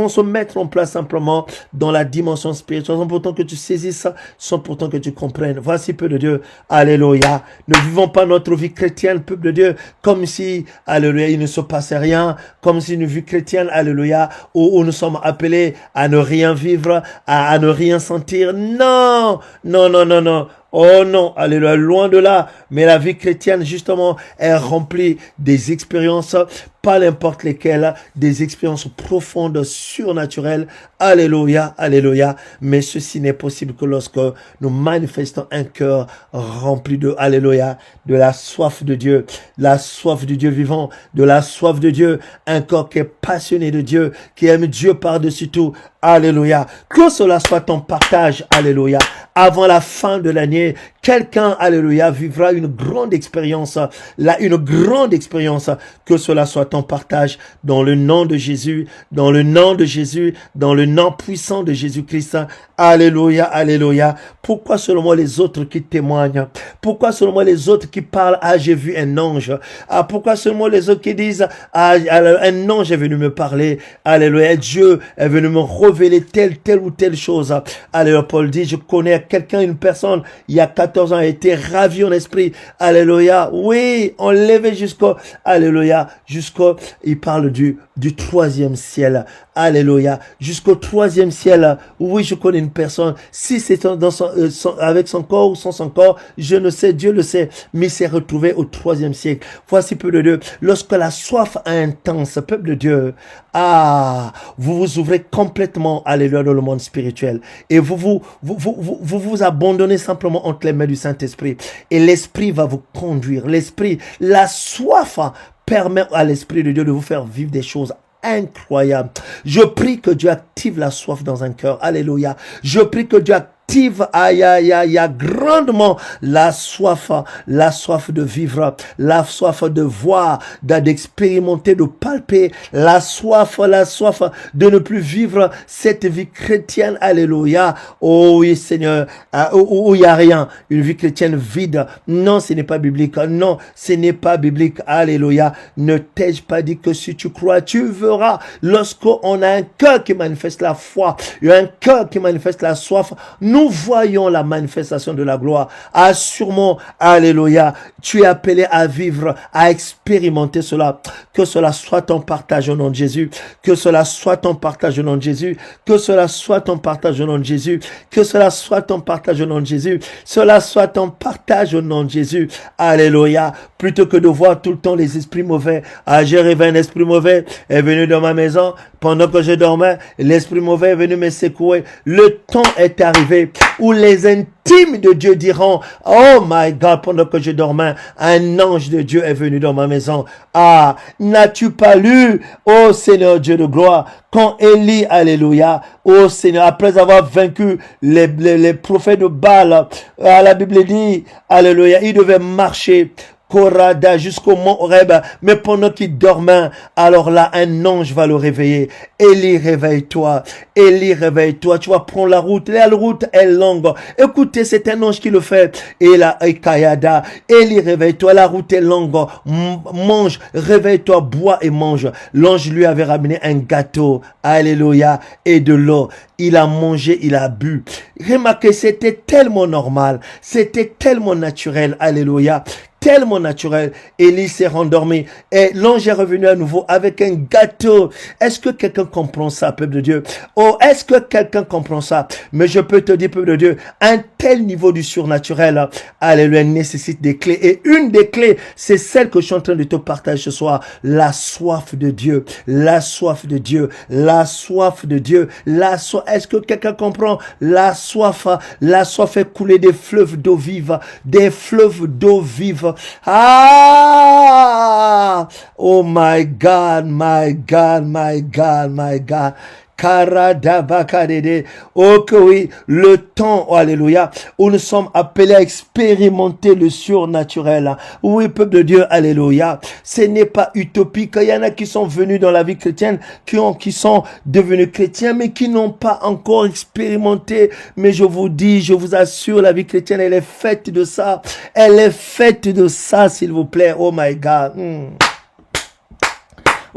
Speaker 1: se mettre en place simplement dans la dimension spirituelle. C'est important que tu saisisses, c'est important que tu comprennes. Voici, peu de Dieu, alléluia. Ne vivons pas notre vie chrétienne, peuple de Dieu, comme si, alléluia, il ne se passait rien, comme si une vie chrétienne, alléluia, où nous sommes appelés à ne rien vivre, à ne rien sentir. Non, non, non, non, non. Oh non, alléluia, loin de là. Mais la vie chrétienne, justement, est remplie des expériences, pas n'importe lesquelles, des expériences profondes, surnaturelles. Alléluia, alléluia. Mais ceci n'est possible que lorsque nous manifestons un cœur rempli de, alléluia, de la soif de Dieu, la soif du Dieu vivant, de la soif de Dieu, un corps qui est passionné de Dieu, qui aime Dieu par-dessus tout. Alléluia. Que cela soit ton partage, alléluia. Avant la fin de l'année, quelqu'un, alléluia, vivra une grande expérience, une grande expérience. Que cela soit ton partage dans le nom de Jésus, dans le nom de Jésus, dans le nom puissant de Jésus-Christ. Alléluia, alléluia. Pourquoi seulement les autres qui témoignent? Pourquoi seulement les autres qui parlent? Ah, j'ai vu un ange. Ah, pourquoi seulement les autres qui disent, ah, un ange est venu me parler. Alléluia. Dieu est venu me révéler telle ou telle chose. Alléluia. Paul dit, je connais quelqu'un, une personne, il y a 14 ans, a été ravi en esprit. Alléluia. Oui, on l'élevait alléluia, il parle du troisième ciel. Alléluia. Jusqu'au troisième ciel. Oui, je connais une personne. Si c'est avec son corps ou sans son corps, je ne sais, Dieu le sait. Mais il s'est retrouvé au troisième siècle. Voici, peuple de Dieu. Lorsque la soif est intense, peuple de Dieu, vous vous ouvrez complètement directement, alléluia, dans le monde spirituel. Et vous abandonnez simplement entre les mains du Saint-Esprit. Et l'Esprit va vous conduire. L'Esprit, la soif permet à l'Esprit de Dieu de vous faire vivre des choses incroyables. Je prie que Dieu active la soif dans un cœur. Alléluia. Je prie que Dieu active grandement la soif de vivre, la soif de voir, d'expérimenter, de palper, la soif de ne plus vivre cette vie chrétienne, alléluia. Oh oui Seigneur, où il n'y a rien, une vie chrétienne vide. Non, ce n'est pas biblique. Non, ce n'est pas biblique. Alléluia. Ne t'ai-je pas dit que si tu crois, tu verras. Lorsqu'on a un cœur qui manifeste la foi, un cœur qui manifeste la soif, nous voyons la manifestation de la gloire. Assurément, alléluia, tu es appelé à vivre, à expérimenter cela. Que cela soit ton partage au nom de Jésus. Que cela soit ton partage au nom de Jésus. Que cela soit ton partage au nom de Jésus. Que cela soit ton partage au nom de Jésus. Cela soit ton partage au nom de Jésus. Alléluia. Plutôt que de voir tout le temps les esprits mauvais. Ah, j'ai rêvé un esprit mauvais est venu dans ma maison. Pendant que je dormais, l'esprit mauvais est venu me secouer. Le temps est arrivé où les intimes de Dieu diront, oh my God, pendant que je dormais, un ange de Dieu est venu dans ma maison. Ah, n'as-tu pas lu, oh Seigneur Dieu de gloire, quand Élie, alléluia, oh Seigneur, après avoir vaincu les prophètes de Baal, la Bible dit, alléluia, il devait marcher Korada jusqu'au mont Horeb, mais pendant qu'il dormait, alors là, un ange va le réveiller. Élie, réveille-toi. Élie, réveille-toi. Tu vas prendre la route. La route est longue. Écoutez, c'est un ange qui le fait. Et là, Kayada. Élie, réveille-toi. La route est longue. Mange, réveille-toi, bois et mange. L'ange lui avait ramené un gâteau. Alléluia. Et de l'eau. Il a mangé, il a bu. Remarquez, c'était tellement normal. C'était tellement naturel. Alléluia. Tellement naturel. Élie s'est rendormi et l'ange est revenu à nouveau avec un gâteau. Est-ce que quelqu'un comprend ça, peuple de Dieu? Oh, est-ce que quelqu'un comprend ça? Mais je peux te dire, peuple de Dieu, un tel niveau du surnaturel, alléluia, nécessite des clés. Et une des clés, c'est celle que je suis en train de te partager ce soir. La soif de Dieu. La soif de Dieu. La soif de Dieu. La soif. Est-ce que quelqu'un comprend? La soif fait couler des fleuves d'eau vive. Des fleuves d'eau vive. Ah! Oh my God, my God, my God, my God. Karadabakadede. Oh que oui, le temps, oh, alléluia, où nous sommes appelés à expérimenter le surnaturel. Oui, peuple de Dieu, alléluia. Ce n'est pas utopique. Il y en a qui sont venus dans la vie chrétienne, qui sont devenus chrétiens, mais qui n'ont pas encore expérimenté. Mais je vous dis, je vous assure, la vie chrétienne, elle est faite de ça. Elle est faite de ça, s'il vous plaît. Oh my God.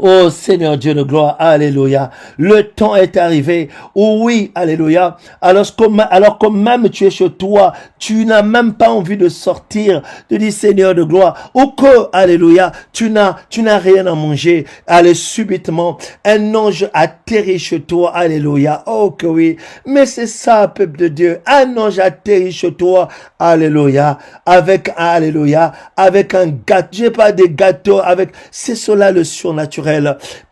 Speaker 1: Oh Seigneur Dieu de gloire, alléluia. Le temps est arrivé. Oh oui, alléluia. Alors que même tu es chez toi, tu n'as même pas envie de sortir. Tu dis Seigneur de gloire. Ou que, alléluia, tu n'as rien à manger. Allez, subitement, un ange atterrit chez toi. Alléluia. Oh que oui. Mais c'est ça, peuple de Dieu. Un ange atterrit chez toi. Alléluia. Avec un gâteau. J'ai pas des gâteaux avec, c'est cela le surnaturel.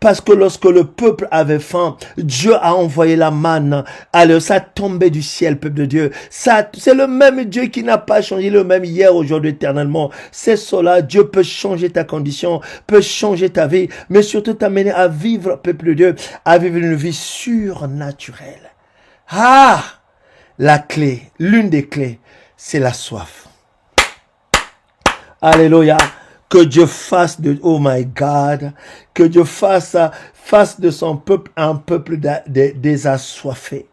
Speaker 1: Parce que lorsque le peuple avait faim, Dieu a envoyé la manne. Alors ça tombait du ciel, peuple de Dieu. Ça, c'est le même Dieu qui n'a pas changé, le même hier, aujourd'hui, éternellement. C'est cela. Dieu peut changer ta condition, peut changer ta vie, mais surtout t'amener à vivre, peuple de Dieu, à vivre une vie surnaturelle. Ah! La clé, l'une des clés, c'est la soif. Alléluia. Que Dieu fasse de, oh my God, que Dieu fasse de son peuple un peuple des assoiffés.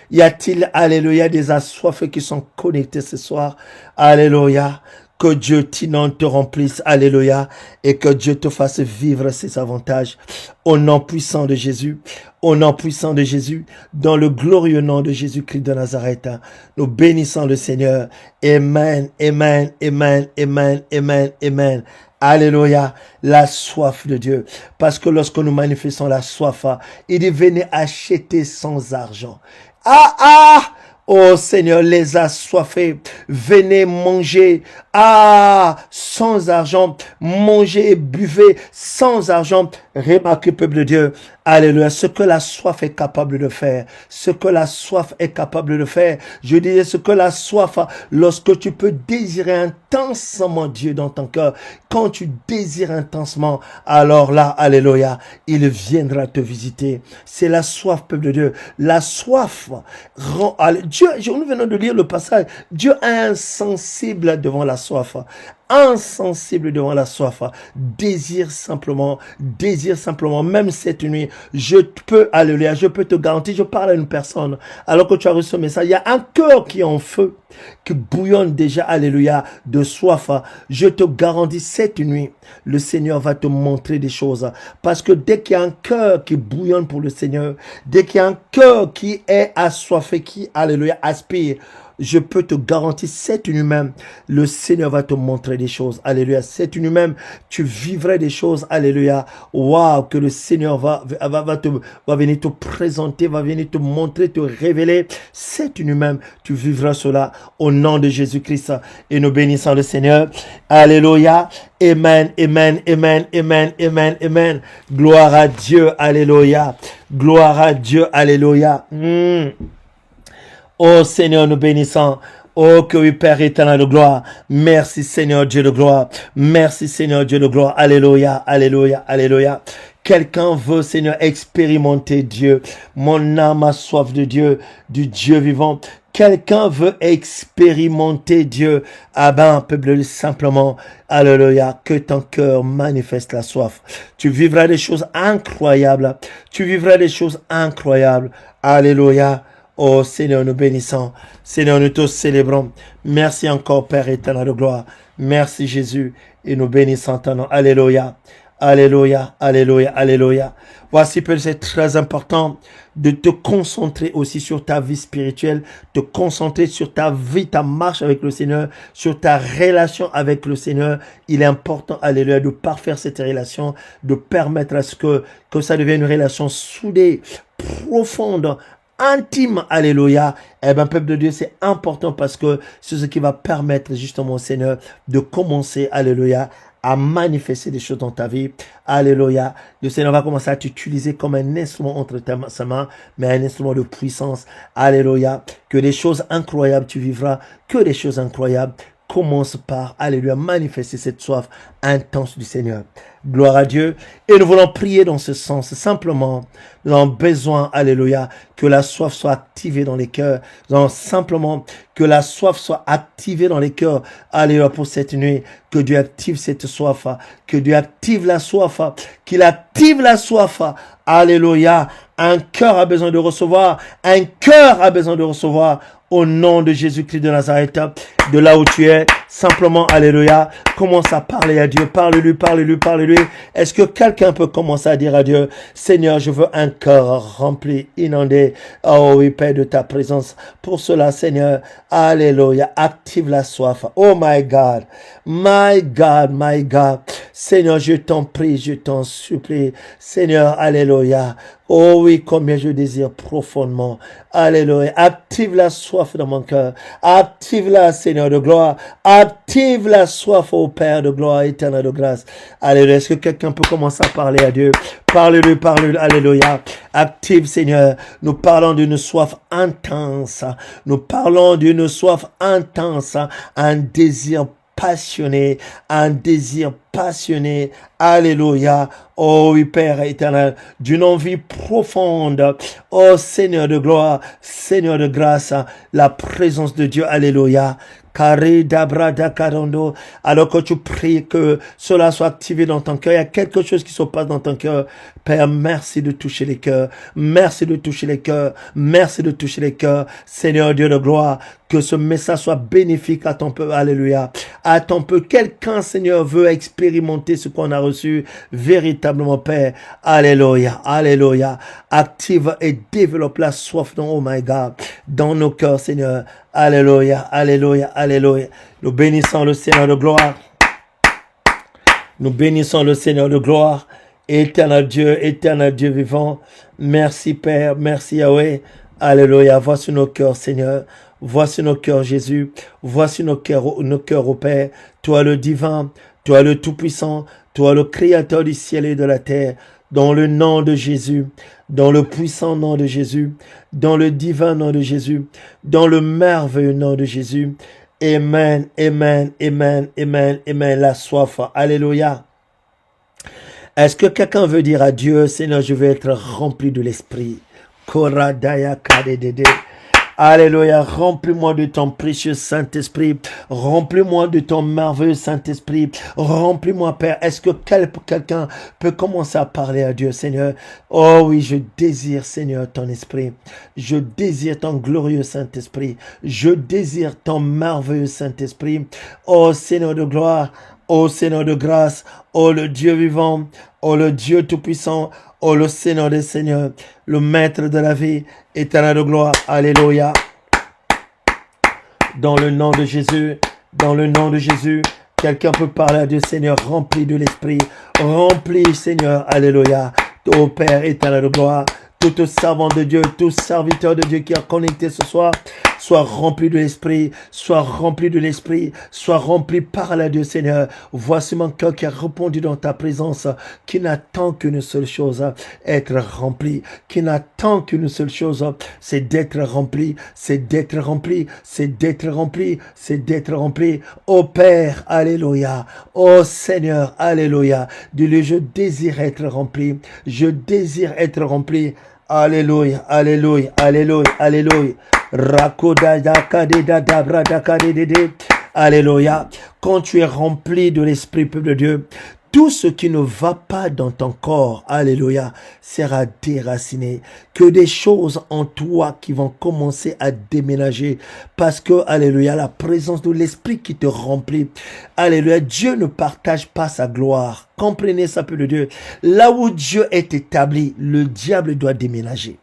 Speaker 1: Y a-t-il, alléluia, des assoiffés qui sont connectés ce soir? Alléluia. Que Dieu te remplisse, alléluia, et que Dieu te fasse vivre ses avantages. Au nom puissant de Jésus, au nom puissant de Jésus, dans le glorieux nom de Jésus-Christ de Nazareth, nous bénissons le Seigneur. Amen, amen, amen, amen, amen, amen. Alléluia, la soif de Dieu. Parce que lorsque nous manifestons la soif, il dit venez acheter sans argent. Oh Seigneur, les assoiffés, venez manger. sans argent, mangez et buvez sans argent. Remarquez, peuple de Dieu, alléluia, ce que la soif est capable de faire, ce que la soif est capable de faire. Je disais, ce que la soif, lorsque tu peux désirer intensement Dieu dans ton cœur, quand tu désires intensement, alors là, alléluia, il viendra te visiter. C'est la soif, peuple de Dieu. La soif rend, Dieu, nous venons de lire le passage, Dieu est insensible devant la soif. Insensible devant la soif, désire simplement, même cette nuit, alléluia, je peux te garantir, je parle à une personne, alors que tu as reçu ce message, il y a un cœur qui est en feu, qui bouillonne déjà, alléluia, de soif. Je te garantis, cette nuit, le Seigneur va te montrer des choses, parce que dès qu'il y a un cœur qui bouillonne pour le Seigneur, dès qu'il y a un cœur qui est assoiffé, qui, alléluia, aspire, je peux te garantir, cette nuit même, le Seigneur va te montrer des choses. Alléluia. Cette nuit même, tu vivrais des choses. Alléluia. Waouh, que le Seigneur va venir te présenter, va venir te montrer, te révéler. Cette nuit même, tu vivras cela au nom de Jésus-Christ. Et nous bénissons le Seigneur. Alléluia. Amen, amen, amen, amen, amen, amen. Gloire à Dieu. Alléluia. Gloire à Dieu. Alléluia. Oh Seigneur, nous bénissons. Oh que oui, Père éternel de gloire. Merci Seigneur Dieu de gloire. Merci Seigneur Dieu de gloire. Alléluia, alléluia, alléluia. Quelqu'un veut, Seigneur, expérimenter Dieu. Mon âme a soif de Dieu, du Dieu vivant. Quelqu'un veut expérimenter Dieu. Ah ben, peuple, simplement, alléluia, que ton cœur manifeste la soif. Tu vivras des choses incroyables. Tu vivras des choses incroyables. Alléluia. Oh Seigneur, nous bénissons. Seigneur, nous te célébrons. Merci encore, Père éternel de gloire. Merci Jésus. Et nous bénissons ton nom. Alléluia. Alléluia. Alléluia. Alléluia. Voici, Père, c'est très important de te concentrer aussi sur ta vie spirituelle, te concentrer sur ta vie, ta marche avec le Seigneur, sur ta relation avec le Seigneur. Il est important, alléluia, de parfaire cette relation, de permettre à ce que ça devienne une relation soudée, profonde, intime, alléluia. Eh bien, peuple de Dieu, c'est important parce que c'est ce qui va permettre justement au Seigneur de commencer, alléluia, à manifester des choses dans ta vie. Alléluia. Le Seigneur va commencer à t'utiliser comme un instrument entre sa main, mais un instrument de puissance. Alléluia. Que des choses incroyables tu vivras, que des choses incroyables. Commence par, alléluia, manifester cette soif intense du Seigneur. Gloire à Dieu. Et nous voulons prier dans ce sens. Simplement, nous avons besoin, alléluia, que la soif soit activée dans les cœurs. Nous avons simplement que la soif soit activée dans les cœurs. Alléluia, pour cette nuit. Que Dieu active cette soif. Que Dieu active la soif. Qu'il active la soif. Alléluia. Un cœur a besoin de recevoir. Un cœur a besoin de recevoir. Au nom de Jésus-Christ de Nazareth, de là où tu es, simplement, alléluia, commence à parler à Dieu, parle-lui, parle-lui, parle-lui. Est-ce que quelqu'un peut commencer à dire à Dieu, Seigneur, je veux un cœur rempli, inondé, oh oui, Père, de ta présence. Pour cela, Seigneur, alléluia, active la soif. Oh my God, my God, my God. Seigneur, je t'en prie, je t'en supplie. Seigneur, alléluia. Oh oui, combien je désire profondément. Alléluia. Active la soif dans mon cœur. Active-la, Seigneur de gloire. Active la soif, ô Père de gloire, éternel de grâce. Alléluia. Est-ce que quelqu'un peut commencer à parler à Dieu? Parle-lui, parle-lui. Alléluia. Active, Seigneur. Nous parlons d'une soif intense. Nous parlons d'une soif intense. Un désir passionné, un désir passionné, alléluia, oh oui Père éternel, d'une envie profonde, oh Seigneur de gloire, Seigneur de grâce, la présence de Dieu, alléluia. Alors que tu pries que cela soit activé dans ton cœur, il y a quelque chose qui se passe dans ton cœur. Père, merci de toucher les cœurs. Merci de toucher les cœurs. Merci de toucher les cœurs. Seigneur Dieu de gloire, que ce message soit bénéfique à ton peuple. Alléluia. À ton peuple. Quelqu'un, Seigneur, veut expérimenter ce qu'on a reçu véritablement, Père. Alléluia. Alléluia. Active et développe la soif dans, oh my God, dans nos cœurs, Seigneur. Alléluia. Alléluia. Alléluia. Nous bénissons le Seigneur de gloire. Nous bénissons le Seigneur de gloire. Éternel Dieu vivant. Merci Père, merci Yahweh. Alléluia. Voici nos cœurs, Seigneur. Voici nos cœurs, Jésus. Voici nos cœurs, ô Père. Toi le divin, toi le tout-puissant, toi le créateur du ciel et de la terre. Dans le nom de Jésus, dans le puissant nom de Jésus, dans le divin nom de Jésus, dans le merveilleux nom de Jésus. Amen, amen, amen, amen, amen. La soif. Alléluia. Est-ce que quelqu'un veut dire à Dieu, Seigneur, je veux être rempli de l'Esprit? Koradaya kadedede. Alléluia, remplis-moi de ton précieux Saint-Esprit, remplis-moi de ton merveilleux Saint-Esprit, remplis-moi, Père. Est-ce que quelqu'un peut commencer à parler à Dieu, Seigneur? Oh oui, je désire, Seigneur, ton Esprit. Je désire ton glorieux Saint-Esprit. Je désire ton merveilleux Saint-Esprit. Oh Seigneur de gloire, oh Seigneur de grâce, oh le Dieu vivant, oh le Dieu tout-puissant, oh le Seigneur des Seigneurs, le Maître de la vie, éternel de gloire. Alléluia. Dans le nom de Jésus, dans le nom de Jésus, quelqu'un peut parler à Dieu, Seigneur, rempli de l'Esprit, rempli, Seigneur, alléluia. Ô Père éternel de gloire, tout servant de Dieu, tout serviteur de Dieu qui est connecté ce soir, sois rempli de l'Esprit, sois rempli de l'Esprit, sois rempli par la Dieu Seigneur. Voici mon cœur qui a répondu dans ta présence, qui n'attend qu'une seule chose, être rempli, qui n'attend qu'une seule chose, c'est d'être rempli, c'est d'être rempli, c'est d'être rempli, c'est d'être rempli. Ô Père, alléluia, ô Seigneur, alléluia, dis-le, je désire être rempli, je désire être rempli. Alléluia, alléluia, alléluia, alléluia. Alléluia. Quand tu es rempli de l'Esprit, peuple de Dieu, tout ce qui ne va pas dans ton corps, alléluia, sera déraciné. Que des choses en toi qui vont commencer à déménager. Parce que, alléluia, la présence de l'Esprit qui te remplit. Alléluia, Dieu ne partage pas sa gloire. Comprenez ça, peuple de Dieu. Là où Dieu est établi, le diable doit déménager.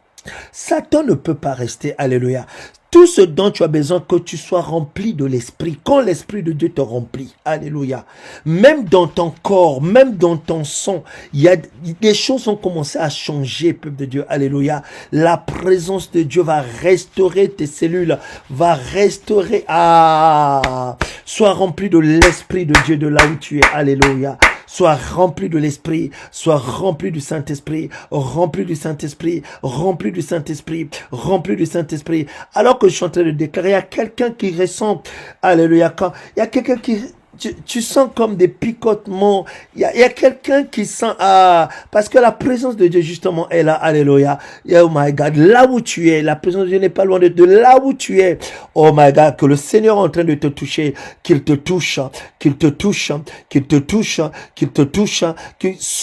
Speaker 1: Satan ne peut pas rester, alléluia. Tout ce dont tu as besoin, que tu sois rempli de l'Esprit. Quand l'Esprit de Dieu te remplit, alléluia. Même dans ton corps, même dans ton sang, il y a des choses ont commencé à changer, peuple de Dieu, alléluia. La présence de Dieu va restaurer tes cellules, va restaurer. Sois rempli de l'Esprit de Dieu de là où tu es, alléluia. Sois rempli de l'Esprit, sois rempli du Saint-Esprit, rempli du Saint-Esprit, rempli du Saint-Esprit, rempli du Saint-Esprit. Alors que je suis en train de déclarer, il y a quelqu'un qui ressent, alléluia, quand il y a quelqu'un qui... Tu sens comme des picotements. Il y a quelqu'un qui sent, parce que la présence de Dieu, justement, est là. Alléluia. Oh my God. Là où tu es, la présence de Dieu n'est pas loin de là où tu es. Oh my God. Que le Seigneur est en train de te toucher. Qu'il te touche. Qu'il te touche. Qu'il te touche. Qu'il te touche.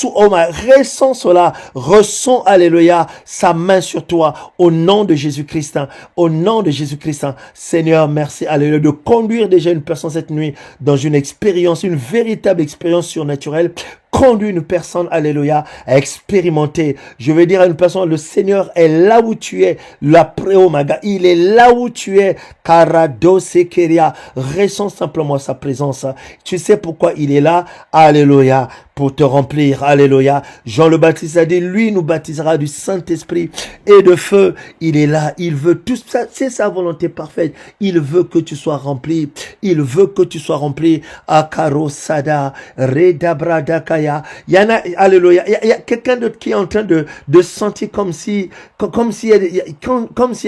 Speaker 1: Oh my, ressens cela. Ressens, alléluia, sa main sur toi. Au nom de Jésus-Christ. Au nom de Jésus-Christ. Seigneur, merci, alléluia, de conduire déjà une personne cette nuit dans une expérience, une véritable expérience surnaturelle. Conduit une personne, alléluia, à expérimenter. Je veux dire à une personne, le Seigneur est là où tu es. Oh my God, il est là où tu es. Karado Sekeria. Ressens simplement sa présence. Tu sais pourquoi il est là? Alléluia. Pour te remplir. Alléluia. Jean le Baptiste a dit, lui nous baptisera du Saint-Esprit et de feu. Il est là. Il veut tout ça. C'est sa volonté parfaite. Il veut que tu sois rempli. Il veut que tu sois rempli. Akaro Sada. Redabradakaya. Il y en a, alléluia, il y a quelqu'un d'autre qui est en train de sentir comme s'il y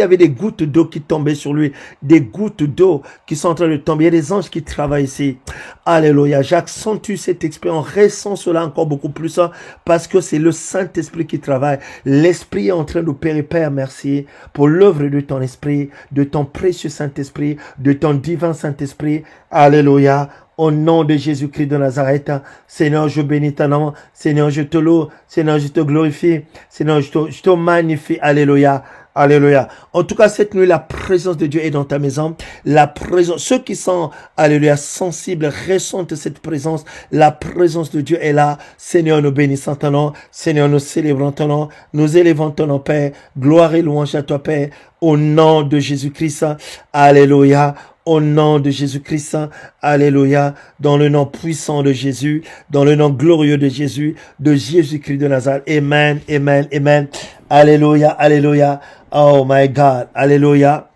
Speaker 1: avait des gouttes d'eau qui tombaient sur lui, des gouttes d'eau qui sont en train de tomber. Il y a des anges qui travaillent ici. Alléluia, j'accentue cette expérience, ressens cela encore beaucoup plus, parce que c'est le Saint-Esprit qui travaille. L'Esprit est en train d'opérer, Père, merci pour l'œuvre de ton Esprit, de ton précieux Saint-Esprit, de ton divin Saint-Esprit. Alléluia. Au nom de Jésus-Christ de Nazareth, Seigneur, je bénis ton nom. Seigneur, je te loue. Seigneur, je te glorifie. Seigneur, je te magnifie. Alléluia. Alléluia. En tout cas, cette nuit, la présence de Dieu est dans ta maison. La présence, ceux qui sont, alléluia, sensibles, ressentent cette présence. La présence de Dieu est là. Seigneur, nous bénissons ton nom. Seigneur, nous célébrons ton nom. Nous élevons ton nom, Père. Gloire et louange à toi, Père. Au nom de Jésus-Christ. Alléluia. Au nom de Jésus-Christ, alléluia, dans le nom puissant de Jésus, dans le nom glorieux de Jésus-Christ de Nazareth. Amen, amen, amen. Alléluia, alléluia. Oh my God, alléluia.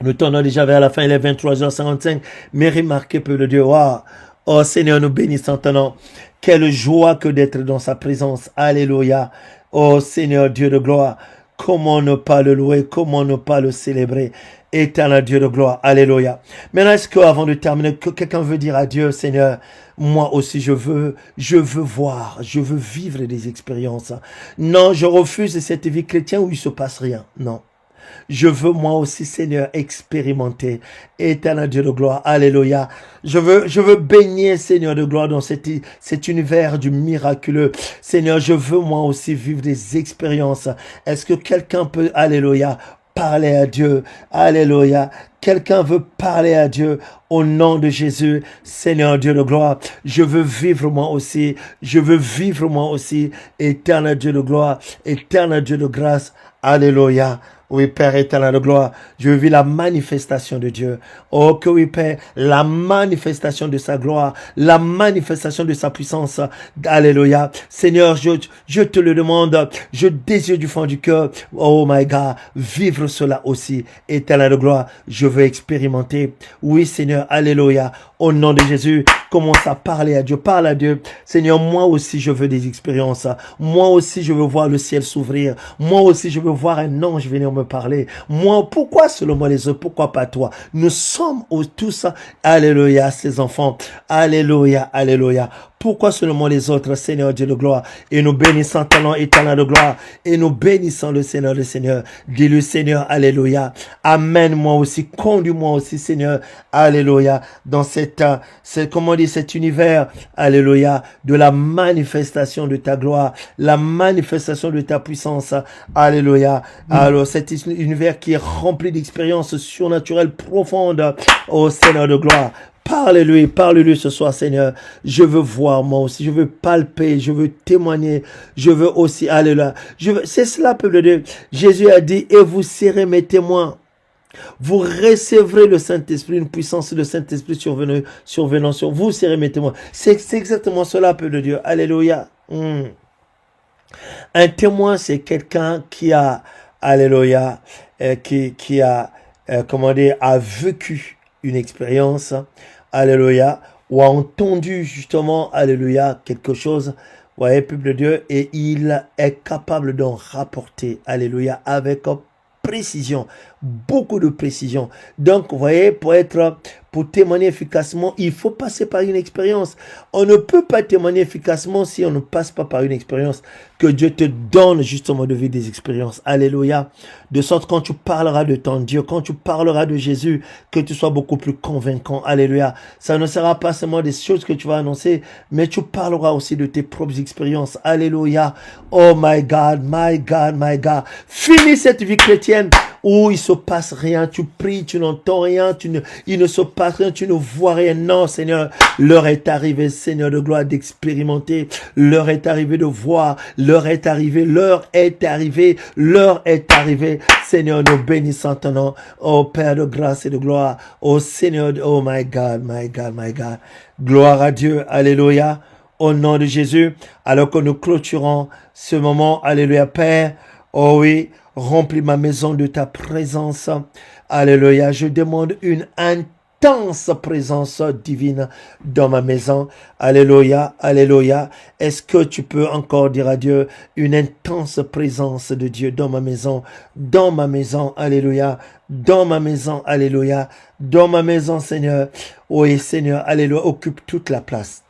Speaker 1: Nous tournons déjà vers la fin, il est 23h55. Mais remarquez, peuple de Dieu, waouh. Oh Seigneur, nous bénissons ton nom. Quelle joie que d'être dans sa présence. Alléluia. Oh Seigneur, Dieu de gloire. Comment ne pas le louer, comment ne pas le célébrer. Éternel Dieu de gloire. Alléluia. Maintenant, est-ce qu'avant de terminer, quelqu'un veut dire à Dieu, Seigneur, moi aussi je veux voir, je veux vivre des expériences. Non, je refuse cette vie chrétienne où il se passe rien. Non. Je veux moi aussi, Seigneur, expérimenter. Éternel Dieu de gloire. Alléluia. Je veux baigner, Seigneur de gloire, dans cet univers du miraculeux. Seigneur, je veux moi aussi vivre des expériences. Est-ce que quelqu'un peut, alléluia, parler à Dieu? Alléluia. Quelqu'un veut parler à Dieu au nom de Jésus, Seigneur Dieu de gloire. Je veux vivre moi aussi. Je veux vivre moi aussi. Éternel Dieu de gloire. Éternel Dieu de grâce. Alléluia. Oui, Père éternel de gloire, je vis la manifestation de Dieu. Oh, que oui, Père, la manifestation de sa gloire, la manifestation de sa puissance. Alléluia. Seigneur, je te le demande, je désire du fond du cœur, oh my God, vivre cela aussi. Éternel de gloire, je veux expérimenter. Oui, Seigneur, alléluia. Au nom de Jésus, commence à parler à Dieu, parle à Dieu. Seigneur, moi aussi, je veux des expériences. Moi aussi, je veux voir le ciel s'ouvrir. Moi aussi, je veux voir un ange venir me parler. Moi, pourquoi seulement les autres? Pourquoi pas toi? Nous sommes tous, alléluia, ses enfants. Alléluia, alléluia. Pourquoi seulement les autres, Seigneur Dieu de gloire? Et nous bénissons ton nom éternel de gloire. Et nous bénissons le Seigneur, le Seigneur. Dis-le Seigneur, alléluia. Amène-moi aussi, conduis-moi aussi, Seigneur, alléluia. Dans comment dire, cet univers, alléluia, de la manifestation de ta gloire, la manifestation de ta puissance, alléluia. Alors, cet univers qui est rempli d'expériences surnaturelles profondes, ô Seigneur de gloire. Parle-lui ce soir, Seigneur. Je veux voir moi aussi, je veux palper, je veux témoigner, je veux aussi aller là. C'est cela, peuple de Dieu. Jésus a dit, et vous serez mes témoins. Vous recevrez le Saint-Esprit, une puissance de Saint-Esprit survenant sur vous, serez mes témoins. C'est exactement cela, peuple de Dieu. Alléluia. Un témoin, c'est quelqu'un qui a, alléluia, qui a, comment dire, a vécu une expérience, alléluia, ou a entendu justement, alléluia, quelque chose, voyez, peuple de Dieu, et il est capable d'en rapporter, alléluia, avec précision, beaucoup de précision. Donc, vous voyez, pour témoigner efficacement, il faut passer par une expérience. On ne peut pas témoigner efficacement si on ne passe pas par une expérience. Que Dieu te donne justement de vivre des expériences. Alléluia. De sorte quand tu parleras de ton Dieu, quand tu parleras de Jésus, que tu sois beaucoup plus convaincant. Alléluia. Ça ne sera pas seulement des choses que tu vas annoncer, mais tu parleras aussi de tes propres expériences. Alléluia. Oh my God, my God, my God. Finis cette vie chrétienne où il se passe rien, tu pries, tu n'entends rien, il ne se passe rien, tu ne vois rien. Non, Seigneur, l'heure est arrivée, Seigneur de gloire, d'expérimenter. L'heure est arrivée de voir. L'heure est arrivée, l'heure est arrivée, l'heure est arrivée. Seigneur, nous bénissons ton nom. Oh Père de grâce et de gloire. Oh Seigneur, oh my God, my God, my God. Gloire à Dieu, alléluia. Au nom de Jésus, alors que nous clôturons ce moment, alléluia, Père. Oh oui, remplis ma maison de ta présence. Alléluia. Je demande une intense présence divine dans ma maison. Alléluia. Alléluia. Est-ce que tu peux encore dire à Dieu une intense présence de Dieu dans ma maison? Dans ma maison. Alléluia. Dans ma maison. Alléluia. Dans ma maison, Seigneur. Oui, Seigneur. Alléluia. Occupe toute la place.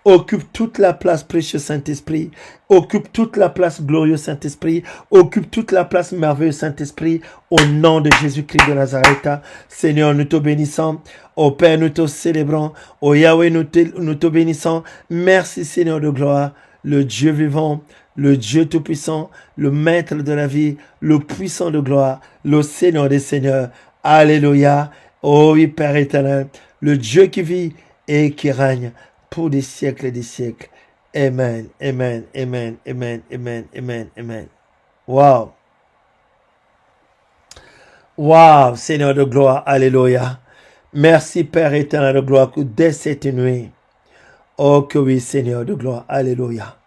Speaker 1: Occupe toute la place, précieux Saint-Esprit. Occupe toute la place, glorieux Saint-Esprit. Occupe toute la place, merveilleux Saint-Esprit. Au nom de Jésus-Christ de Nazareth. Seigneur, nous te bénissons. Au Père, nous te célébrons. Au Yahweh, nous te bénissons. Merci, Seigneur de gloire. Le Dieu vivant, le Dieu tout-puissant, le Maître de la vie, le puissant de gloire, le Seigneur des Seigneurs. Alléluia. Oh oui, Père éternel, le Dieu qui vit et qui règne pour des siècles et des siècles. Amen, amen, amen, amen, amen, amen, amen. Wow. Wow, Seigneur de gloire, alléluia. Merci, Père éternel de gloire, que dès cette nuit, oh que oui, Seigneur de gloire, alléluia.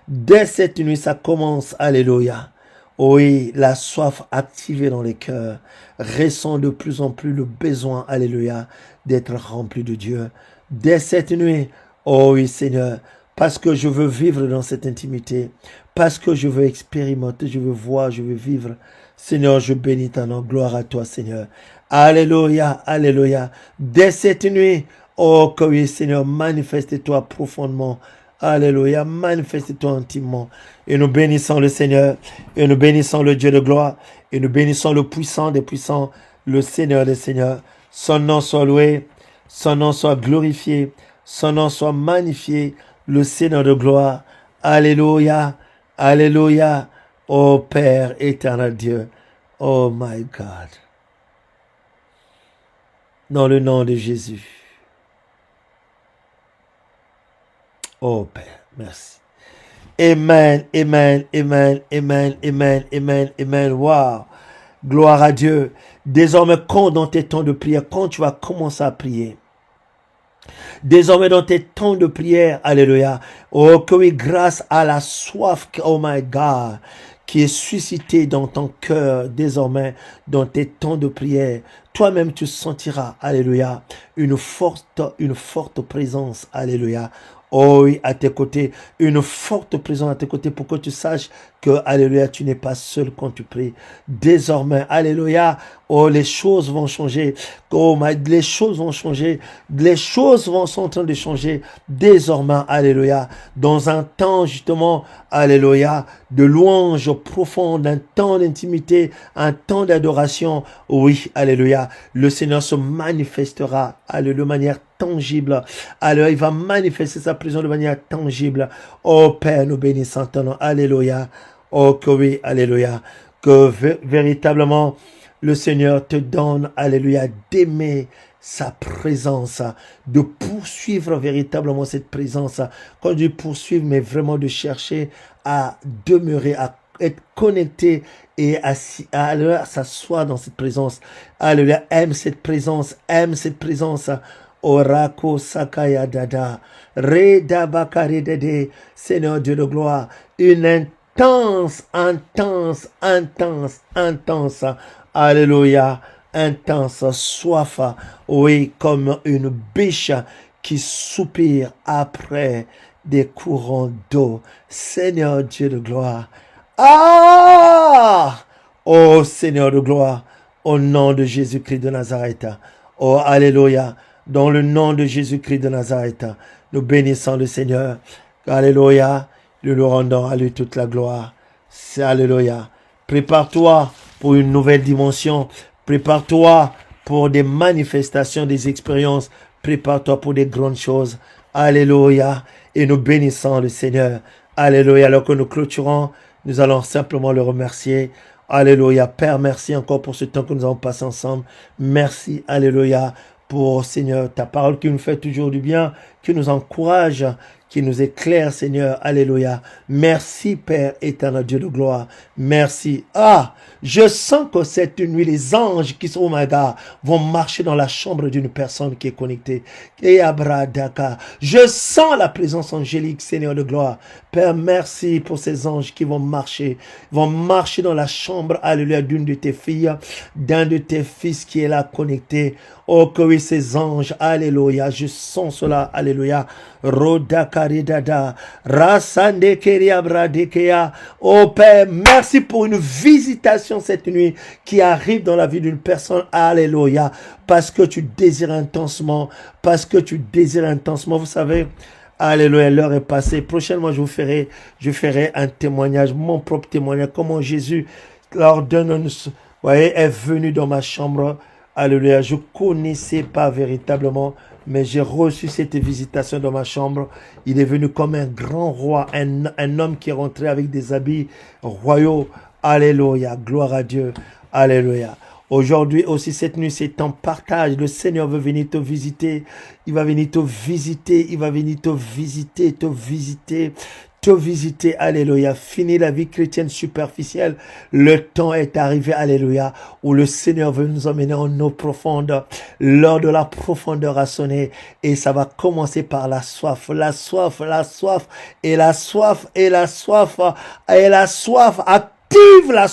Speaker 1: Dès cette nuit, ça commence, alléluia. Oui, la soif activée dans les cœurs. Ressent de plus en plus le besoin, alléluia, d'être rempli de Dieu. Dès cette nuit, oh oui Seigneur, parce que je veux vivre dans cette intimité, parce que je veux expérimenter, je veux voir, je veux vivre. Seigneur, je bénis ton nom, gloire à toi Seigneur. Alléluia, alléluia. Dès cette nuit, oh que oui Seigneur, manifeste-toi profondément. Alléluia, manifeste-toi intimement. Et nous bénissons le Seigneur, et nous bénissons le Dieu de gloire, et nous bénissons le puissant des puissants, le Seigneur des seigneurs. Son nom soit loué, son nom soit glorifié, son nom soit magnifié, le Seigneur de gloire. Alléluia, alléluia, ô Père éternel Dieu. Oh my God. Dans le nom de Jésus. Oh Père, merci. Amen, amen, amen, amen, amen, amen, amen. Wow. Gloire à Dieu. Désormais, quand dans tes temps de prière, quand tu vas commencer à prier, désormais dans tes temps de prière, alléluia, oh que oui, grâce à la soif, oh my God, qui est suscitée dans ton cœur, désormais, dans tes temps de prière, toi-même tu sentiras, alléluia, une forte présence, alléluia. Oh oui, à tes côtés, une forte présence à tes côtés pour que tu saches que, alléluia, tu n'es pas seul quand tu pries. Désormais, alléluia, oh, les choses vont changer. Oh, les choses vont changer. Les choses sont en train de changer. Désormais, alléluia, dans un temps, justement, alléluia, de louange profonde, un temps d'intimité, un temps d'adoration. Oui, alléluia, le Seigneur se manifestera, alléluia, de manière tangible. Alors, il va manifester sa présence de manière tangible. Oh Père, nous bénissons ton nom. Alléluia. Oh que oui, alléluia. Que véritablement, le Seigneur te donne, alléluia, d'aimer sa présence, de poursuivre véritablement cette présence. Quand je dis poursuivre, mais vraiment de chercher à demeurer, à être connecté et à s'asseoir dans cette présence. Alléluia. Aime cette présence, aime cette présence. Orako Sakaya Dada, Reda Bakare Dede, Seigneur Dieu de gloire, une intense, alléluia, intense soif, oui, comme une biche qui soupire après des courants d'eau. Seigneur Dieu de gloire, ah, oh Seigneur de gloire, au nom de Jésus-Christ de Nazareth, oh alléluia. Dans le nom de Jésus-Christ de Nazareth, nous bénissons le Seigneur. Alléluia. Nous lui rendons à lui toute la gloire. C'est alléluia. Prépare-toi pour une nouvelle dimension. Prépare-toi pour des manifestations, des expériences. Prépare-toi pour des grandes choses. Alléluia. Et nous bénissons le Seigneur. Alléluia. Alors que nous clôturons, nous allons simplement le remercier. Alléluia. Père, merci encore pour ce temps que nous avons passé ensemble. Merci. Alléluia. Pour, Seigneur, ta parole qui nous fait toujours du bien, qui nous encourage, qui nous éclaire, Seigneur. Alléluia. Merci, Père éternel, Dieu de gloire. Merci. Ah, je sens que cette nuit, les anges qui sont au Maga vont marcher dans la chambre d'une personne qui est connectée. Et Abradaka. Je sens la présence angélique, Seigneur de gloire. Père, merci pour ces anges qui vont marcher dans la chambre, alléluia, d'une de tes filles, d'un de tes fils qui est là connecté. Oh, que oui, ces anges, alléluia, je sens cela, alléluia. Rodakaridada, Rasande Keriabradekea. Oh Père, merci pour une visitation cette nuit qui arrive dans la vie d'une personne, alléluia, parce que tu désires intensement, vous savez. Alléluia, l'heure est passée. Prochainement, je ferai un témoignage, mon propre témoignage, comment Jésus est venu dans ma chambre. Alléluia, je connaissais pas véritablement, mais j'ai reçu cette visitation dans ma chambre. Il est venu comme un grand roi, un homme qui est rentré avec des habits royaux. Alléluia, gloire à Dieu. Alléluia. Aujourd'hui aussi, cette nuit, c'est en partage. Le Seigneur veut venir te visiter. Il va venir te visiter. Il va venir te visiter. Alléluia. Fini la vie chrétienne superficielle. Le temps est arrivé, alléluia, où le Seigneur veut nous emmener en eau profonde. L'heure de la profondeur a sonné. Et ça va commencer par la soif. Et la soif à la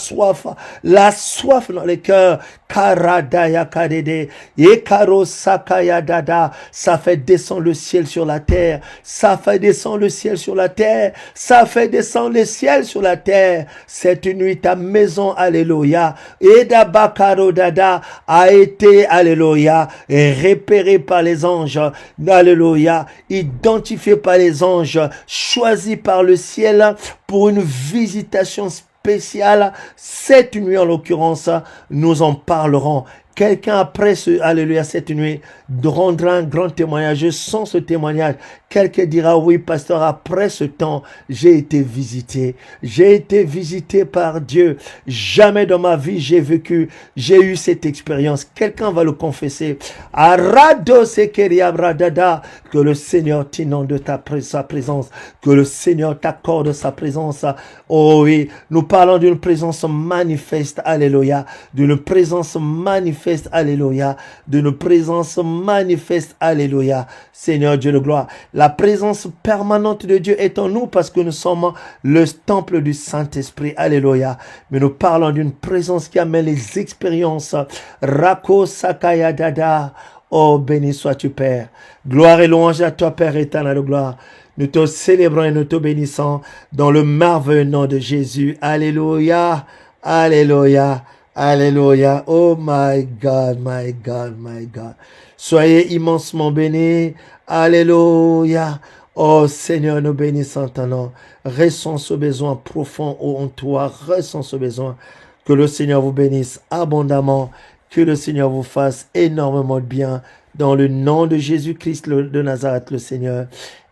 Speaker 1: soif dans les cœurs. Karadaya kadede, ekaro sakaya dada, ça fait descendre le ciel sur la terre, ça fait descendre le ciel sur la terre, ça fait descendre le ciel sur la terre. Cette nuit, ta maison, alléluia, edabakaro dada, a été, alléluia, repérée par les anges, alléluia, identifiée par les anges, choisie par le ciel pour une visitation spéciale. Cette nuit, en l'occurrence, nous en parlerons. Quelqu'un après alléluia, cette nuit, rendra un grand témoignage. Je sens ce témoignage. Quelqu'un dira, oui, pasteur, après ce temps, j'ai été visité. J'ai été visité par Dieu. Jamais dans ma vie, j'ai eu cette expérience. Quelqu'un va le confesser. Arado sekeria bradada, que le Seigneur t'inonde de sa présence. Que le Seigneur t'accorde sa présence. Oh oui, nous parlons d'une présence manifeste. Alléluia. D'une présence manifeste. Alléluia, d'une présence manifeste, alléluia, Seigneur Dieu de gloire. La présence permanente de Dieu est en nous parce que nous sommes le temple du Saint-Esprit, alléluia. Mais nous parlons d'une présence qui amène les expériences. Rako Sakaya Dada, oh béni sois-tu Père. Gloire et louange à toi Père éternel de gloire. Nous te célébrons et nous te bénissons dans le merveilleux nom de Jésus, alléluia, alléluia. Alléluia. Oh my God, my God, my God. Soyez immensement bénis. Alléluia. Oh Seigneur, nous bénissons ton nom. Ressens ce besoin profond en toi. Ressens ce besoin. Que le Seigneur vous bénisse abondamment. Que le Seigneur vous fasse énormément de bien. Dans le nom de Jésus-Christ de Nazareth, le Seigneur.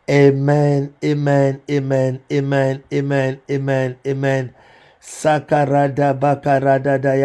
Speaker 1: Amen, amen, amen, amen, amen, amen, amen. Sakarada bakarada daya.